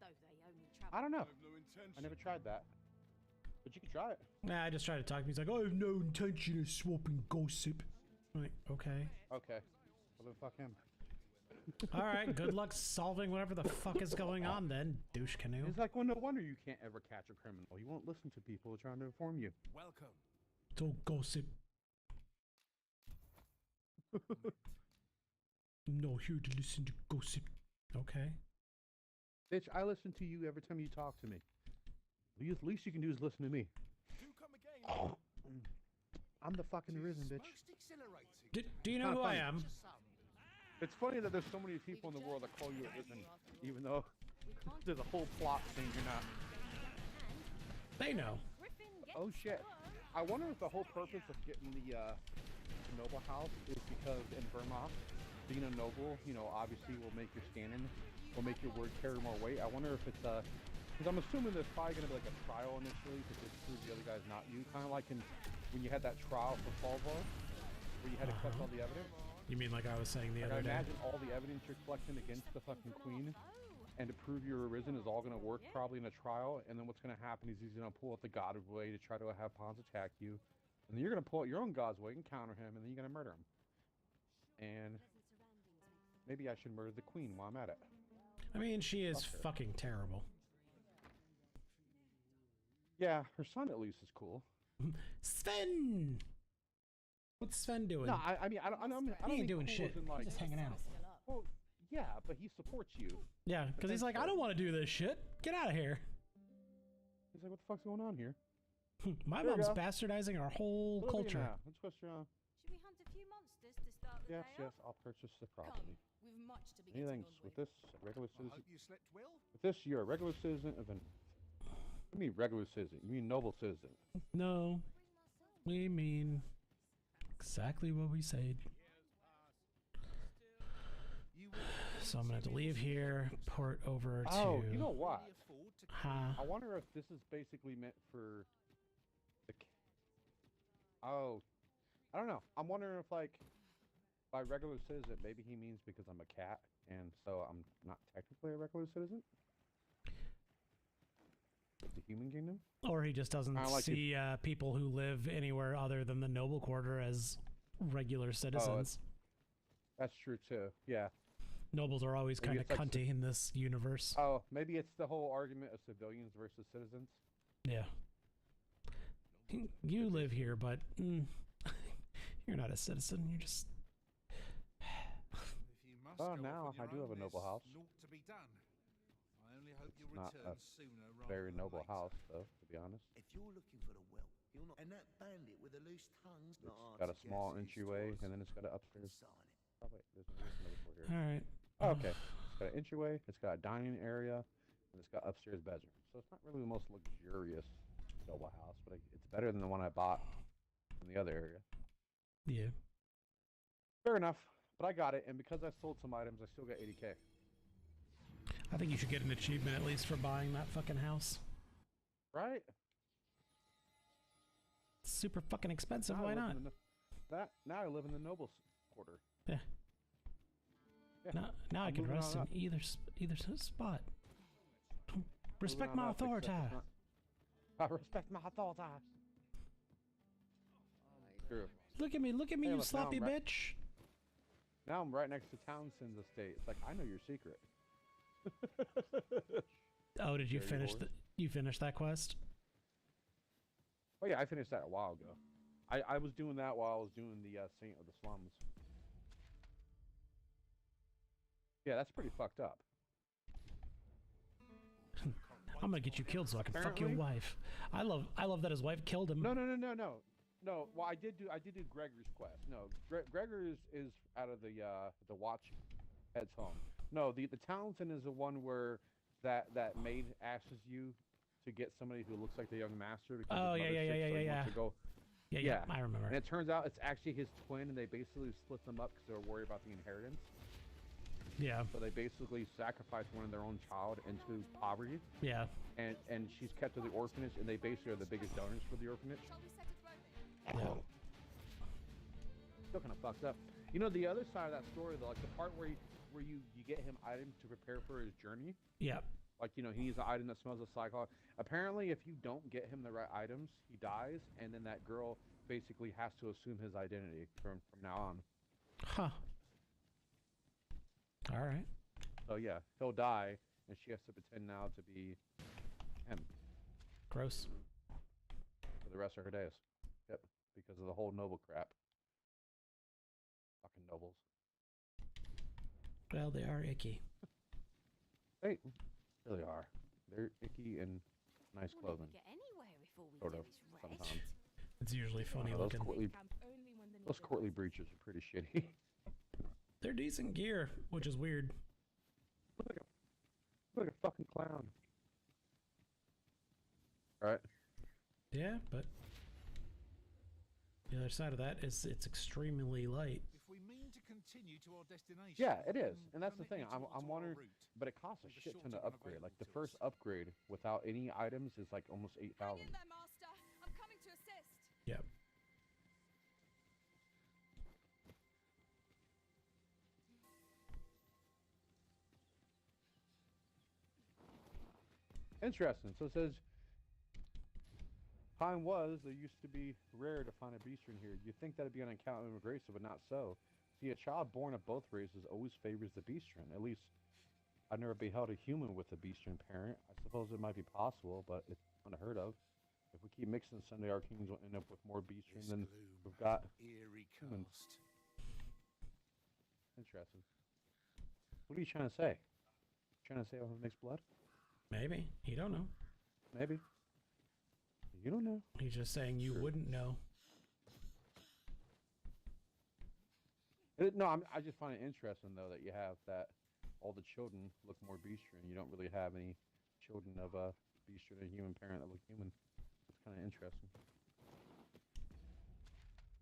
though they only travel. I don't know. I've no intention. I never tried that. But you can try it. Nah, I just tried to talk to him. He's like, I have no intention of swapping gossip. I'm like, okay. Okay. Well, then fuck him. All right, good luck solving whatever the fuck is going on then, douche canoe. It's like, well, no wonder you can't ever catch a criminal. You won't listen to people trying to inform you. Welcome. It's all gossip. I'm not here to listen to gossip. Okay. Bitch, I listen to you every time you talk to me. The least you can do is listen to me. Do come again. I'm the fucking Risen, bitch. Most exhilarating. Do you know who I am? It's funny that there's so many people in the world that call you a Risen, even though there's a whole plot saying you're not. They know. Oh shit. I wonder if the whole purpose of getting the noble house is because in Vermont, being a noble, you know, obviously will make your standing, will make your word carry more weight. I wonder if it's because I'm assuming there's probably going to be like a trial initially to disprove the other guy's not you, kind of like when you had that trial for Falvar, where you had to collect all the evidence. You mean like I was saying the Like, other I day? imagine all the evidence you're collecting against the fucking queen and to prove you're arisen is all going to work probably in a trial, and then what's going to happen is he's going to pull out the god of way to try to have Pons attack you, and then you're going to pull out your own god's way and counter him, and then you're going to murder him. And maybe I should murder the queen while I'm at it. I mean, she is fucking terrible. Yeah, her son at least is cool. Sven! What's Sven doing? No, I mean, I don't He ain't mean doing cool shit. as in, like, He's just hanging out. well, yeah, but he supports you. Yeah, because he's like, I don't want to do this shit. Get out of here. He's like, what the fuck's going on here? My There you mom's go. bastardizing our whole What are we culture. now? Let's go around. Should we hunt a few monsters to start the Yes, day yes, off? I'll purchase the Come, property. we've much to be Anything getting on with this regular I citizen? hope you slept well. With this, you're a regular citizen of an. What do you mean regular citizen? You mean noble citizen? No, we mean exactly what we said. You will So I'm gonna have to leave here, port over to. Oh, you know what? really afford to Huh? I wonder if this is basically meant for the. Oh, I don't know. I'm wondering if like by regular citizen, maybe he means because I'm a cat, and so I'm not technically a regular citizen. Of the human kingdom. Or he just doesn't Kinda like see people who live anywhere other than the noble quarter as regular citizens. That's true too. Yeah. Nobles are always Maybe kind of it's like cunty in this universe. Oh, maybe it's the whole argument of civilians versus citizens. Yeah. You live here, but you're not a citizen. You're just. If you must Oh, go now off on I do your have a own, noble there's house. naught to be done. I only hope you'll Not return a sooner rather very than noble later. house, though, to be honest. If you're looking for the wealth, you're not. And that bandit with the loose tongue's not hard It's got a to guess small whose entryway, twas. and then it's got an upstairs. Sign it. Oh, wait, there's another door here. All right. Oh, okay. It's got an entryway, it's got a dining area, and it's got upstairs bedroom. So it's not really the most luxurious noble house, but it's better than the one I bought in the other area. Yeah. Fair enough. But I got it, and because I sold some items, I still got 80K. I think you should get an achievement at least for buying that fucking house. Right? It's super fucking expensive. Now I Why live not? in the now I live in the noble quarter. Yeah. Yeah. Now I I'm can moving rest on in up. either spot. Respect Moving my on up, except authority. it's not- I respect my authority. True. Look at me, Hey, you look, now sloppy I'm right- bitch. Now I'm right next to Townsend's estate. It's like, I know your secret. Oh, did you Dirty finish horse. you finished that quest? Oh yeah, I finished that a while ago. I was doing that while I was doing the Saint of the Slums. Yeah, that's pretty fucked up. I'm gonna get you killed so I can fuck your Apparently- wife. I love that his wife killed him. No. Well, I did do Gregor's quest. No, Gregor is out of the watch heads home. No, the Townsend is the one where that maid asks you to get somebody who looks like the young master. Because Oh, his yeah, mother's yeah, sick, yeah, so he yeah, wants to go. Yeah, I remember. And it turns out it's actually his twin, and they basically split them up because they were worried about the inheritance. Yeah, So they basically sacrificed one of their own child into poverty, yeah. and she's kept to the orphanage, and they basically are the biggest donors for the orphanage. Shall we set it rolling? Yeah. Still kind of fucked up. You know, the other side of that story, though, like the part where you get him items to prepare for his journey. Yeah. Like, you know, he needs an item that smells of cyclops. Apparently, if you don't get him the right items, he dies, and then that girl basically has to assume his identity from now on. Huh. All right. So yeah, he'll die, and she has to pretend now to be him Gross. for the rest of her days. Yep, because of the whole noble crap. Fucking nobles. Well, they are icky. They really are. They're icky and nice We'll clothing. never get anywhere if all we Sort do of, is rest. sometimes. It's usually funny Those looking. courtly, Camp only when the those courtly breaches are pretty shitty. They're decent gear, which is weird. Look like a fucking clown. Alright. Yeah, but the other side of that is it's extremely light. If we mean to continue to our destination, Yeah, it is, then and that's the connect thing. me I'm to our wondering, route. but it costs a with a shit ton shorter to upgrade. Like the available to first us. upgrade without any items is like almost 8,000. Hang in there, Master. I'm coming to assist. Yep. Interesting. So it says, time was there used to be rare to find a beastren here. You'd think that'd be on account of immigration, but not so. See, a child born of both races always favors the beastren. At least, I've never beheld a human with a beastren parent. I suppose it might be possible, but it's unheard of. If we keep mixing, someday our kings will end up with more beastren This than gloom, we've got eerie humans. cast. Interesting. What are you trying to say? Trying to say I want to mix blood? Maybe. You don't know. Maybe. You don't know. He's just saying you Sure. wouldn't know. No, I just find it interesting though that you have that all the children look more beastren. You don't really have any children of a beastren and human parent that look human. It's kind of interesting.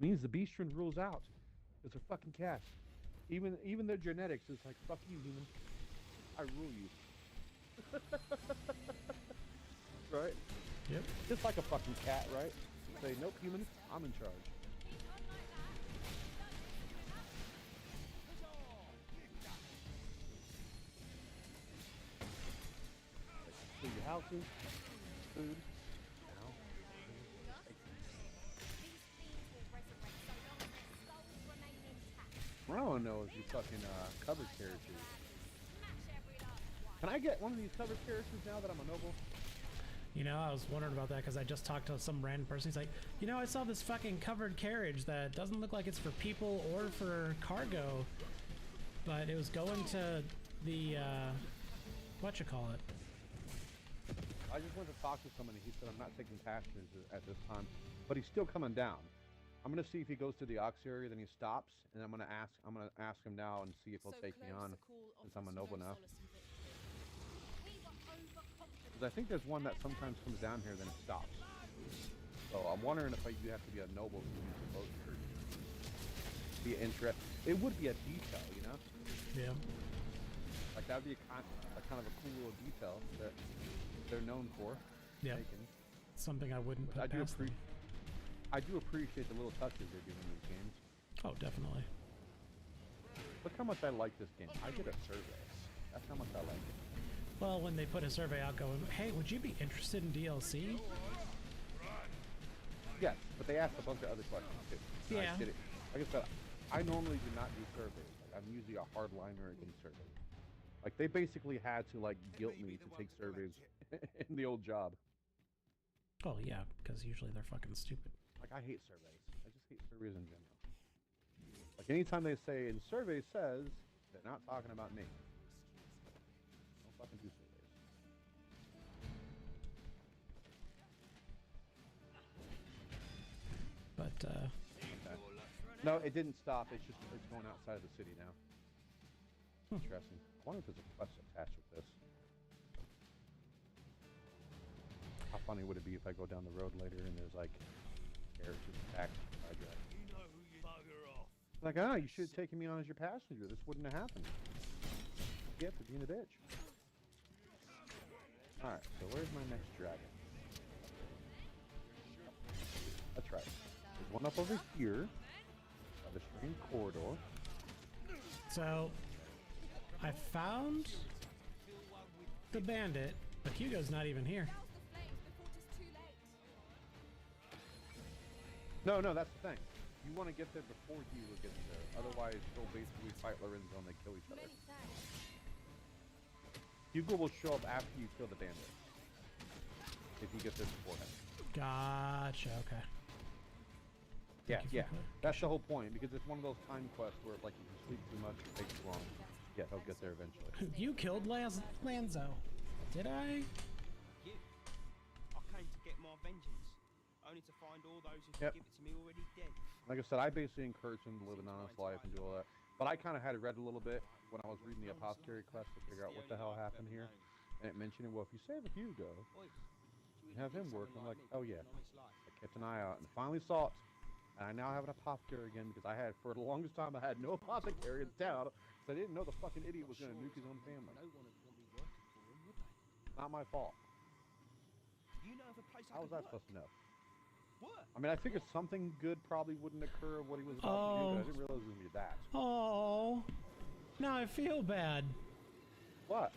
Means the beastren rules out. It's a fucking cast. Even their genetics is like, fuck you, human. I rule you. Right? Yep. Just like a fucking cat, right? Say, nope, human, I'm in charge. Clean your houses, food. What I want to know is these fucking covered carriages. Can I get one of these covered carriages now that I'm a noble? You know, I was wondering about that because I just talked to some random person. He's like, you know, I saw this fucking covered carriage that doesn't look like it's for people or for cargo, but it was going to the, whatchamacallit. I just went to talk to somebody. He said I'm not taking passengers at this time, but he's still coming down. I'm gonna see if he goes to the aux area, then he stops, and I'm gonna ask him now and see if he'll take me on since I'm a noble now. Because I think there's one that sometimes comes down here, then it stops. So I'm wondering if you have to be a noble to be supposed to be interesting. It would be a detail, you know? Yeah. Like that would be a kind of a cool little detail that they're known for. Yeah. Making. Something I wouldn't put I do past them. I do appreciate the little touches they do in these games. Oh, definitely. Look how much I like this game. I did a survey. That's how much I like it. Well, when they put a survey out going, hey, would you be interested in DLC? Yes, but they asked a bunch of other questions too. And Yeah. I did it. Like I said, I normally do not do surveys. Like, I'm usually a hardliner against surveys. Like they basically had to like guilt me to take surveys in the old job. Oh, yeah, because usually they're fucking stupid. Like I hate surveys. I just hate surveys in general. Like anytime they say, and survey says, they're not talking about me. Don't fucking do surveys. But, Okay. No, it didn't stop. It's going outside of the city now. Interesting. I wonder if there's a quest attached with this. How funny would it be if I go down the road later and there's like characters attacked by dragons? You know who you bugger off. Like, ah, you should have taken me on as your passenger. This wouldn't have happened. Yeah, for being a bitch. Alright, so where's my next dragon? That's right. There's one up over here. By the train corridor. so, I found the bandit, but Hugo's not even here. No, that's the thing. You want to get there before Hugo gets there. Otherwise, they'll basically fight Lorenzo and they kill each other. Hugo will show up after you kill the bandit. If you get there before him. Gotcha, okay. Yeah, Thank you yeah. for That's the whole point, because it's one of those time quests where, like, if you sleep too much, it takes too long. Yeah, he'll get there eventually. You killed Lanzo. Did I? You. I came to get my vengeance. only to find all those who Yep. could give it to me already dead. Like I said, I basically encouraged him to live an honest life and do all that. But I kind of had read a little bit when I was reading the Apothecary quest to figure out what the hell happened here. And it mentioned, well, if you save Hugo, and have him work, I'm like, oh yeah. I kept an eye out and finally saw it. And I now have an apothecary again because I had, for the longest time, I had no apothecary in town. So I didn't know the fucking idiot was going to nuke his own family. Not my fault. You know of a place How was I I could supposed to know? work? I mean, I figured something good probably wouldn't occur of what he was about to do, but I didn't realize it was going to be that. Oh, now I feel bad. What?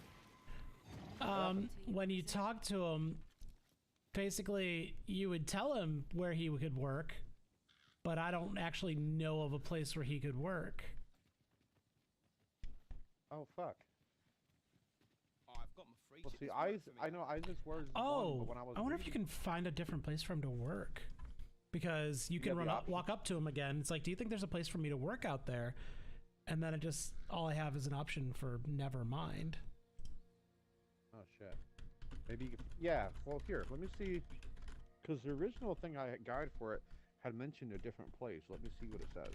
When you talk to him, basically you would tell him where he could work, but I don't actually know of a place where he could work. Oh, fuck. I've got my free Well, see, tickets I know Isaac's words. Oh, but when I was I wonder if you reading- can find a different place for him to work. Because you can have the walk up to him again. It's like, do you think there's a place for me to work out there? And then all I have is an option for never mind. Oh shit. Maybe you could, yeah. Well, here, let me see. Because the original thing I had guide for it had mentioned a different place. Let me see what it says.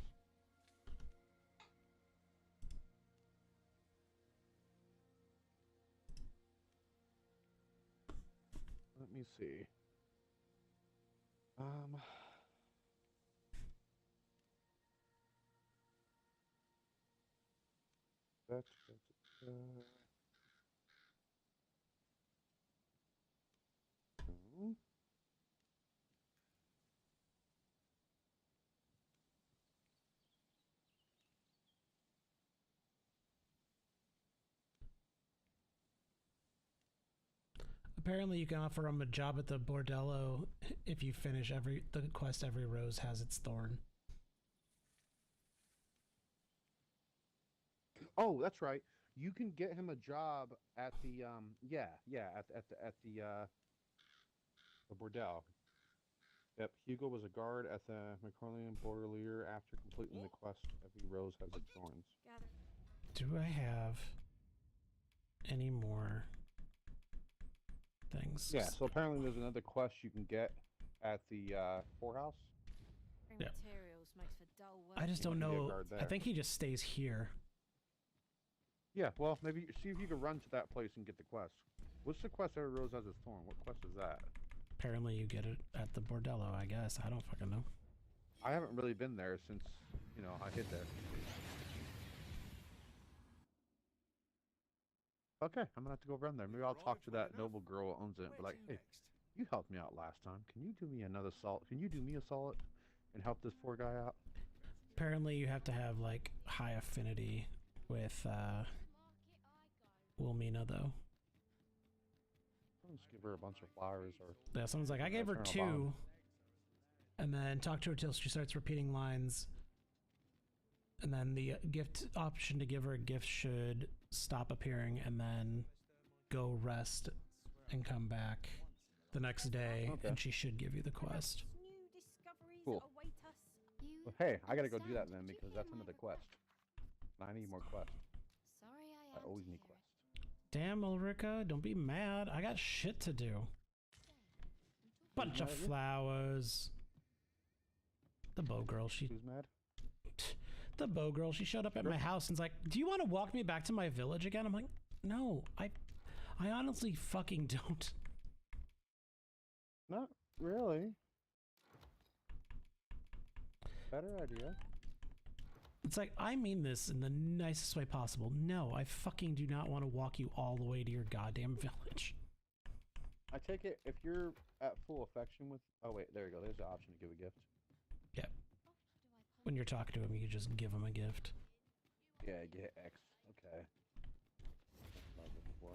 Let me see. Hmm. Apparently you can offer him a job at the bordello if you finish the quest Every Rose Has Its Thorn. Oh, that's right. You can get him a job at the at the bordel. Yep, Hugo was a guard at the Macrolian Bordelier after completing the quest. Every Rose Has Its Thorns. Do I have any more things? Yeah, so apparently there's another quest you can get at the whorehouse. Yeah. Materials makes for dull work. I just don't You can be a know. guard I there. think he just stays here. Yeah, well, maybe see if you can run to that place and get the quest. What's the quest Every Rose Has Its Thorn? What quest is that? Apparently you get it at the bordello, I guess. I don't fucking know. I haven't really been there since, I hid there. Okay, I'm gonna have to go run there. Maybe I'll talk to that noble girl who owns it and be like, hey, you helped me out last time. Can you do me another solid? Can you do me a solid and help this poor guy out? Apparently you have to have like high affinity with Wilmina though. I'll just give her a bunch of flowers or... Yeah, someone's like, I gave her Eternal 2. Bond. And then talk to her till she starts repeating lines. And then the gift option to give her a gift should stop appearing and then go rest and come back the next day. Okay. And she should give you the quest. Cool. Well, hey, I gotta go do that then because that's another quest. And I need more quests. I always need quests. Damn, Ulrika, don't be mad. I got shit to do. Bunch of mad at you? flowers. The bow girl, Who's mad? The bow girl, she showed up at my house and's like, do you want to walk me back to my village again? I'm like, no, I honestly fucking don't. Not really. Better idea. It's like, I mean this in the nicest way possible. No, I fucking do not want to walk you all the way to your goddamn village. I take it if you're at full affection with... Oh, wait, there you go. There's the option to give a gift. Yeah. When you're talking to him, you just give him a gift. Yeah, get X. Okay. That's what I was looking for.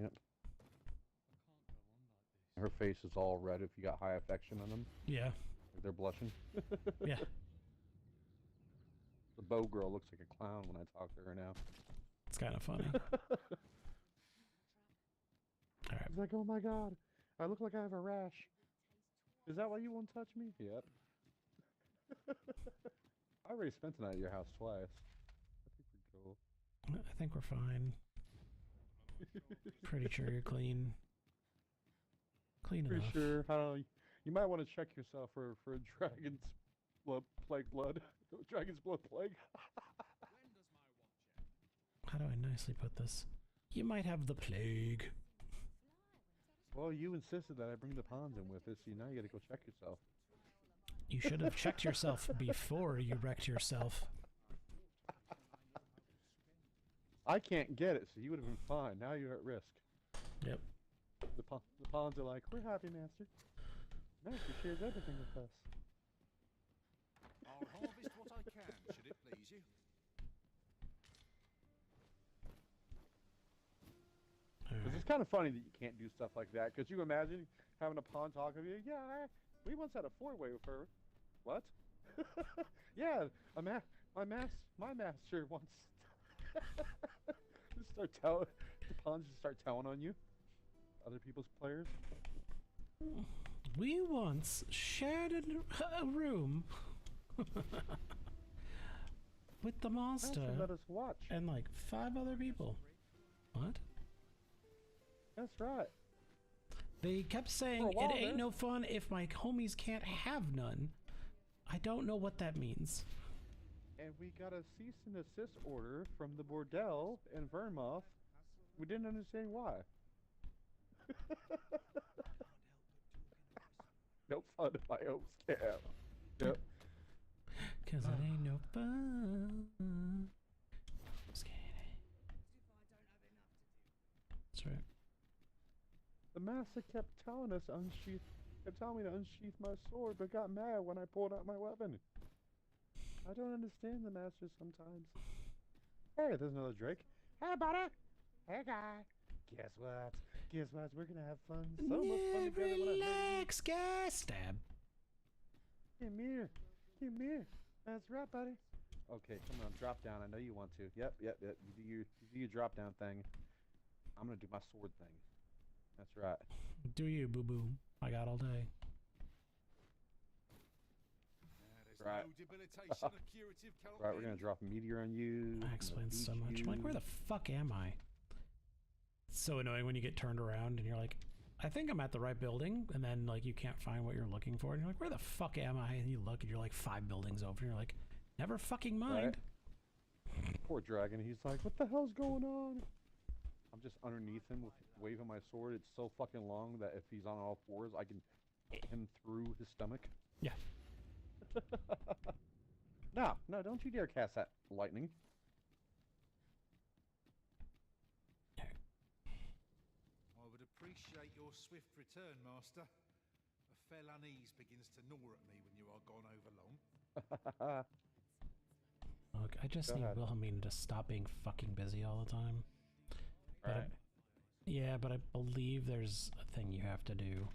Yep. Her face is all red if you got high affection on them. Yeah. Like they're blushing. Yeah. The bow girl looks like a clown when I talk to her now. It's kind of funny. like, oh my god, I look like I have a rash. Is that why you won't touch me? Yep. I already spent the night at your house twice. I think we're cool. I think we're fine. Pretty sure you're clean. Clean Pretty enough. sure. I don't know. You might want to check yourself for a dragon's plague blood. Dragon's blood plague. How do I nicely put this? You might have the plague. Well, you insisted that I bring the pawns in with us, so now you gotta go check yourself. You should have checked yourself before you wrecked yourself. I can't get it, so you would have been fine. Now you're at risk. Yep. The pawns are like, we're happy, Master. Master shares everything with us. I'll harvest what I can, should it please you. Because it's kind of funny that you can't do stuff like that. Because you imagine having a pawn talk with you. Yeah, we once had a four-way with her. What? Yeah, my master once. Just start telling the pawns just start telling on you. Other people's players. We once shared a room with the monster Let us watch. and like 5 other people. What? That's right. They kept saying while it ain't there. no fun if my homies can't have none. I don't know what that means. And we got a cease and desist order from the bordel in Vermouth. We didn't understand why. No fun if I hope scam. Yep. Cause it ain't no fun. That's right. The master kept telling me to unsheath my sword, but got mad when I pulled out my weapon. I don't understand the master sometimes. Hey, there's another Drake. Hey, buddy. Hey, guy. Guess what? Guess what? We're gonna have fun. So much fun together when I Relax, guys. Stab. Come here. Come here. That's right, buddy. Okay, come on, drop down. I know you want to. Yep. You do your drop down thing. I'm gonna do my sword thing. That's right. Do you, boo boo? I got all day. There's Right. no debilitation or curative cannot Right, we're be. gonna drop a meteor on you. That explains so much. I'm like, where the fuck am I? It's so annoying when you get turned around and you're like, I think I'm at the right building, and then like you can't find what you're looking for, and you're like, where the fuck am I? And you look and you're like 5 buildings over, and you're like, never fucking mind. Right. Poor dragon. He's like, what the hell's going on? I'm just underneath him with waving my sword. It's so fucking long that if he's on all fours, I can hit him through his stomach. Yeah. No, don't you dare cast that lightning. I would appreciate your swift return, Master. A fell unease begins to gnaw at me when you are gone over long. Look, I just Go need ahead. Wilhelmina to stop being fucking busy all the time. But Right. yeah, but I believe there's a thing you have to do.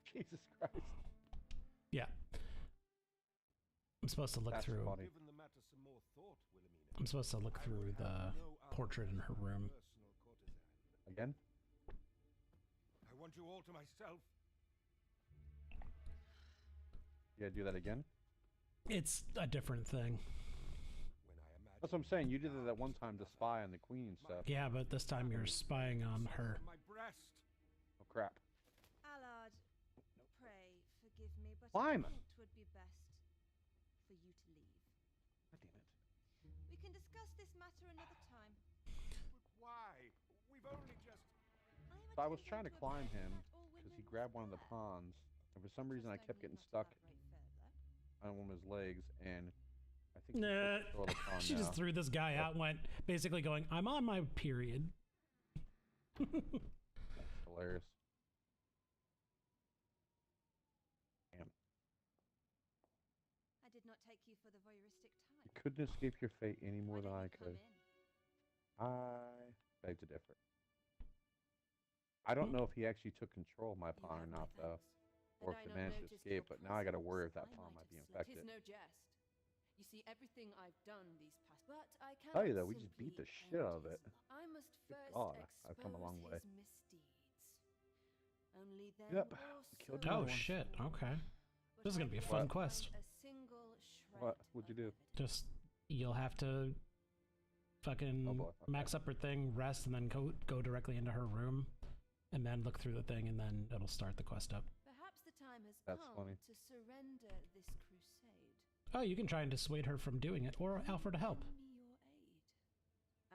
Jesus Christ. Yeah. I'm supposed to look That's through. funny. Given the matter some more thought, Wilhelmina. I'm supposed to look through the portrait in her room. Personal courtesan. Again? I want you all to myself. You gotta do that again? It's a different thing. When I imagine That's what I'm saying. You did it that one time to spy on the queen and stuff. Yeah, but this time you're spying on her. my breast. Oh, crap. Allard, pray forgive me, but Climb. I think 'twould be best for you to leave. God damn it. We can discuss this matter another time. But why? We've only just. So I was trying to climb him because he grabbed one of the pawns, and for some reason I kept getting stuck on one of his legs, and I think he Nah. took control of the pawn She now. just threw this guy out and went, basically going, I'm on my period. That's hilarious. Damn. I did not take you for the voyeuristic You type. couldn't escape your fate any more Why than don't I you come could. in? I beg to differ. I don't know if he actually took control of my You pawn or have my not, though. thanks. Or Had if I he not managed to noticed escape, your but now I gotta presence, worry if that I pawn might might be have slept. infected. Tis no jest. You see, everything I've done these past, but I can't. Tell you though, we just beat the shit out of it. I must Good first God, I've come a long way. his misdeeds. Only then Yep, will killed so another Oh one. shit. Okay. But This is gonna I be a can't fun find quest. a single shred What? What'd you of do? evidence. Just you'll have to fucking Oh, boy, okay. max up her thing, rest, and then go directly into her room, and then look through the thing, and then it'll start the quest up. Perhaps the time has That's come funny. to surrender this crusade. Oh, you can try and dissuade her from doing it, or offer to help. Give me your aid.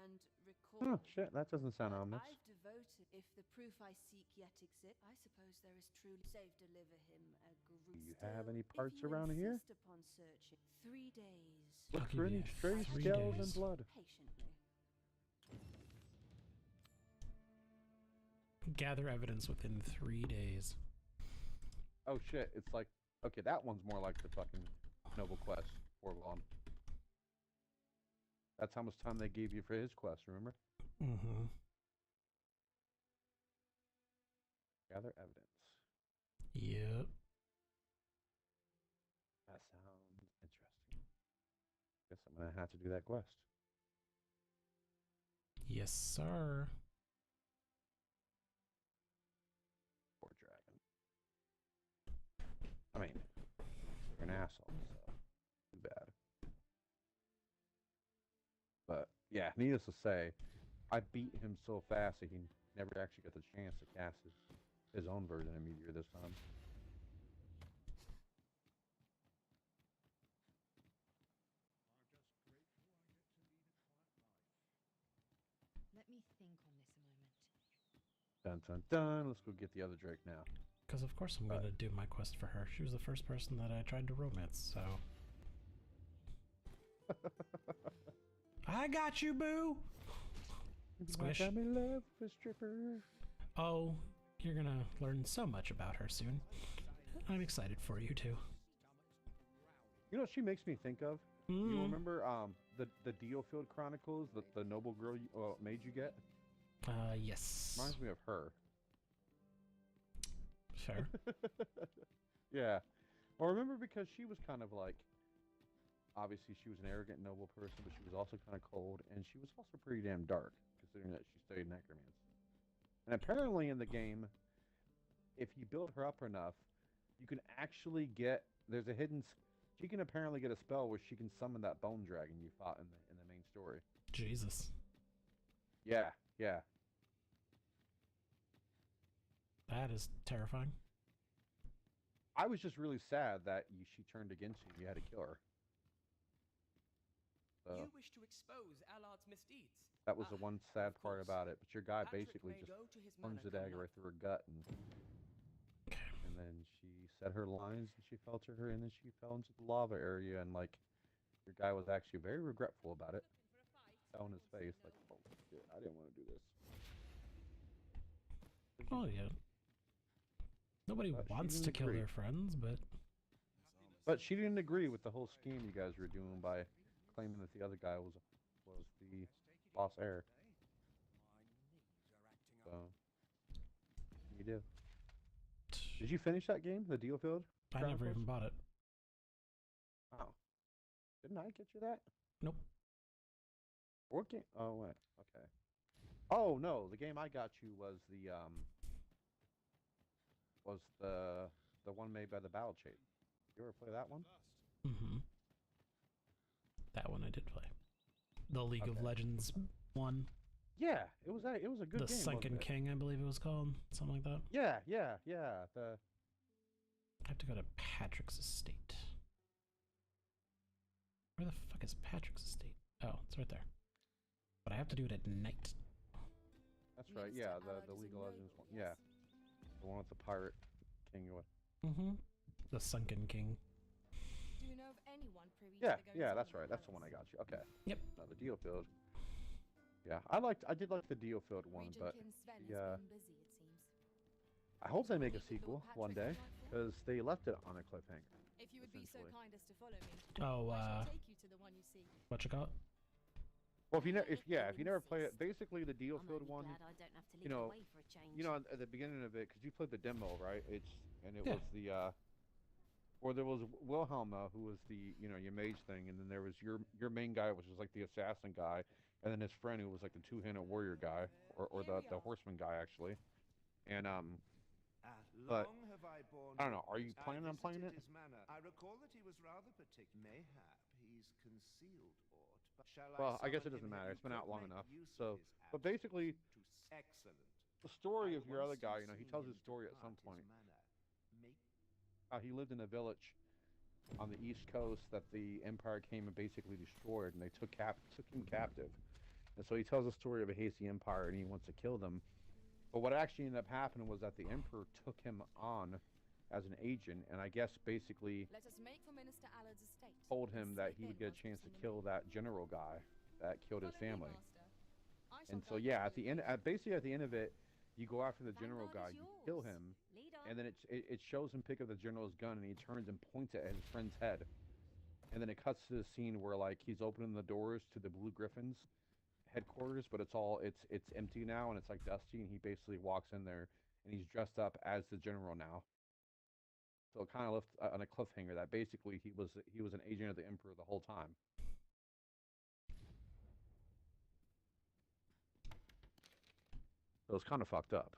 And recall. Oh shit, that doesn't sound ominous. I've devoted. If the proof I seek yet exists, I suppose there is truly save deliver him a Do you have any Still, parts if you around here? insist upon searching, 3 days. Look I'll for give any you stray 3 skulls days. and blood. Patiently. Gather evidence within 3 days. Oh shit, it's like, okay, that one's more like the fucking Noble Quest, Orlon. That's how much time they gave you for his quest, remember? Mm-hmm. Gather evidence. Yep. That sounds interesting. Guess I'm gonna have to do that quest. Yes, sir. Poor dragon. I mean, you're an asshole, so too bad. But yeah, needless to say, I beat him so fast that he never actually got the chance to cast his own version of Meteor this time. Let me think on this a moment. Dun dun dun. Let's go get the other Drake now. Because of course I'm gonna do my quest for her. She was the first person that I tried to romance, so... I got you, boo! Squish. I'm in love with a stripper. Oh, you're gonna learn so much about her soon. I'm excited for you too. You know what she makes me think of? You Mm. remember the Deofield Chronicles, the noble girl made you get? Yes. Reminds me of her. Fair. Yeah. Well, remember because she was kind of like, obviously she was an arrogant noble person, but she was also kind of cold, and she was also pretty damn dark, considering that she studied necromancy. And apparently in the game, if you build her up enough, you can actually get, there's a hidden, she can apparently get a spell where she can summon that bone dragon you fought in the main story. Jesus. Yeah, yeah. That is terrifying. I was just really sad that she turned against you. You had to kill her. So You wish to expose Allard's misdeeds. that was the one sad part course. about it. But your guy Patrick basically may just go to his plunged the manor come dagger right night. through her gut, and then she said her lines, and she fell to her, and then she fell into the lava area, and like your guy was actually very regretful about it. Fell on his face, like, oh shit, I didn't want to do this. Oh yeah. Nobody But she wants to didn't kill agree. their friends, but But she didn't agree with the whole scheme you guys were doing by claiming that the other guy was the boss heir. So you do. Did you finish that game, the Dealfield? I never Chronicles? even bought it. Oh, didn't I get you that? Nope. What game? Oh wait, okay. Oh no, the game I got you was the one made by the Battle Chate. You ever play that one? Mm-hmm. That one I did play. The League of Okay. Legends one. Yeah, it was a good The game. Sunken wasn't it? King, I believe it was called. Something like that. Yeah, yeah, yeah. The I have to go to Patrick's estate. Where the fuck is Patrick's estate? Oh, it's right there. But I have to do it at night. That's right. Yeah, the League of Legends one. Yeah, the one with the pirate king. Mm-hmm. The Sunken King. Do you know of anyone privy Yeah, to the yeah, goings-on that's of right. That's the palace? one I got you. Okay. Yep. No, the Dealfield. Yeah, I did like the Dealfield one, Regent but King Sven the, has been busy, it seems. I hope they make a Meet with Lord sequel one Patrick day, Nightfall? because they left it on a cliffhanger. If you would be so essentially. kind as to follow me, Oh, I shall take you to the one you seek. what you call it? Well, if you never play it, basically the Dealfield one, Glad I don't have to lead you know, the way for a change. you know, at the beginning of it, because you played the demo, right? It Yeah. was Or there was Wilhelma, who was the your mage thing, and then there was your main guy, which was like the assassin guy, and then his friend who was like the two-handed warrior guy, or the horseman guy actually, and but Long have I borne I don't know. Are you witness. planning on playing it? His manner. I recall that he was rather particular. Mayhap he's concealed aught, but shall Well, I guess it summon doesn't him matter. if It's you been out could long make enough. use of So, his but absence basically, excellent. the story I of your other once guy, have he seen tells him his story at some depart point. his manner. Make He lived in a village on the East Coast that the Empire came and basically destroyed, and they took him captive. And so he tells the story of a hasty empire, and he wants to kill them. But what actually ended up happening was that the Emperor took him on as an agent, and I guess basically Let us make for Minister Allard's estate. told him and that slip he in would get a once chance we've to seen kill him. that general guy that killed his Follow me, family. Master. I shall And so guide yeah, you at the end, basically at the end of it, you go after the general Vanguard guy, is you kill yours. him, Lead on. and then it shows him pick up the general's gun, and he turns and points it at his friend's head. And then it cuts to the scene where like he's opening the doors to the Blue Griffins headquarters, but it's empty now, and it's like dusty, and he basically walks in there, and he's dressed up as the general now. So it kind of left on a cliffhanger that basically he was an agent of the Emperor the whole time. So it's kind of fucked up.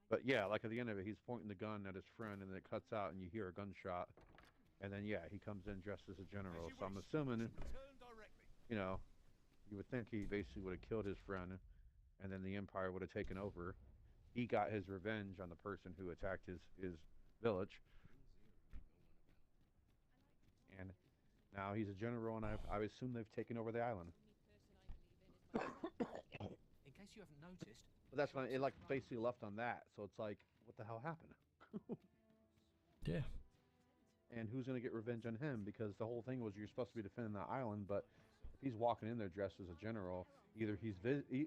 But yeah, like at the end of it, he's pointing the gun at his friend, and then it cuts out, and you hear a gunshot, and then yeah, he comes in dressed as a general. So I'm assuming, you would think he basically would have killed his friend, and then the Empire would have taken over. He got his revenge on the person who attacked his village, and now he's a general, and I assume they've taken over the island. In case you haven't noticed. But that's when it like basically left on that. So it's like, what the hell happened? Yeah. And who's gonna get revenge on him? Because the whole thing was you're supposed to be defending the island, but if he's walking in there dressed as a general, either he's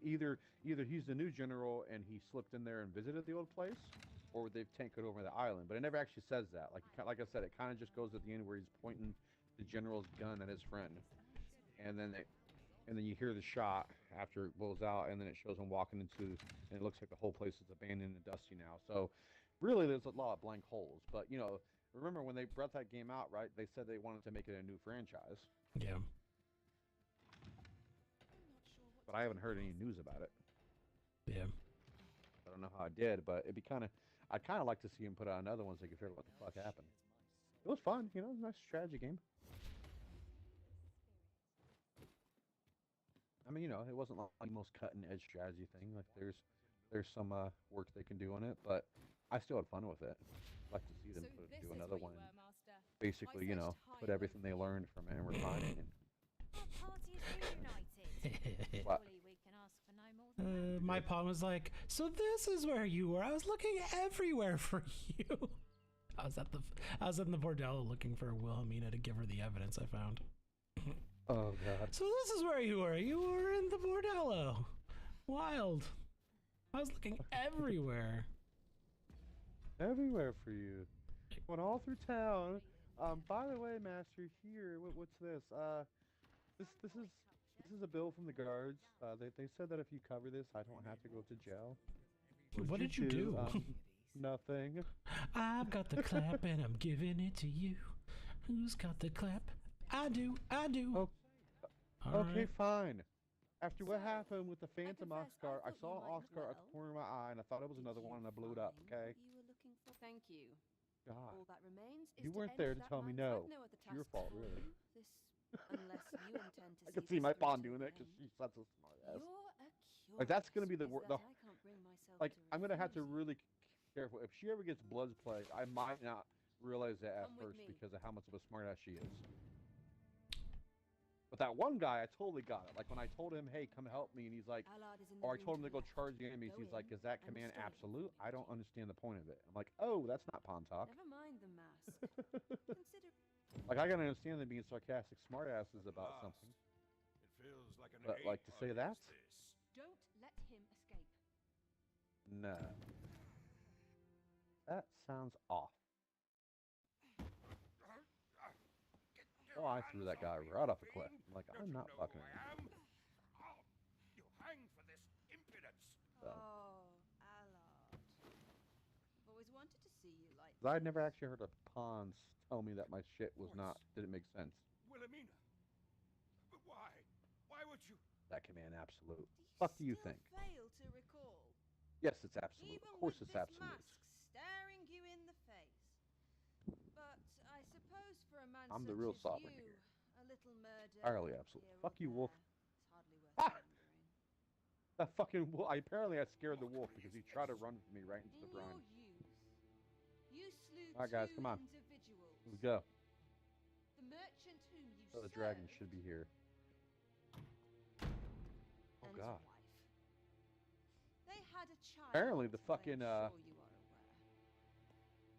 either he's the new general and he slipped in there and visited the old place, or they've taken over the island. But it never actually says that. Like I said, it kind of just goes at the end where he's pointing the general's gun at his friend, and then you hear the shot after it blows out, and then it shows him walking into, and it looks like the whole place is abandoned and dusty now. So really there's a lot of blank holes. But remember when they brought that game out, right? They said they wanted to make it a new franchise. Yeah. But I haven't heard any news about it. Yeah. I don't know how I did, but it'd be I'd kind of like to see him put out another one so you can figure out what the fuck happened. It was fun, it was a nice strategy game. I mean, it wasn't like the most cutting-edge strategy thing. Like, there's some work they can do on it, but I still had fun with it. I'd like to see them do another one. Basically, put everything they learned from it and refine it. Our party is reunited. What? Surely we can ask for no more than that. My pawn was like, so this is where you were. I was looking everywhere for you. I was in the bordello looking for Wilhelmina to give her the evidence I found. Oh god. So this is where you were. You were in the bordello. Wild. I was looking everywhere. Everywhere for you. Went all through town. By the way, Master, here, what's this? This is a bill from the guards. They said that if you cover this, I don't have to go to jail. What did you do? Nothing. I've got the clap and I'm giving it to you. Who's got the clap? I do. Oh, okay, right. fine. After what happened with the Phantom Oscar, I saw an Oscar at the corner of my eye, and I thought it was another one, and I blew it up. Okay. You were looking for. Thank you. God. All that remains is You to weren't end there to that tell me man's no. life. No other It's your task fault, for really. you. This, unless you intend to I can see see my this pawn through doing to it because the end. she's such a smart ass. You're a Like that's gonna be the curious wor- the that I can't bring myself like to I'm gonna have to refuse. really careful. If she ever gets blood plague, I might not realize that at Come with first me. because of how much of a smartass she is. But that one guy, I totally got it. Like when I told him, "Hey, come help me," and he's like, Allard is in the or I room told him to go left. charge the enemies. Go He's like, in "Is that and command stay. absolute? I don't understand the point of it." I'm like, "Oh, that's not pawn talk." Never mind the mask. Consider Like I can understand them being sarcastic smartasses about something, It feels like an but like to say that, don't let him escape. no, that sounds off. Oh, I threw that guy right off a cliff. I'm like, I'm not fucking with him. You hang for this impudence. So, Oh, Allard. 'Cause I'd never actually heard a pawns tell me that my shit was not didn't make sense. Wilhelmina. But why? Why would you? That command absolute. Fuck do you think? Fail to recall. Yes, it's absolute. Even Of course with it's this absolute. mask staring you in the face. But I suppose for a man I'm the such real as sovereign you, here. a little murder Entirely absolute. here or Fuck you, wolf. there is hardly worth Ah! remembering. That fucking wolf. Apparently I scared the wolf because he tried to run from me right into the In brine. your youth, you slew Alright, guys, two come on. individuals. Let's go. The merchant whom you Oh, the dragon served should be here. Oh and god. wife. They had a child. Apparently the I am fucking sure you are aware.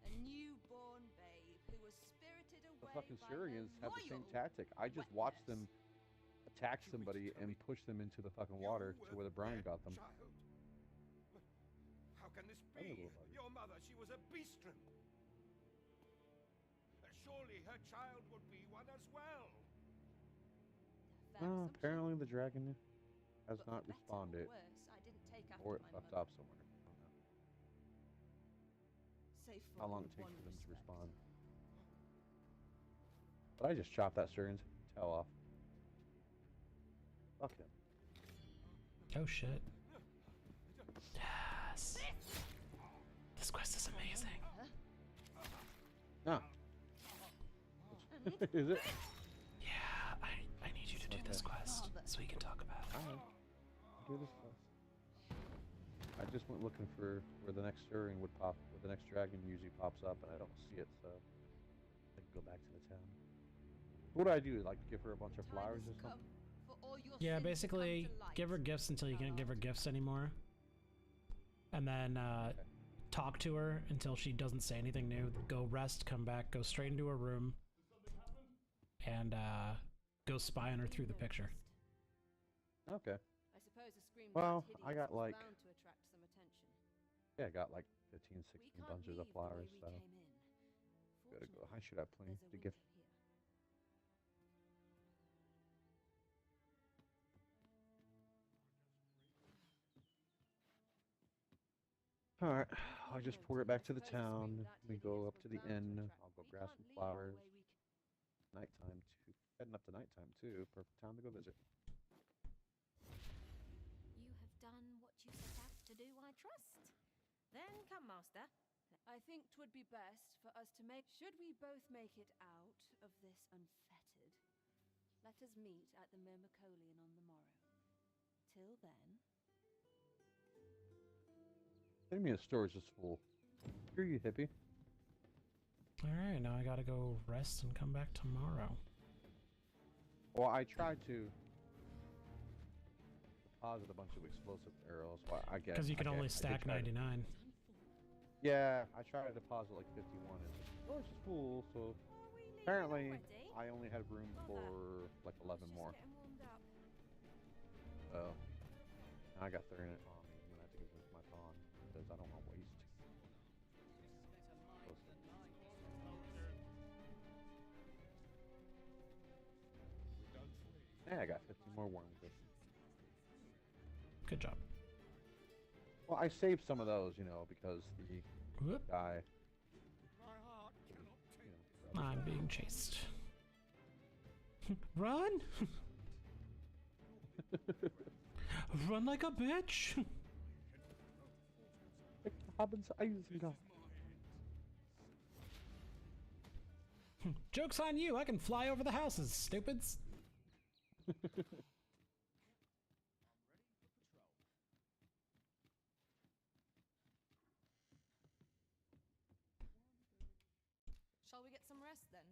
A newborn babe who was spirited away The fucking by Syrians their have the same loyal tactic. I just watched them attack somebody and push them into the fucking water to where the brine got them. Child. How can this Other be? little bugger. Your mother, she was a beastren. Surely her child would be one as well. Oh, apparently the dragon has But not for better or responded. worse, I didn't take after Or it my fucked mother. up somewhere. I don't know. Save for How long it takes one for them to respect. respond. But I just chopped that Syrian's tail off. Fuck him. Oh shit. Yes. This quest is amazing. No. Is it? Yeah, I need you to do this quest so we can talk about it. Alright. Do this quest. I just went looking for where the next Syrian would pop, where the next dragon usually pops up, and I don't see it, so I can go back to the town. What do I do? Like give her a bunch of flowers or something? Yeah, basically, give her gifts until you can't give her gifts anymore. And then talk to her until she doesn't say anything new. Go rest, come back, go straight into her room, and go spy on her through the picture. Okay. I suppose a scream Well, that I got hideous was like, bound to attract some attention. yeah, I got like 15, 16 We can't bunches of leave the way flowers, we so came in. gotta go. I should have plenty There's a to give. window here. Alright, I'll just pour it back to the town. We go up to the inn. I'll go grab some flowers. Nighttime too. Heading up to nighttime too. Perfect time to go visit. You have done what you set out to do, I trust. Then come, master. I think 'twould be best for us to make. Should we both make it out of this unfettered, let us meet at the Myrmicolion on the morrow. Till then. Send me a storage is full. Here you hippie. Alright, now I gotta go rest and come back tomorrow. Well, I tried to deposit a bunch of explosive arrows, but I guess Because you can I only did stack try to- 99. Yeah, I tried to deposit like 51 and the storage is full, so apparently I only had room for like 11 more. So now I got 30 on me. I'm gonna have to give this to my pawn because I don't want to waste. Yeah, I got 15 more worms. Good job. Well, I saved some of those, you know, because the Whoop. guy. I'm being chased. Run! Run like a bitch! Joke's on you, I can fly over the houses, stupids! Shall we get some rest then?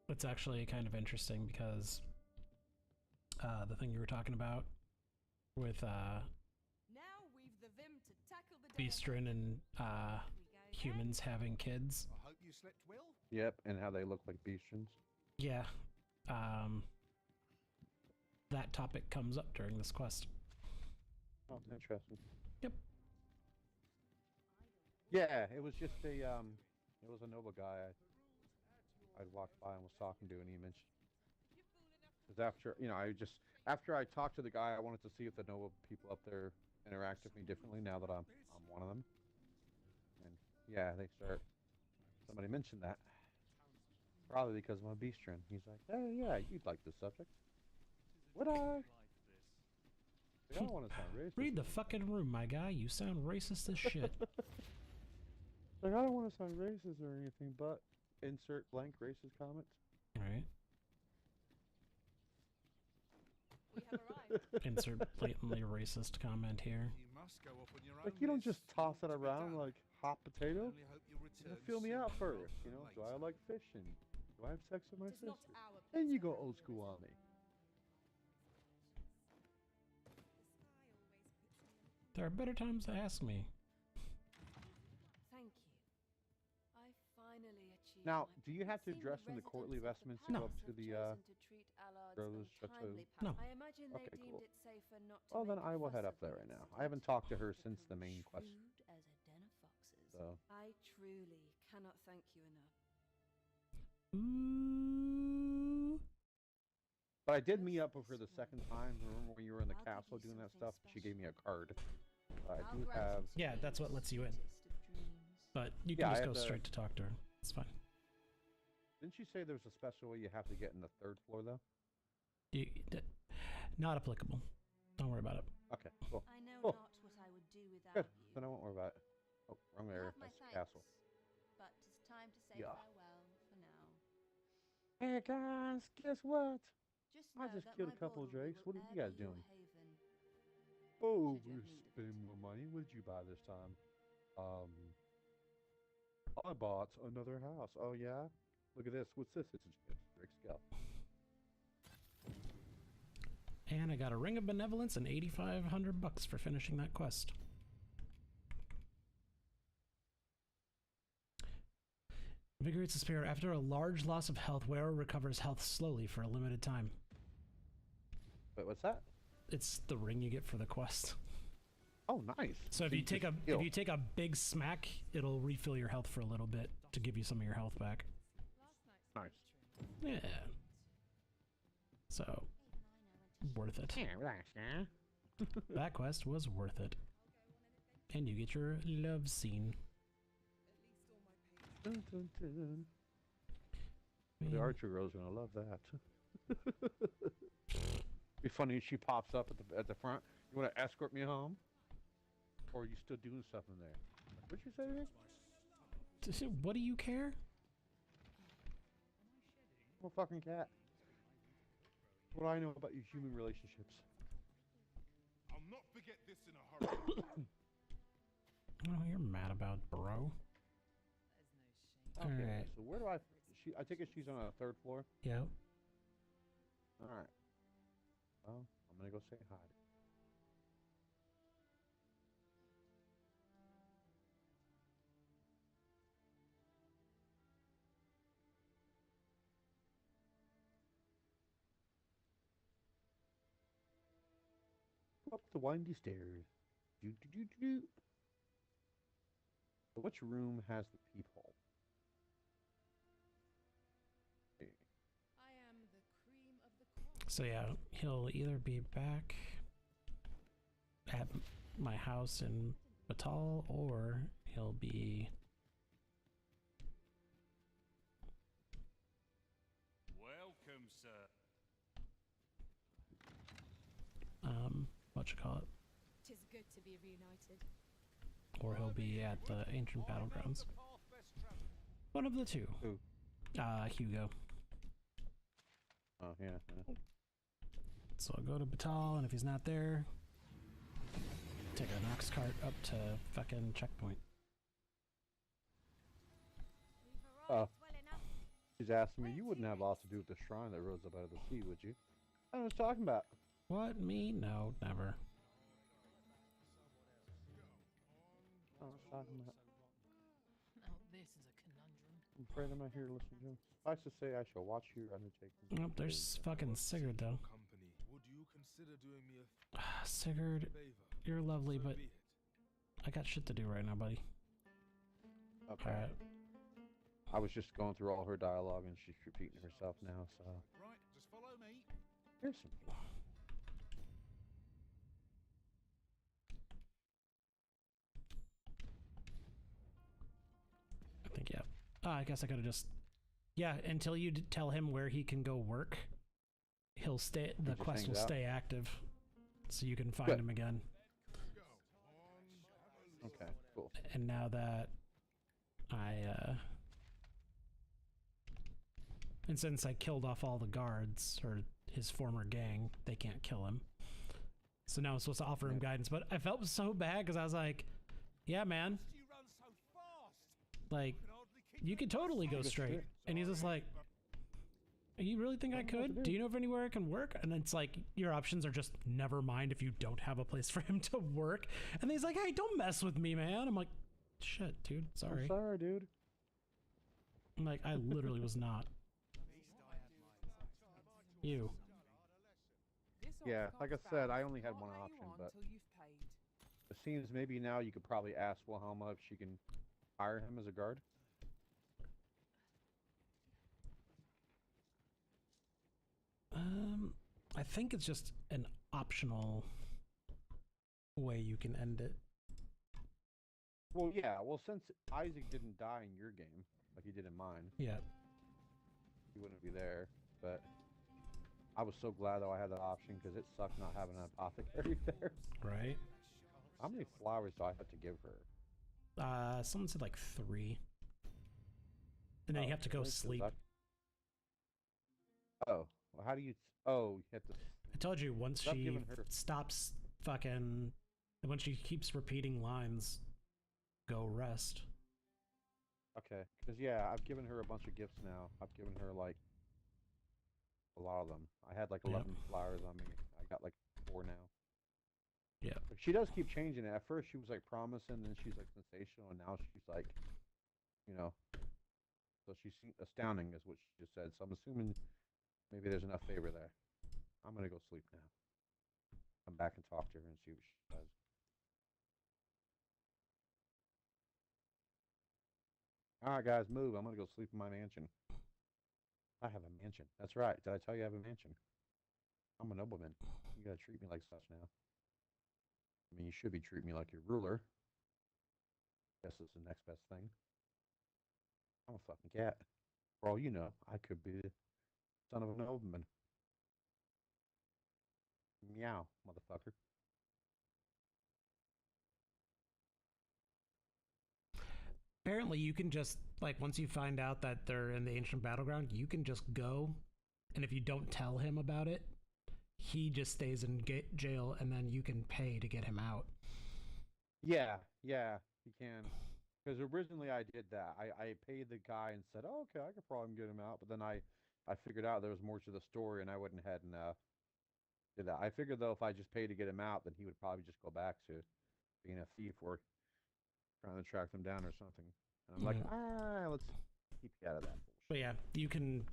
It's actually kind of interesting because the thing you were talking about with Now we've the vim to tackle the Beastrin and humans having kids. I hope you slept well. Yep, and how they look like beastians. Yeah. That topic comes up during this quest. Oh, interesting. Yep. Yeah, it was just a it was a Nova guy I'd walked by and was talking to, and he mentioned because after I talked to the guy, I wanted to see if the Nova people up there interact with me differently now that I'm one of them. And yeah, they start. Somebody mentioned that. Probably because I'm a beastren. He's like, hey, yeah, you'd like this subject. Would I? I don't want to sound racist. Read the fucking room, my guy. You sound racist as shit. Like, I don't want to sound racist or anything, but insert blank racist comments. Right. We have arrived. Insert blatantly racist comment here. You must go off on your own. Like, you don't just Liz. toss it What's to be around done? like hot potato. Only hope you'll You know, return feel me sooner out rather first. You than know, do later. I like fishing? Do I have sex with my It is not sister? our Then place you to go handle old your school on me. There are better times to ask me. Thank you. I finally achieved Now, my do you have to Seeing dress the in the courtly residents of vestments to No. go up palace to have the chosen to treat Allard's Rose Chateau? unkindly No. I imagine they Okay, deemed cool. it safer not to Well, then make a I will fuss head up of there the right now. I incident. haven't talked to her since the main quest. Shrewd as a den of foxes. So, I truly cannot thank you enough. Ooh. but I did meet up with her the second time. Remember when you were in the castle doing that stuff? She gave me a card. I do have. Yeah, that's what lets you in. But you Yeah, can I just have go the- straight to talk to her. It's fine. Didn't she say there's a special way you have to get in the third floor though? Not applicable. Don't worry about it. Okay, cool. I know Cool. not what I would do without Good. you. Then I won't worry about it. Oh, wrong area. Have my That's the thanks, castle. But it's time to say Yeah. farewell for now. Hey guys, guess what? Just I know just that killed my a couple of Bordelry drakes. will What are you ever guys be your doing? haven. Oh, Should you we're have needed spending more money. What did you buy this time? I bought another house. Oh yeah? Look at this. What's this? It's a Drake scalp. And I got a Ring of Benevolence and $8,500 for finishing that quest. Invigorates the spirit. After a large loss of health, wearer recovers health slowly for a limited time. Wait, what's that? It's the ring you get for the quest. Oh, nice. So if you take just a heal. if you take a big smack, it'll refill your health for a little bit to give you some of your health back. Nice. Yeah. So worth it. Yeah, relax, huh? That quest was worth it. And you get your love scene. Dun, dun, dun. The Man. Archer girl's gonna love that. Be funny if she pops up at the front. You want to escort me home, or are you still doing something there? What'd you say to me? What do you care? I'm a fucking cat. What do I know about your human relationships? I'll not forget this in a hurry. Oh, you're mad about, bro. Okay, Alright. so where do I? I take it she's on a third floor. Yep. All right. Well, I'm gonna go say hi. Up the windy stairs. Do do do do do. So which room has the peephole? I am the cream of the crop. So yeah, he'll either be back at my house in Batal, or he'll be Welcome, sir. what you call it, Tis good to be reunited. or he'll be at the ancient battlegrounds. One of the two. Who? Hugo. Oh yeah. Yeah. So I'll go to Batal, and if he's not there, take a Nox cart up to fucking checkpoint. We've Oh. arrived well enough. She's asking me, you wouldn't have a lot to do with the shrine that rose up out of the sea, would you? I was talking about. What? Me? No, never. I was talking about. Now this is a conundrum. I'm afraid I'm not here to listen to him. Suffice to say, I shall watch your undertaking. Nope, there's fucking Sigurd though. Company. Would you consider doing me Sigurd, favor? you're lovely, So but be it. I got shit to do right now, buddy. Okay. Alright. I was just going through all her dialogue, and she's repeating herself now. So Right, just follow me. here's some. I guess I could have just... Yeah, until you tell him where he can go work, he'll stay. The quest will stay active, so you can find him again. Okay, cool. And now that and since I killed off all the guards, or his former gang, they can't kill him. So now I'm supposed to offer him guidance, but I felt so bad because I was like, yeah, man. Like, you could totally go straight. And he's just like, you really think I could? Do you know of anywhere I can work? And it's like, your options are just never mind if you don't have a place for him to work. And he's like, hey, don't mess with me, man. I'm like, shit, dude, sorry. I'm sorry, dude. I'm like, I literally was not. You. Yeah, like I said, I only had one option, but it seems maybe now you could probably ask Wilhelma if she can hire him as a guard. I think it's just an optional way you can end it. Well, yeah. Well, since Isaac didn't die in your game, like he did in mine. Yeah. He wouldn't be there, but I was so glad though I had that option because it sucked not having an apothecary there. Right. How many flowers do I have to give her? Someone said like 3. And then you have to go sleep. Oh, well, how do you? Oh, you have to. I told you once she stops fucking, when she keeps repeating lines, go rest. Okay, because yeah, I've given her a bunch of gifts now. I've given her like a lot of them. I had like 11 flowers on me. I got like 4 now. Yeah. Like, she does keep changing it. At first she was like promising, then she's like sensational, and now she's like, you know. So she's astounding is what she just said. So I'm assuming maybe there's enough favor there. I'm gonna go sleep now. Come back and talk to her and see what she says. Alright guys, move. I'm gonna go sleep in my mansion. I have a mansion. That's right. Did I tell you I have a mansion? I'm a nobleman. You gotta treat me like such now. I mean, you should be treating me like your ruler. Guess it's the next best thing. I'm a fucking cat. For all you know, I could be the son of a nobleman. Meow, motherfucker. Apparently you can just, like, once you find out that they're in the ancient battleground, you can just go, and if you don't tell him about it, he just stays in jail, and then you can pay to get him out. Yeah, you can. Because originally I did that. I paid the guy and said, oh, okay, I could probably get him out, but then I figured out there was more to the story, and I went ahead and did that. I figured, though, if I just paid to get him out, then he would probably just go back to being a thief or trying to track them down or something. And I'm like, let's keep you out of that bullshit. But yeah, you can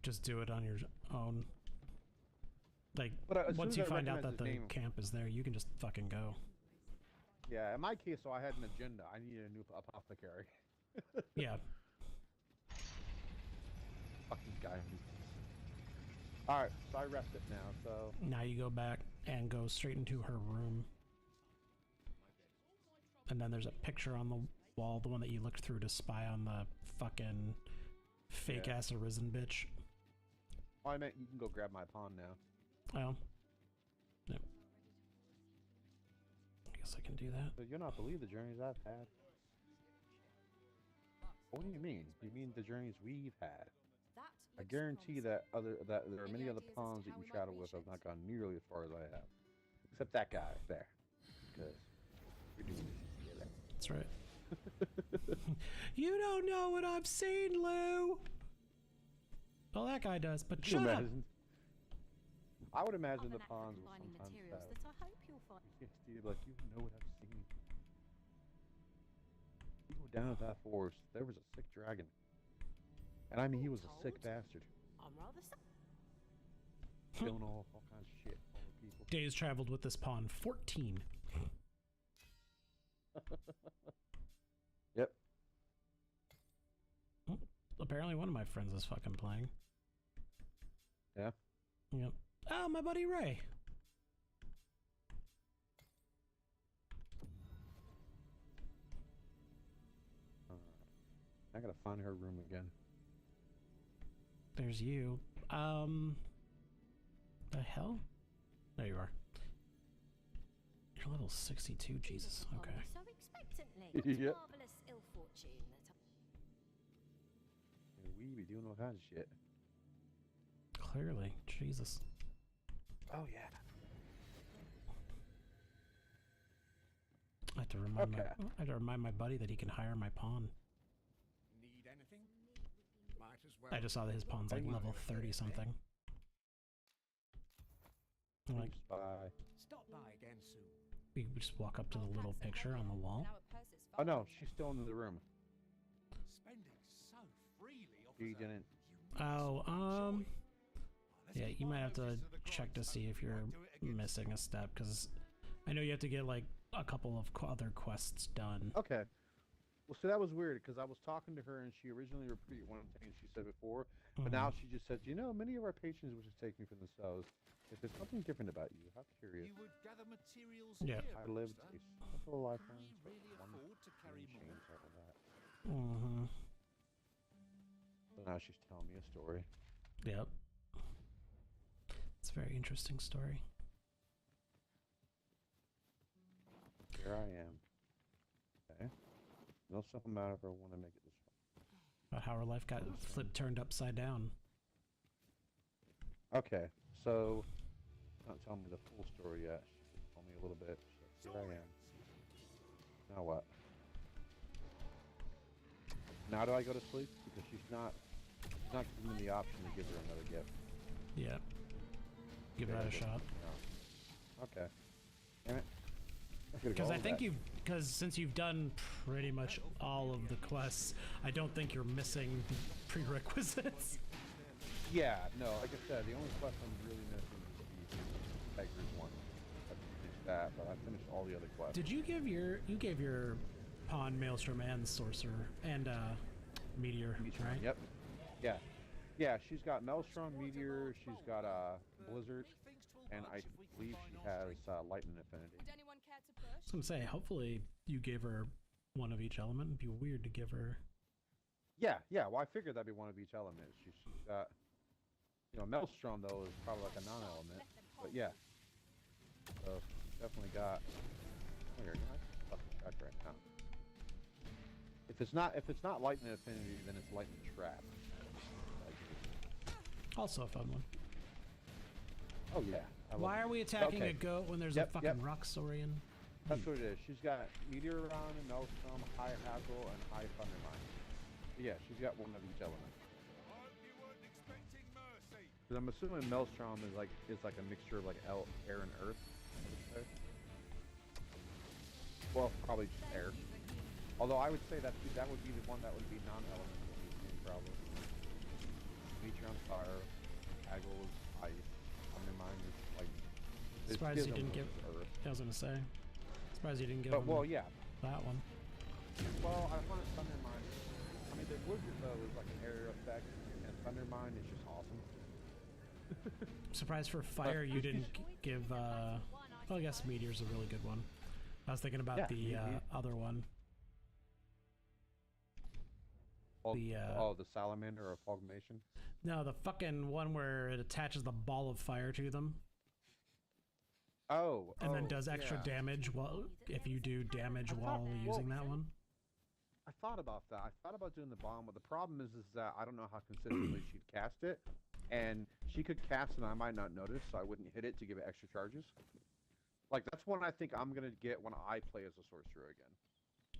just do it on your own. Like, once you find out that the camp is there, you can just fucking go. Yeah, in my case, so I had an agenda. I needed a new apothecary. Yeah. Fuck this guy. Alright, so I rested now, so... Now you go back and go straight into her room. And then there's a picture on the wall, the one that you looked through to spy on the fucking fake-ass Arisen bitch. Oh, I meant you can go grab my pawn now. Oh. Yep. I guess I can do that. So you'll not believe the journeys I've had. What do you mean? You mean the journeys we've had? I guarantee that there are many other pawns that you travel with have not gone nearly as far as I have. Except that guy there. Because you're doing this together. That's right. You don't know what I've seen, Lou! Well, that guy does, but shut up! I would imagine the pawns will sometimes have... Yes, dude, like, you know what I've seen. You go down to that forest, there was a sick dragon. And I mean, he was a sick bastard. I'm rather Killing all kinds of shit. All the people. Days traveled with this pawn, 14. Yep. Well, apparently one of my friends is fucking playing. Yeah? Yep. Oh, my buddy Ray. I gotta find her room again. There's you. The hell? There you are. You're level 62, Jesus. Okay. So expectantly. Yep. Marvelous ill fortune that We be doing all kinds of shit. Clearly. Jesus. Oh, yeah. I have to remind my buddy that he can hire my pawn. Need anything? Might as well. I just saw that his pawn's like level 30 something. I'm like, Stop by again soon. we just walk up to the little picture on the wall. Oh no, she's still in the room. Spending so freely She didn't. Oh, yeah, you might have to check to see if you're missing a step, because I know you have to get like a couple of other quests done. Okay. Well, see, that was weird because I was talking to her and she originally repeated one thing she said before, but now she just said, you know, many of our patrons wish to take me for themselves. If there's something different about you, how curious. You would gather materials Yeah. here, I lived Buster. a simple life. Can we really afford to carry more? Mm-hmm. So now she's telling me a story. Yep. It's a very interesting story. Here I am. Okay. No something matter if I want to make it this far. About how her life got turned upside down. Okay, so not telling me the full story yet. She told me a little bit. So here I am. Now what? Now do I go to sleep? Because she's not giving me the option to give her another gift. Yeah. Give that a shot. No. Okay. Damn it. Because I think because since you've done pretty much all of the quests, I don't think you're missing prerequisites. Yeah, no, like I said, the only quest I'm really missing is the Tigers one. I finished that, but I finished all the other quests. Did you give your pawn Maelstrom and Sorcerer and Meteor, right? Yep. Yeah. Yeah, she's got Maelstrom, Meteor, she's got Blizzard, and I believe she has Lightning Affinity. Would anyone care to push? I was gonna say, hopefully you gave her one of each element. It'd be weird to give her. Yeah, well I figured that'd be one of each element. She's got, you know, Maelstrom though is probably like a non-element, but yeah. So she's definitely got. Oh, here, I can fucking track right now. If it's not Lightning Affinity, then it's Lightning Trap. Also a fun one. Oh yeah. Why are we attacking a goat when there's a fucking Roxorian? That's what it is. She's got Meteoron, Maelstrom, High Hazel, and High Thundermine. Yeah, she's got one of each element. Because I'm assuming Maelstrom is like a mixture of like air and earth. I would say. Well, probably just air. Although I would say that would be the one that would be non-elemental, probably. Meteoron's fire, Hagel is ice, Thundermine is like. Surprised you didn't give. Earth. I was gonna say. Surprised you didn't give. Well, yeah. That one. Well, I wanted Thundermine. I mean, the Blizzard though is like an air effect, and Thundermine is just awesome. Surprised for fire you didn't give. Well, I guess Meteor's a really good one. I was thinking about the other one. The Salamander or Fogmation? No, the fucking one where it attaches the ball of fire to them. And then does extra damage if you do damage while using that one. I thought about that. I thought about doing the bomb, but the problem is that I don't know how consistently she'd cast it, and she could cast it and I might not notice, so I wouldn't hit it to give it extra charges. Like, that's one I think I'm gonna get when I play as a sorcerer again.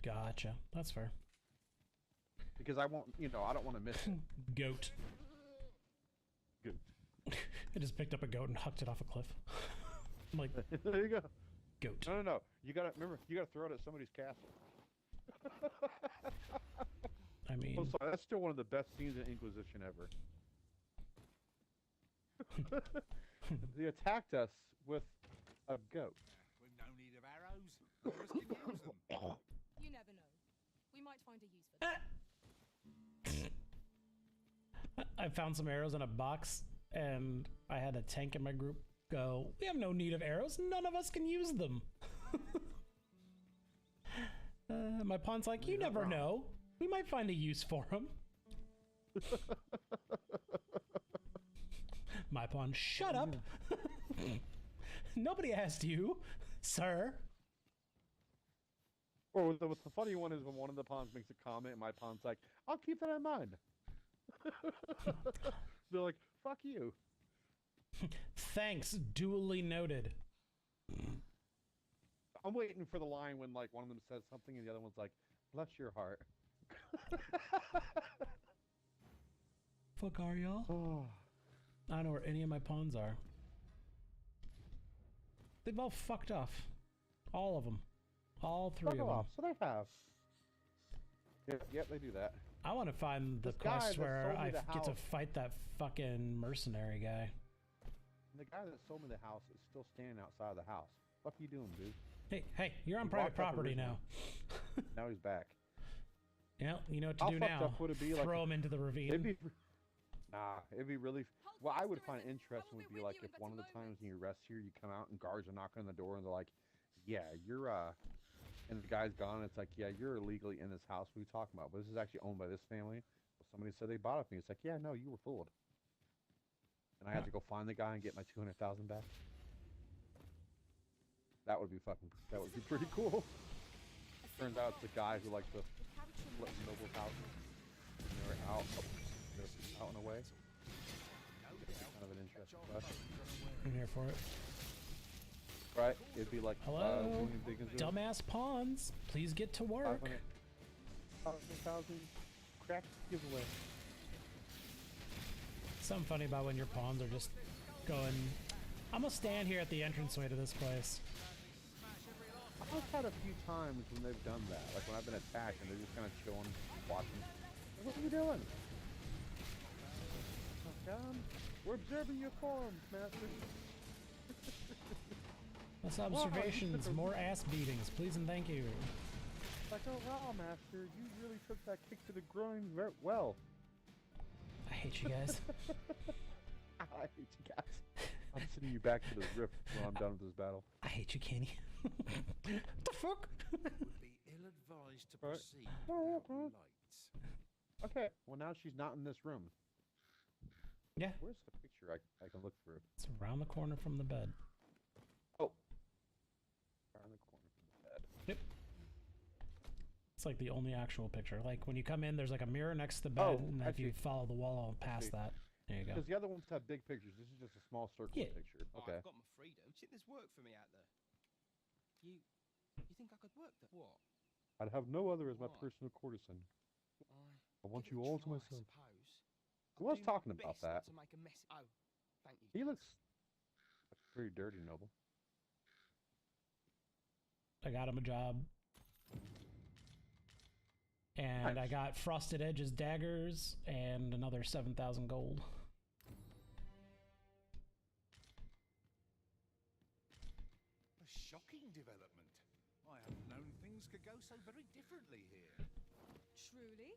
Gotcha. That's fair. Because I won't, I don't want to miss it. Goat. I just picked up a goat and hucked it off a cliff. I'm like, there you go. Goat. No. You gotta throw it at somebody's castle. I mean, I'm sorry, that's still one of the best scenes in Inquisition ever. They attacked us with a goat. We've no need of arrows. None of us can use them. You never know. We might find a use for them. I found some arrows in a box, and I had a tank in my group go, we have no need of arrows, none of us can use them. My pawn's like, you never know. We might find a use for him. My pawn, shut up! Nobody asked you, sir. Or the funny one is when one of the pawns makes a comment and my pawn's like, I'll keep that in mind. They're like, fuck you. Thanks, duly noted. I'm waiting for the line when like one of them says something and the other one's like, bless your heart. Fuck are y'all? I don't know where any of my pawns are. They've all fucked off. All of them. All three of them. Off. So they have. Yep, they do that. I want to find the quest where I get to fight that fucking mercenary guy. And the guy that sold me the house is still standing outside the house. What are you doing, dude? Hey, you're on private property now. Now he's back. Yeah, you know what to do now. Throw him into the ravine. It'd be really... What I would find interesting would be like if one of the times when you rest here, you come out and guards are knocking on the door and they're like, yeah, you're, and the guy's gone. It's like, yeah, you're illegally in this house. What are you talking about? But this is actually owned by this family. Well, somebody said they bought it from me. It's like, yeah, no, you were fooled. And I had to go find the guy and get my $200,000 back. That would be pretty cool. Turns out it's a guy who likes to split noble houses. And they're out and away. Kind of an interesting quest. I'm here for it. Right? It'd be like, hello, dumbass pawns. Please get to work. 500,000 crack giveaway. Something funny about when your pawns are just going. I'm gonna stand here at the entranceway to this place. I've had a few times when they've done that, like when I've been attacked and they're just kind of chilling, watching. What are you doing? We're observing your forms, master. Less observations, more ass beatings, please and thank you. Like, oh wow, master, you really took that kick to the groin very well. I hate you guys. I hate you guys. I'm sending you back to the rift when I'm done with this battle. I hate you, Kenny. What the fuck? Would be ill-advised to proceed without lights. Okay, well now she's not in this room. Yeah. Where's the picture I can look through? It's around the corner from the bed. Oh. Around the corner from the bed. Yep. It's like the only actual picture. Like when you come in, there's like a mirror next to the bed, and if you follow the wall past that, there you go. Because the other ones have big pictures. This is just a small circle picture. Okay. I've got my freedom. Do you think there's work for me out there? You think I could work there? What? I'd have no other as my personal courtesan. I want you all to myself. Who was talking about that? To make a mess. Oh, thank you. He looks pretty dirty, Noble. I got him a job. And I got Frosted Edge's daggers and another 7,000 gold. A shocking development. I hadn't known things could go so very differently here. Truly?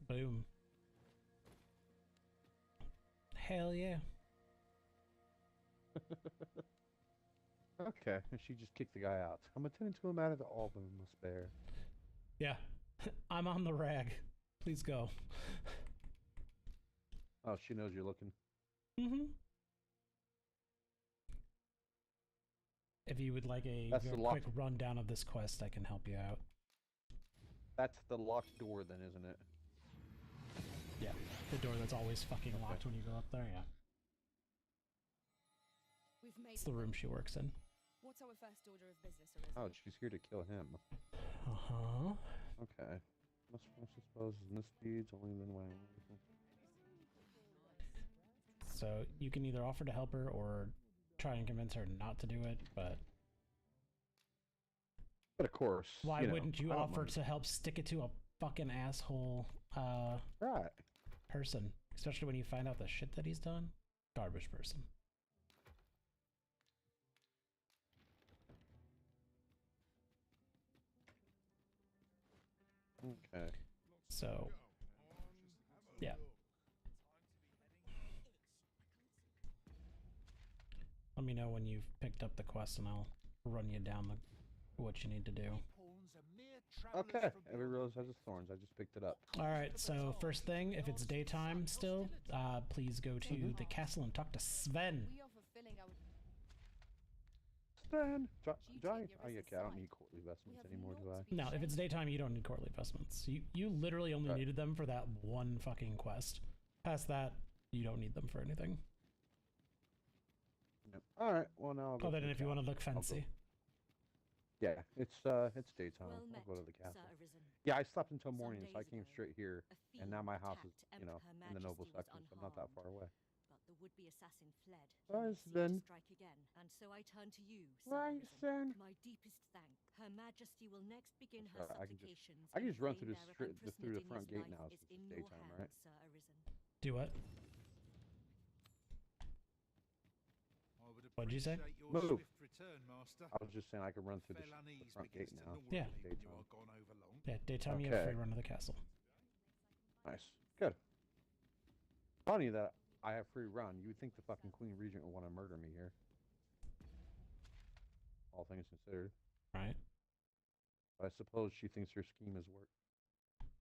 Boom. Hell yeah. Okay, and she just kicked the guy out. I'm attending to a matter that all women must bear. Yeah. I'm on the rag. Please go. Oh, she knows you're looking. Mm-hmm. If you would like a very quick rundown of this quest, I can help you out. That's the locked door then, isn't it? Yeah. The door that's always fucking locked when you go up there, yeah. It's the room she works in. What's our first order of business, Arisen? Oh, she's here to kill him. Uh-huh. Okay. Most suppose misdeeds only then when So you can either offer to help her or try and convince her not to do it, but of course. Why wouldn't you offer to help stick it to a fucking asshole person? Especially when you find out the shit that he's done. Garbage person. Okay. So, yeah. Let me know when you've picked up the quest and I'll run you down what you need to do. Pawn's a mere Okay, every rose has its thorns. I just picked it up. All right, so first thing, if it's daytime still, please go to the castle and talk to Sven. We are fulfilling our Sven! Okay, I don't need courtly vestments anymore, do I? No, if it's daytime, you don't need courtly vestments. You literally only needed them for that one fucking quest. Past that, you don't need them for anything. Yep. All right, well now I'll go Other to than the if you want to look castle. fancy. Yeah, it's daytime. I'll go to the castle. Yeah, I slept until morning, so I came straight here, and now my house is, you know, in the noble section, so I'm not that far away. But the would-be assassin fled. Rise He then. to strike again, and so I turn to you, Rise Sir Arisen. then. My deepest thanks. Her Majesty will next begin That's her right, supplications. I can just run and through this claim through the front gate Narendra now is since in it's your daytime, hands, right? Sir Arisen. Do what? I would What'd you say? appreciate your Move. swift return, Master. I was just saying I can run through Fell the unease front begins gate to now. gnaw Yeah. at me when you Daytime. are gone over long. Yeah, daytime you have Okay. free run to the castle. Nice. Good. Funny that I have free run. You would think the fucking Queen Regent would want to murder me here. All things considered. Right. But I suppose she thinks her scheme has worked.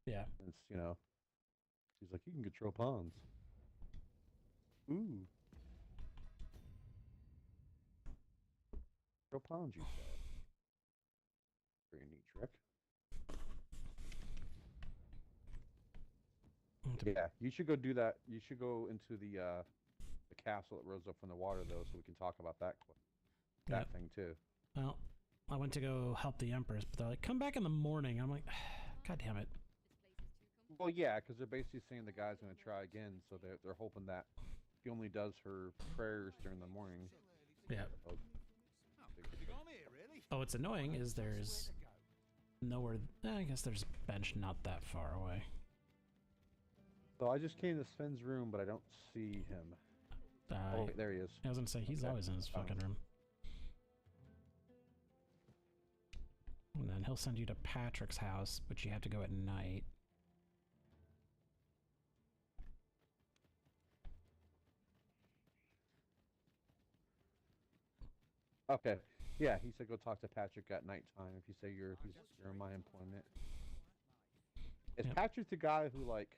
Yeah. It's, you know, she's like, you can control pawns. Ooh. Control pawns, you said. Very neat trick. Yeah, you should go do that. You should go into the castle that rose up from the water, though, so we can talk about that Yep. thing too. Well, I went to go help the Empress, but they're like, come back in the morning. I'm like, God damn it. Well, yeah, because they're basically saying the guy's going to try again, so they're hoping that she only does her prayers during the morning. Yeah. Have you gone here, really? Oh, what's annoying is there's nowhere. I guess there's a bench not that far away. So I just came to Sven's room, but I don't see him. Oh, wait, there he is. I was gonna say he's Okay. always in his fucking room. And then he'll send you to Patrick's house, but you have to go at night. Okay. Yeah, he said go talk to Patrick at nighttime if you say you're in my employment. Is Yep. Patrick the guy who like?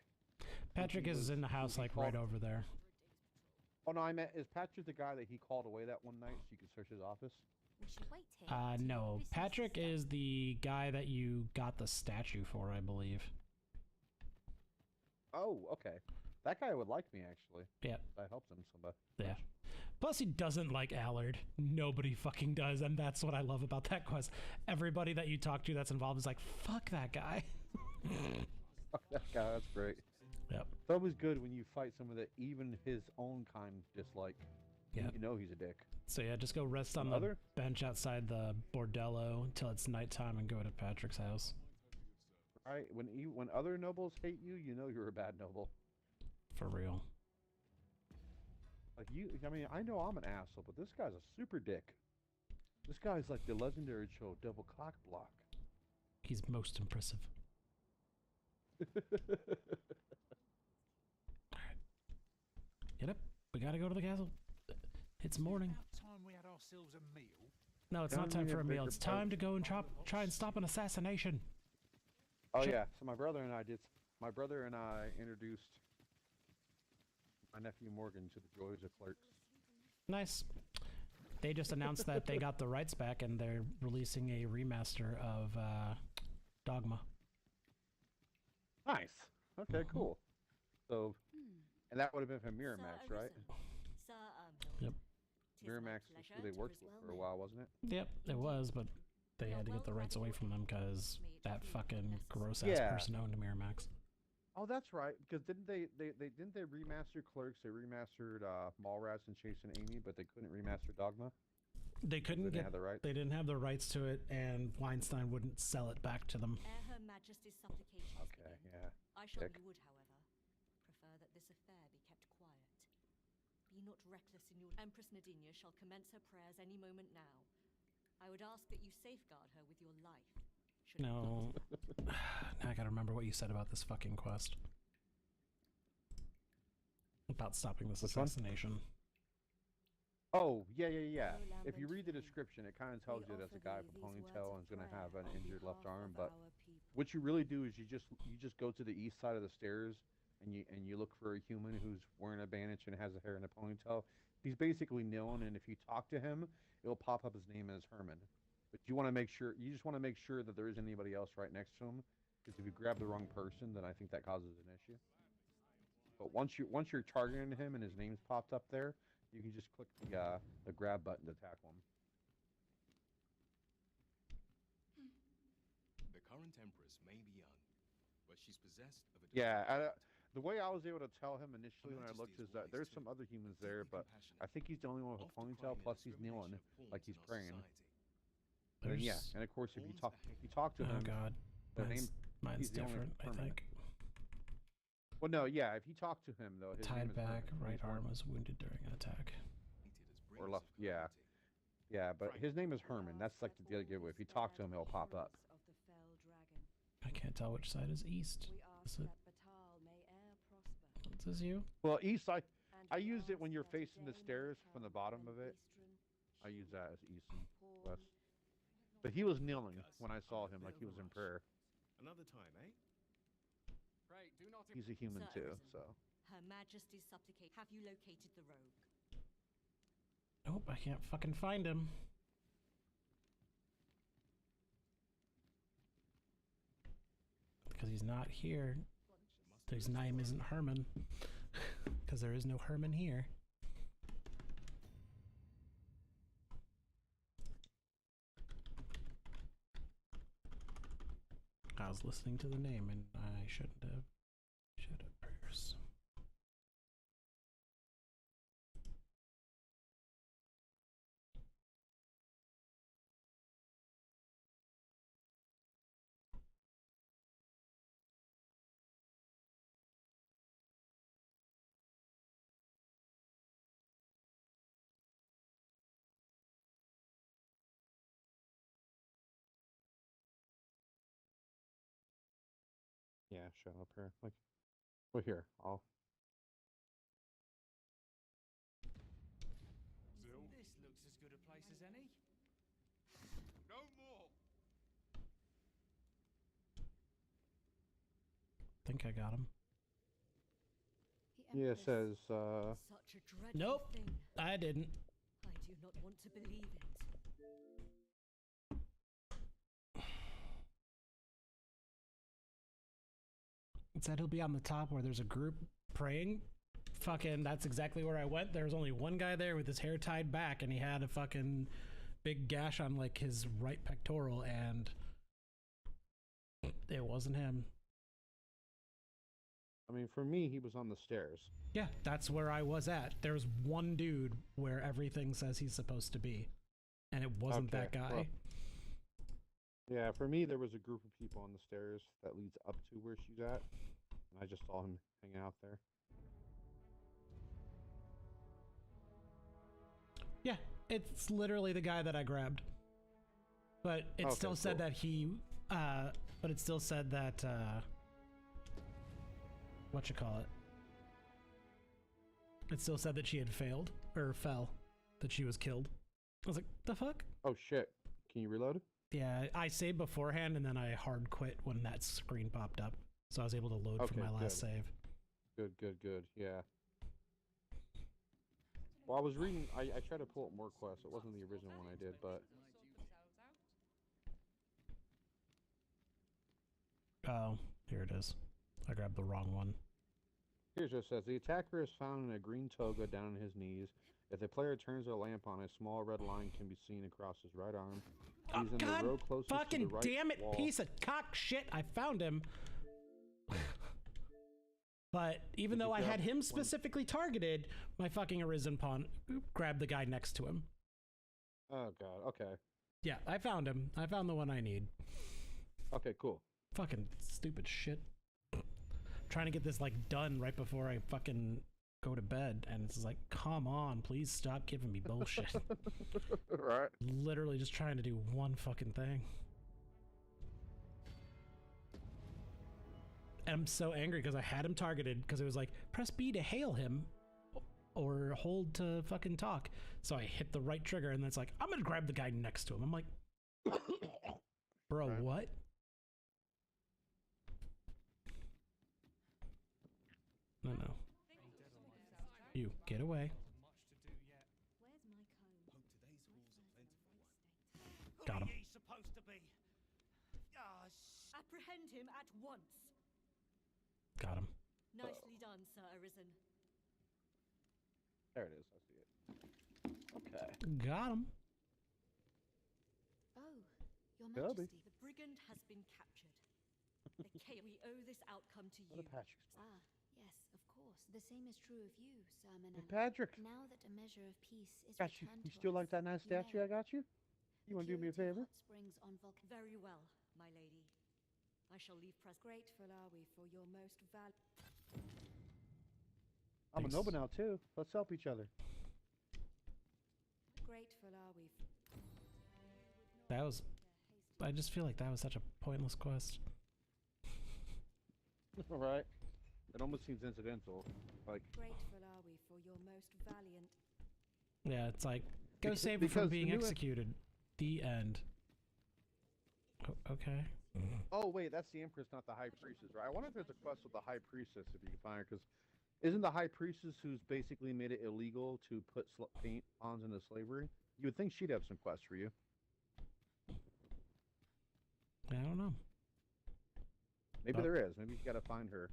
Patrick he is was- in the who house he like called- right over there. Oh no, I meant is Patrick the guy that he called away that one night so you could search his office? We should wait here. No. Patrick is the guy that you got the statue for, I believe. Oh, okay. That guy would like me actually. Yeah. I helped him so much. Yeah. Plus, he doesn't like Allard. Nobody fucking does, and that's what I love about that quest. Everybody that you talk to that's involved is like, fuck that guy. Fuck that guy, that's great. Yep. It's always good when you fight someone that even his own kind dislike. Yep. You know he's a dick. So yeah, just go rest on the bench outside the bordello until it's nighttime and go to Patrick's house. Right? When other nobles hate you, you know you're a bad noble. For real. Like I mean, I know I'm an asshole, but this guy's a super dick. This guy's like the legendary show Double Cock Block. He's most impressive. Alright. Get up. We gotta go to the castle. It's morning. About time we had ourselves a meal. No, it's not time for a meal. It's time to go and try and stop an assassination. Oh yeah, so my brother and I introduced my nephew Morgan to the joys of Clerks. Nice. They just announced that they got the rights back and they're releasing a remaster of Dogma. Nice. Okay, cool. So, and that would have been from Miramax, right? Yep. Miramax is who they worked with for a while, wasn't it? Yep, it was, but they had to get the rights away from them because that fucking gross ass person owned Miramax. Oh, that's right. Because didn't they remaster Clerks? They remastered Mallrats and Chasing Amy, but they couldn't remaster Dogma. They couldn't have the rights. They didn't have the rights to it, and Weinstein wouldn't sell it back to them. Ere Her Majesty's supplications Okay, yeah. I shall Dick. you would, however, prefer that this affair be kept quiet. Be not reckless in your Empress Nadinia shall commence her prayers any moment now. I would ask that you safeguard her with your life. No. Now I gotta remember what you said about this fucking quest. About stopping this assassination. Oh, yeah. If you read the description, it kind of tells you there's a guy with a ponytail and is going to have an injured left arm, but what you really do is you just go to the east side of the stairs and you look for a human who's wearing a bandage and has a hair in a ponytail. He's basically kneeling, and if you talk to him, it'll pop up his name as Herman. But you just want to make sure that there isn't anybody else right next to him, because if you grab the wrong person, then I think that causes an issue. But once you're targeting him and his name's popped up there, you can just click the grab button to tackle him. The current Empress may be young, but she's possessed of a... Yeah, the way I was able to tell him initially when I looked is that there's some other humans there, but I think he's the only one with a ponytail, plus he's kneeling like he's praying. And yeah, and of course if you talk to him, God, mine's different, I think. Well, no, yeah, if you talk to him though, his tied back, right arm was wounded during an attack. Or left, yeah, but his name is Herman. That's like the other giveaway. If you talk to him, he'll pop up. I can't tell which side is east. Is it? This is you? Well, east, I used it when you're facing the stairs from the bottom of it. I use that as east and west. But he was kneeling when I saw him, like he was in prayer. Another time, eh? Pray, do not... He's a human too, so. Her Majesty supplicate. Have you located the rogue? Nope, I can't fucking find him. Because he's not here. His name isn't Herman. Because there is no Herman here. I was listening to the name and I shouldn't have. Should have prayers. Yeah, show up here. Like, well, here, I'll. This looks as good a place as any. No more. I think I got him. Yeah, it says, Such a dreadful Nope, thing. I didn't. I do not want to believe it. It said he'll be on the top where there's a group praying. Fucking, that's exactly where I went. There was only one guy there with his hair tied back, and he had a fucking big gash on like his right pectoral, and it wasn't him. I mean, for me, he was on the stairs. Yeah, that's where I was at. There was one dude where everything says he's supposed to be, and it wasn't that guy. Well, yeah, for me, there was a group of people on the stairs that leads up to where she's at, and I just saw him hanging out there. Yeah, it's literally the guy that I grabbed. But it still said that he, but it still said that, whatchamacallit? It still said that she had failed, or fell, that she was killed. I was like, the fuck? Oh shit, can you reload? Yeah, I saved beforehand and then I hard quit when that screen popped up. So I was able to load for my last save. Good, yeah. Well, I was reading, I tried to pull up more quests. It wasn't the original one I did, but... Oh, here it is. I grabbed the wrong one. Here's what it says. The attacker is found in a green toga down on his knees. If the player turns a lamp on, a small red line can be seen across his right arm. He's in the row closest fucking to the right damn it, wall. piece of cock shit! I found him. But even though I had him specifically targeted, my fucking Arisen pawn grabbed the guy next to him. Oh god, okay. Yeah, I found him. I found the one I need. Okay, cool. Fucking stupid shit. Trying to get this like done right before I fucking go to bed, and it's like, come on, please stop giving me bullshit. Right. Literally just trying to do one fucking thing. And I'm so angry because I had him targeted because it was like, press B to hail him or hold to fucking talk. So I hit the right trigger and then it's like, I'm gonna grab the guy next to him. I'm like, bro, what? No. You, get away. Where's my comb? Got him. Who are ye supposed to be? Apprehend him at once. Got him. Nicely done, Sir Arisen. There it is. I see it. Okay. Got him. Oh, Your Kirby. Majesty, the brigand has been captured. We owe this outcome to you. Patrick. Ah, yes, of course. The same is true of you, Sir Manan. Patrick. Now that a measure of peace is Got you. returned You to still us, like that nice you may. statue I got you? You want to do me a favor? Hot springs on Very well, my lady. I shall leave press. Grateful are we for your most I'm a noble now too. Let's help each other. grateful are we. That was... I just feel like that was such a pointless quest. Right. It almost seems incidental. Like, Grateful are we for your most valiant. Yeah, it's like, go Because- save her from because being the new- executed. The end. Okay. oh wait, that's the Empress, not the High Priestess, right? I wonder if there's a quest with the High Priestess, if you can find her, because isn't the High Priestess who's basically made it illegal to put paint pawns into slavery? You would think she'd have some quests for you. I don't know. Maybe there is. Maybe you gotta find her.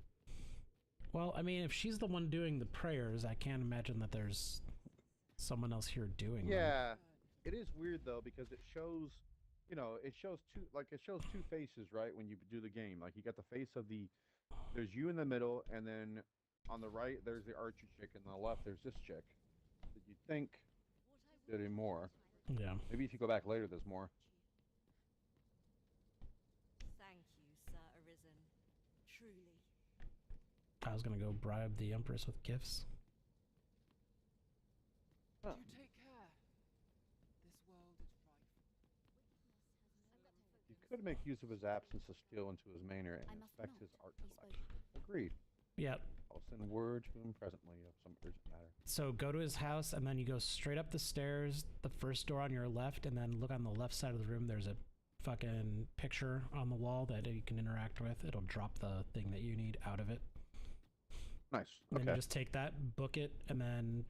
Well, I mean, if she's the one doing the prayers, I can't imagine that there's someone else here doing them. Yeah, it is weird though because it shows, you know, it shows two faces, right? When you do the game, like you got the face of there's you in the middle, and then on the right there's the archer chick, and on the left there's this chick. That you think there'd be more. Yeah. Maybe if you go back later, there's more. Thank you, Sir Arisen. Truly. I was gonna go bribe the Empress with gifts. Huh. You take care. This world is rife. You could make use of his absence to steal into his manor and inspect his art collection. Agreed. Yep. I'll send word to him presently of some urgent matter. So go to his house, and then you go straight up the stairs, the first door on your left, and then look on the left side of the room. There's a fucking picture on the wall that you can interact with. It'll drop the thing that you need out of it. Nice. And Okay. then you just take that, book it, and then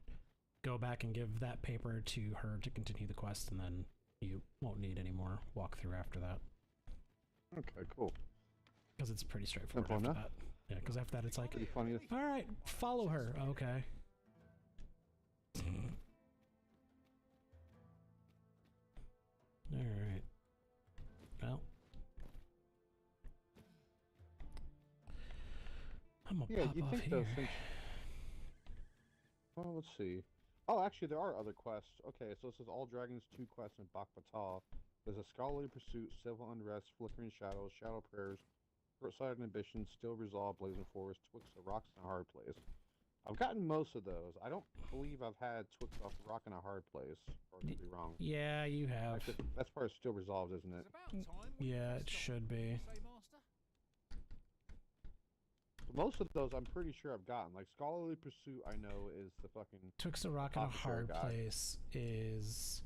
go back and give that paper to her to continue the quest, and then you won't need any more walkthrough after that. Okay, cool. Because it's pretty straightforward Simple after enough. that. Yeah, because after that it's like, Pretty funny. alright, follow her. Okay. Alright. Well. I'm gonna Yeah, pop you off think here. those things. Well, let's see. Oh, actually, there are other quests. Okay, so this is All Dragons 2 quests in Bakbatal. There's a Scholarly Pursuit, Civil Unrest, Flickering Shadows, Shadow Prayers, Short-Sighted Ambitions, Still Resolve, Blazing Forest, Twixt a Rocks and a Hard Place. I've gotten most of those. I don't believe I've had Twixt a Rock and a Hard Place. Or I could be wrong. Yeah, you have. That's part of Still Resolved, isn't it? Yeah, it should be. Most of those I'm pretty sure I've gotten. Like Scholarly Pursuit, I know is the fucking. Twixt a Rock and a officer Hard guy. Place is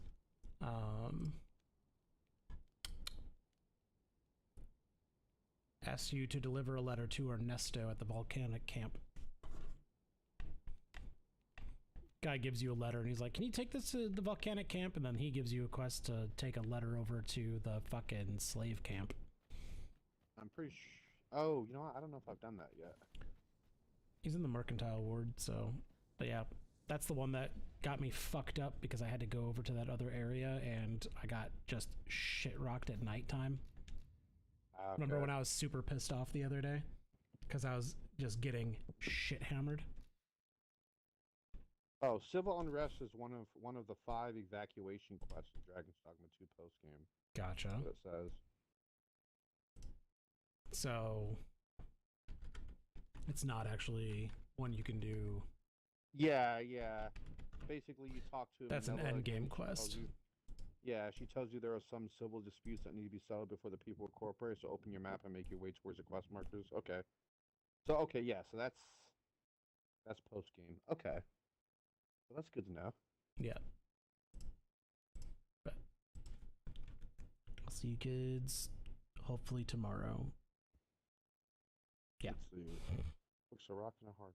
asks you to deliver a letter to Ernesto at the volcanic camp. Guy gives you a letter and he's like, can you take this to the volcanic camp? And then he gives you a quest to take a letter over to the fucking slave camp. I'm pretty sure. Oh, you know what? I don't know if I've done that yet. He's in the mercantile ward, so. But yeah, that's the one that got me fucked up because I had to go over to that other area and I got just shit rocked at nighttime. Okay. Remember when I was super pissed off the other day? Because I was just getting shit hammered. Oh, Civil Unrest is one of the 5 evacuation quests in Dragon's Dogma 2 post game. Gotcha. That's what it says. So it's not actually one you can do. Yeah. Basically, you talk to. That's an Manila, end game and she tells quest. you- yeah, she tells you there are some civil disputes that need to be settled before the people will cooperate. So open your map and make your way towards the quest markers. Okay. So so that's post game. Okay. Well, that's good to know. Yeah. But I'll see you kids hopefully tomorrow. Yeah. Let's see. Looks a rock and a hard